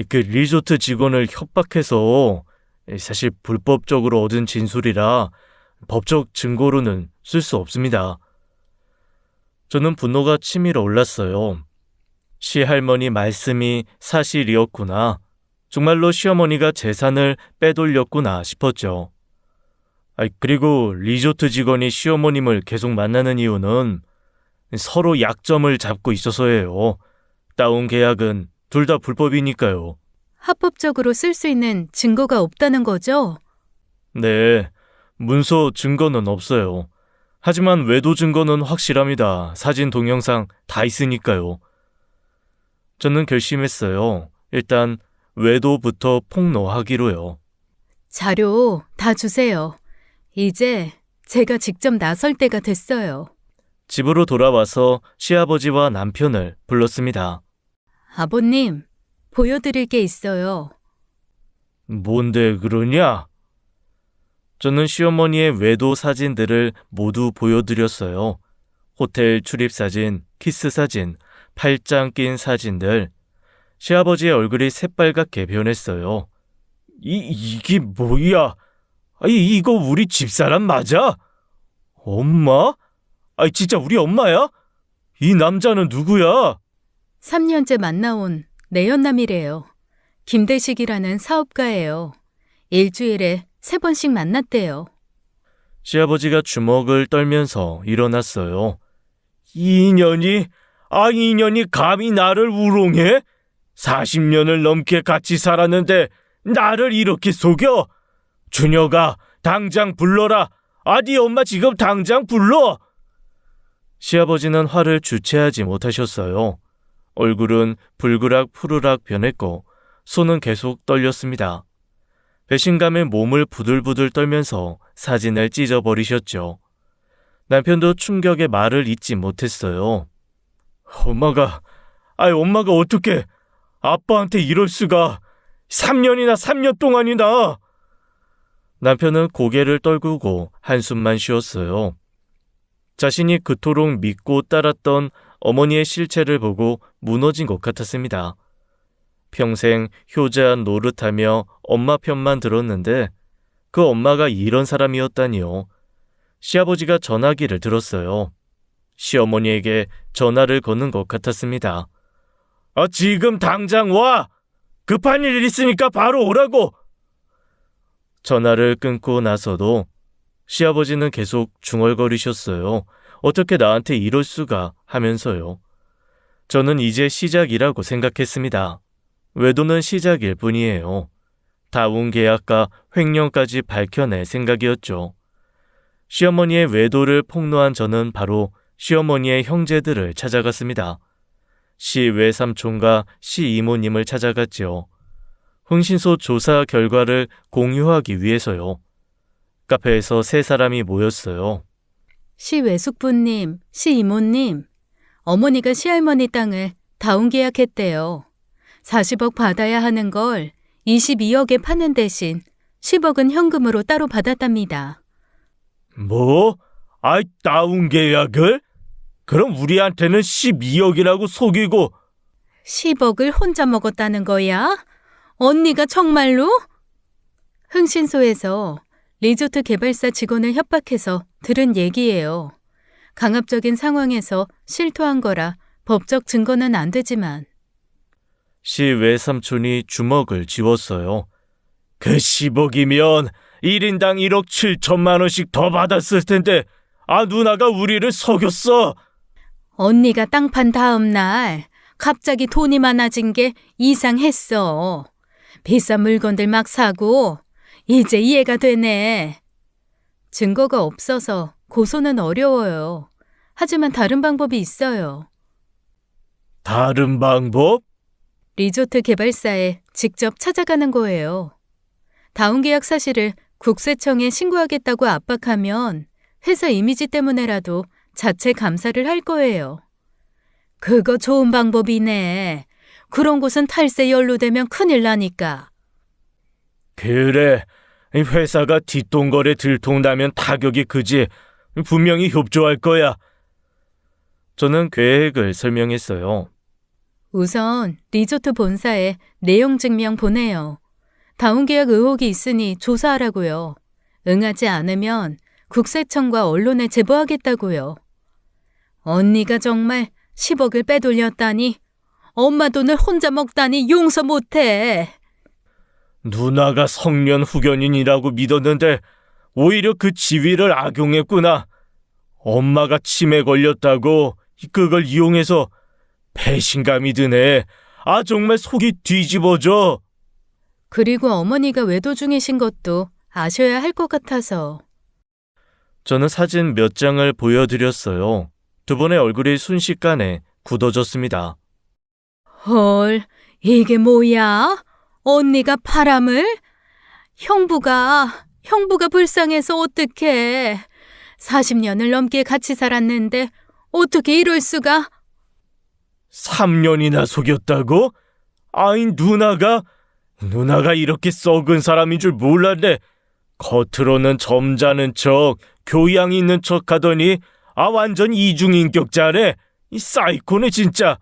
그 리조트 직원을 협박해서 사실 불법적으로 얻은 진술이라 법적 증거로는 쓸 수 없습니다. 저는 분노가 치밀어 올랐어요. 시할머니 말씀이 사실이었구나. 정말로 시어머니가 재산을 빼돌렸구나 싶었죠. 그리고 리조트 직원이 시어머님을 계속 만나는 이유는 서로 약점을 잡고 있어서예요. 따온 계약은 둘 다 불법이니까요. 합법적으로 쓸 수 있는 증거가 없다는 거죠? 네, 문서 증거는 없어요. 하지만 외도 증거는 확실합니다. 사진, 동영상 다 있으니까요. 저는 결심했어요. 일단 외도부터 폭로하기로요. 자료 다 주세요. 이제 제가 직접 나설 때가 됐어요. 집으로 돌아와서 시아버지와 남편을 불렀습니다. 아버님, 보여드릴 게 있어요. 뭔데 그러냐? 저는 시어머니의 외도 사진들을 모두 보여드렸어요. 호텔 출입 사진, 키스 사진, 팔짱 낀 사진들. 시아버지의 얼굴이 새빨갛게 변했어요. 이게 뭐야? 이거 우리 집사람 맞아? 엄마? 진짜 우리 엄마야? 이 남자는 누구야? 3년째 만나온 내연남이래요. 김대식이라는 사업가예요. 일주일에 3번씩 만났대요. 시아버지가 주먹을 떨면서 일어났어요. 이년이 감히 나를 우롱해? 40년을 넘게 같이 살았는데 나를 이렇게 속여? 준혁아, 당장 불러라. 네 엄마 지금 당장 불러. 시아버지는 화를 주체하지 못하셨어요. 얼굴은 불그락 푸르락 변했고 손은 계속 떨렸습니다. 배신감에 몸을 부들부들 떨면서 사진을 찢어버리셨죠. 남편도 충격에 말을 잇지 못했어요. 엄마가 어떻게 아빠한테 이럴 수가. 3년 동안이나. 남편은 고개를 떨구고 한숨만 쉬었어요. 자신이 그토록 믿고 따랐던 어머니의 실체를 보고 무너진 것 같았습니다. 평생 효자 노릇하며 엄마 편만 들었는데 그 엄마가 이런 사람이었다니요. 시아버지가 전화기를 들었어요. 시어머니에게 전화를 거는 것 같았습니다. 지금 당장 와! 급한 일 있으니까 바로 오라고! 전화를 끊고 나서도 시아버지는 계속 중얼거리셨어요. 어떻게 나한테 이럴 수가 하면서요. 저는 이제 시작이라고 생각했습니다. 외도는 시작일 뿐이에요. 다운 계약과 횡령까지 밝혀낼 생각이었죠. 시어머니의 외도를 폭로한 저는 바로 시어머니의 형제들을 찾아갔습니다. 시 외삼촌과 시 이모님을 찾아갔죠. 흥신소 조사 결과를 공유하기 위해서요. 카페에서 3사람이 모였어요. 시 외숙부님, 시 이모님, 어머니가 시할머니 땅을 다운 계약했대요. 40억 받아야 하는 걸 22억에 파는 대신 10억은 현금으로 따로 받았답니다. 뭐? 다운 계약을? 그럼 우리한테는 12억이라고 속이고. 10억을 혼자 먹었다는 거야? 언니가 정말로? 흥신소에서 리조트 개발사 직원을 협박해서 들은 얘기예요. 강압적인 상황에서 실토한 거라 법적 증거는 안 되지만. 시 외삼촌이 주먹을 쥐었어요. 그 10억이면 1인당 1억 7천만 원씩 더 받았을 텐데 누나가 우리를 속였어. 언니가 땅 판 다음 날 갑자기 돈이 많아진 게 이상했어. 비싼 물건들 막 사고 이제 이해가 되네. 증거가 없어서 고소는 어려워요. 하지만 다른 방법이 있어요. 다른 방법? 리조트 개발사에 직접 찾아가는 거예요. 다운 계약 사실을 국세청에 신고하겠다고 압박하면 회사 이미지 때문에라도 자체 감사를 할 거예요. 그거 좋은 방법이네. 그런 곳은 탈세 연루되면 큰일 나니까. 그래, 이 회사가 뒷돈거래 들통나면 타격이 크지. 분명히 협조할 거야. 저는 계획을 설명했어요. 우선 리조트 본사에 내용 증명 보내요. 다운계약 의혹이 있으니 조사하라고요. 응하지 않으면 국세청과 언론에 제보하겠다고요. 언니가 정말 10억을 빼돌렸다니, 엄마 돈을 혼자 먹다니 용서 못해. 누나가 성년 후견인이라고 믿었는데 오히려 그 지위를 악용했구나. 엄마가 치매 걸렸다고 그걸 이용해서 배신감이 드네. 아, 정말 속이 뒤집어져. 그리고 어머니가 외도 중이신 것도 아셔야 할 것 같아서. 저는 사진 몇 장을 보여드렸어요. 두 분의 얼굴이 순식간에 굳어졌습니다. 헐, 이게 뭐야? 언니가 바람을? 형부가 불쌍해서 어떡해. 40년을 넘게 같이 살았는데 어떻게 이럴 수가? 3년이나 속였다고? 아이, 누나가 이렇게 썩은 사람인 줄 몰랐네. 겉으로는 점잖은 척, 교양 있는 척 하더니 완전 이중인격자네. 이 사이코네 진짜.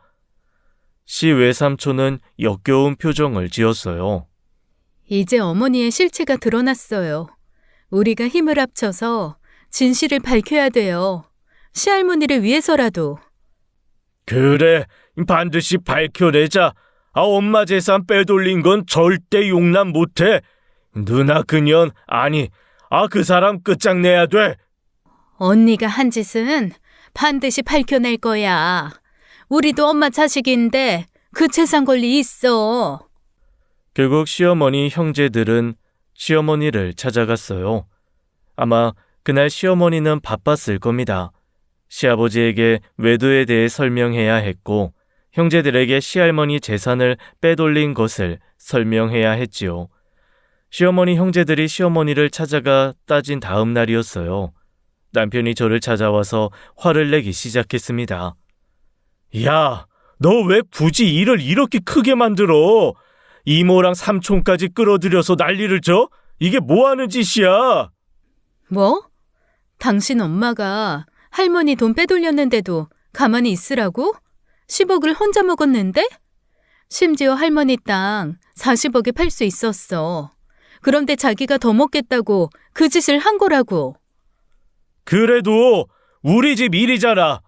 시 외삼촌은 역겨운 표정을 지었어요. 이제 어머니의 실체가 드러났어요. 우리가 힘을 합쳐서 진실을 밝혀야 돼요. 시할머니를 위해서라도. 그래, 반드시 밝혀내자. 엄마 재산 빼돌린 건 절대 용납 못해. 누나 그년, 그 사람 끝장내야 돼. 언니가 한 짓은 반드시 밝혀낼 거야. 우리도 엄마 자식인데 그 재산 권리 있어. 결국 시어머니 형제들은 시어머니를 찾아갔어요. 아마 그날 시어머니는 바빴을 겁니다. 시아버지에게 외도에 대해 설명해야 했고 형제들에게 시할머니 재산을 빼돌린 것을 설명해야 했지요. 시어머니 형제들이 시어머니를 찾아가 따진 다음 날이었어요. 남편이 저를 찾아와서 화를 내기 시작했습니다. 야, 너 왜 굳이 일을 이렇게 크게 만들어? 이모랑 삼촌까지 끌어들여서 난리를 쳐? 이게 뭐 하는 짓이야? 뭐? 당신 엄마가 할머니 돈 빼돌렸는데도 가만히 있으라고? 10억을 혼자 먹었는데? 심지어 할머니 땅 40억에 팔 수 있었어. 그런데 자기가 더 먹겠다고 그 짓을 한 거라고. 그래도 우리 집 일이잖아.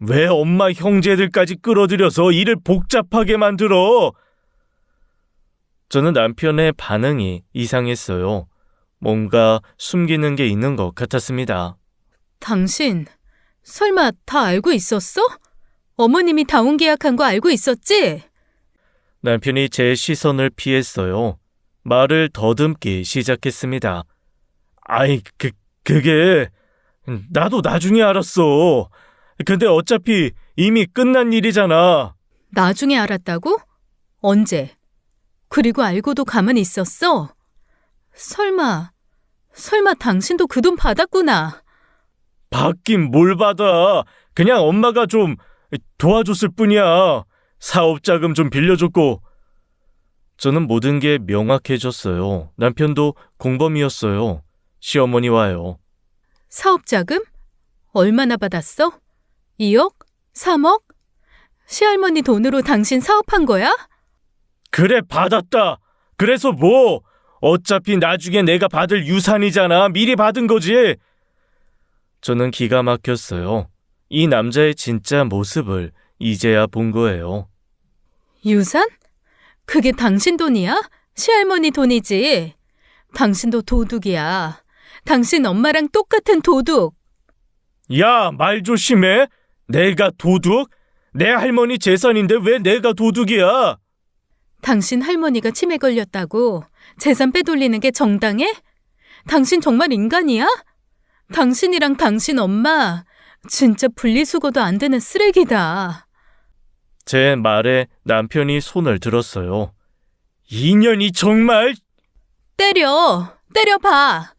왜 엄마 형제들까지 끌어들여서 일을 복잡하게 만들어? 저는 남편의 반응이 이상했어요. 뭔가 숨기는 게 있는 것 같았습니다. 당신 설마 다 알고 있었어? 어머님이 다운 계약한 거 알고 있었지? 남편이 제 시선을 피했어요. 말을 더듬기 시작했습니다. 그게 나도 나중에 알았어. 근데 어차피 이미 끝난 일이잖아. 나중에 알았다고? 언제? 그리고 알고도 가만히 있었어? 설마 당신도 그 돈 받았구나. 받긴 뭘 받아. 그냥 엄마가 좀 도와줬을 뿐이야. 사업 자금 좀 빌려줬고. 저는 모든 게 명확해졌어요. 남편도 공범이었어요. 시어머니와요. 사업 자금? 얼마나 받았어? 2억? 3억? 시할머니 돈으로 당신 사업한 거야? 그래, 받았다. 그래서 뭐? 어차피 나중에 내가 받을 유산이잖아. 미리 받은 거지. 저는 기가 막혔어요. 이 남자의 진짜 모습을 이제야 본 거예요. 유산? 그게 당신 돈이야? 시할머니 돈이지. 당신도 도둑이야. 당신 엄마랑 똑같은 도둑. 야, 말 조심해. 내가 도둑? 내 할머니 재산인데 왜 내가 도둑이야? 당신 할머니가 치매 걸렸다고 재산 빼돌리는 게 정당해? 당신 정말 인간이야? 당신이랑 당신 엄마 진짜 분리수거도 안 되는 쓰레기다. 제 말에 남편이 손을 들었어요. 인연이 정말... 때려봐.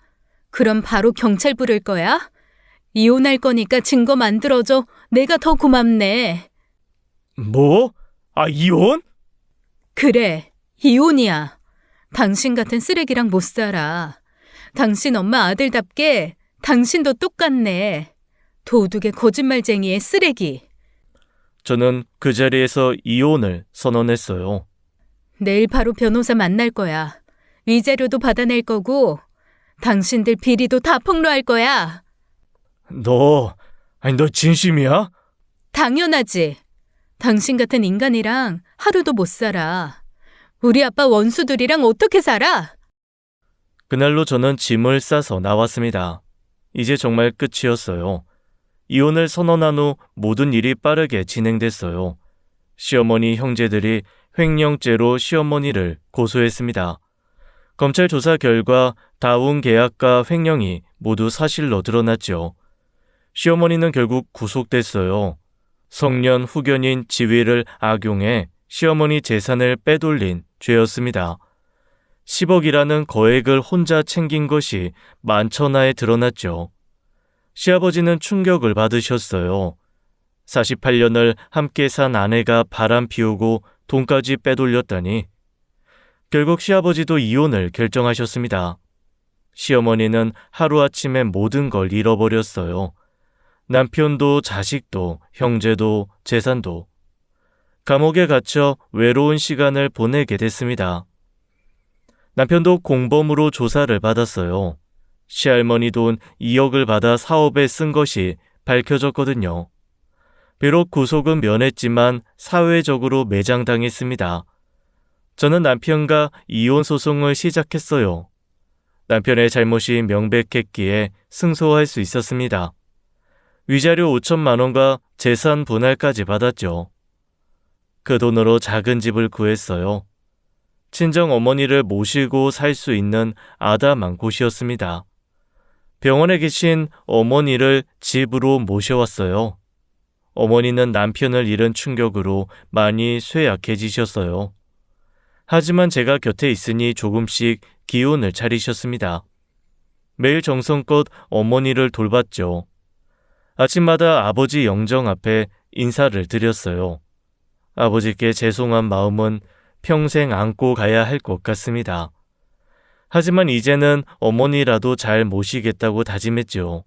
그럼 바로 경찰 부를 거야? 이혼할 거니까 증거 만들어줘. 내가 더 고맙네. 뭐? 아, 이혼? 그래, 이혼이야. 당신 같은 쓰레기랑 못 살아. 당신 엄마 아들답게 당신도 똑같네. 도둑의 거짓말쟁이의 쓰레기. 저는 그 자리에서 이혼을 선언했어요. 내일 바로 변호사 만날 거야. 위자료도 받아낼 거고 당신들 비리도 다 폭로할 거야. 너 진심이야? 당연하지. 당신 같은 인간이랑 하루도 못 살아. 우리 아빠 원수들이랑 어떻게 살아? 그날로 저는 짐을 싸서 나왔습니다. 이제 정말 끝이었어요. 이혼을 선언한 후 모든 일이 빠르게 진행됐어요. 시어머니 형제들이 횡령죄로 시어머니를 고소했습니다. 검찰 조사 결과 다운 계약과 횡령이 모두 사실로 드러났죠. 시어머니는 결국 구속됐어요. 성년 후견인 지위를 악용해 시어머니 재산을 빼돌린 죄였습니다. 10억이라는 거액을 혼자 챙긴 것이 만천하에 드러났죠. 시아버지는 충격을 받으셨어요. 48년을 함께 산 아내가 바람 피우고 돈까지 빼돌렸다니. 결국 시아버지도 이혼을 결정하셨습니다. 시어머니는 하루아침에 모든 걸 잃어버렸어요. 남편도 자식도 형제도 재산도. 감옥에 갇혀 외로운 시간을 보내게 됐습니다. 남편도 공범으로 조사를 받았어요. 시할머니 돈 2억을 받아 사업에 쓴 것이 밝혀졌거든요. 비록 구속은 면했지만 사회적으로 매장당했습니다. 저는 남편과 이혼 소송을 시작했어요. 남편의 잘못이 명백했기에 승소할 수 있었습니다. 위자료 5천만 원과 재산 분할까지 받았죠. 그 돈으로 작은 집을 구했어요. 친정 어머니를 모시고 살 수 있는 아담한 곳이었습니다. 병원에 계신 어머니를 집으로 모셔왔어요. 어머니는 남편을 잃은 충격으로 많이 쇠약해지셨어요. 하지만 제가 곁에 있으니 조금씩 기운을 차리셨습니다. 매일 정성껏 어머니를 돌봤죠. 아침마다 아버지 영정 앞에 인사를 드렸어요. 아버지께 죄송한 마음은 평생 안고 가야 할 것 같습니다. 하지만 이제는 어머니라도 잘 모시겠다고 다짐했죠.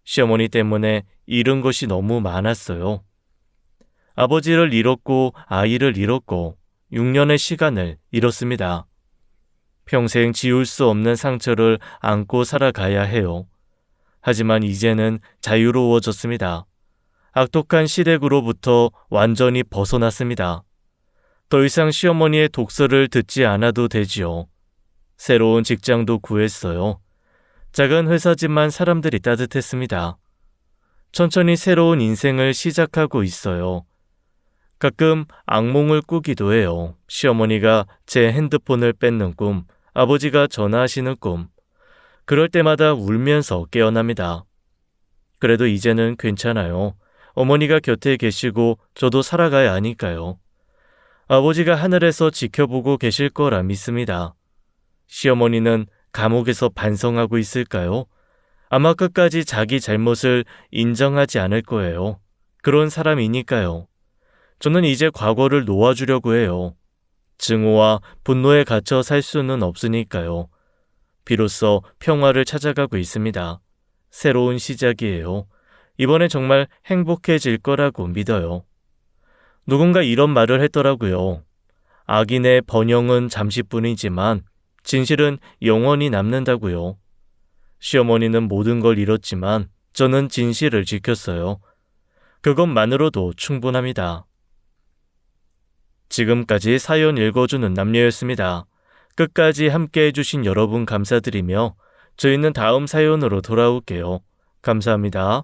시어머니 때문에 잃은 것이 너무 많았어요. 아버지를 잃었고 아이를 잃었고 6년의 시간을 잃었습니다. 평생 지울 수 없는 상처를 안고 살아가야 해요. 하지만 이제는 자유로워졌습니다. 악독한 시댁으로부터 완전히 벗어났습니다. 더 이상 시어머니의 독설을 듣지 않아도 되지요. 새로운 직장도 구했어요. 작은 회사지만 사람들이 따뜻했습니다. 천천히 새로운 인생을 시작하고 있어요. 가끔 악몽을 꾸기도 해요. 시어머니가 제 핸드폰을 뺏는 꿈, 아버지가 전화하시는 꿈. 그럴 때마다 울면서 깨어납니다. 그래도 이제는 괜찮아요. 어머니가 곁에 계시고 저도 살아가야 하니까요. 아버지가 하늘에서 지켜보고 계실 거라 믿습니다. 시어머니는 감옥에서 반성하고 있을까요? 아마 끝까지 자기 잘못을 인정하지 않을 거예요. 그런 사람이니까요. 저는 이제 과거를 놓아주려고 해요. 증오와 분노에 갇혀 살 수는 없으니까요. 비로소 평화를 찾아가고 있습니다. 새로운 시작이에요. 이번엔 정말 행복해질 거라고 믿어요. 누군가 이런 말을 했더라고요. 악인의 번영은 잠시뿐이지만 진실은 영원히 남는다고요. 시어머니는 모든 걸 잃었지만 저는 진실을 지켰어요. 그것만으로도 충분합니다. 지금까지 사연 읽어주는 남녀였습니다. 끝까지 함께 해주신 여러분 감사드리며 저희는 다음 사연으로 돌아올게요. 감사합니다.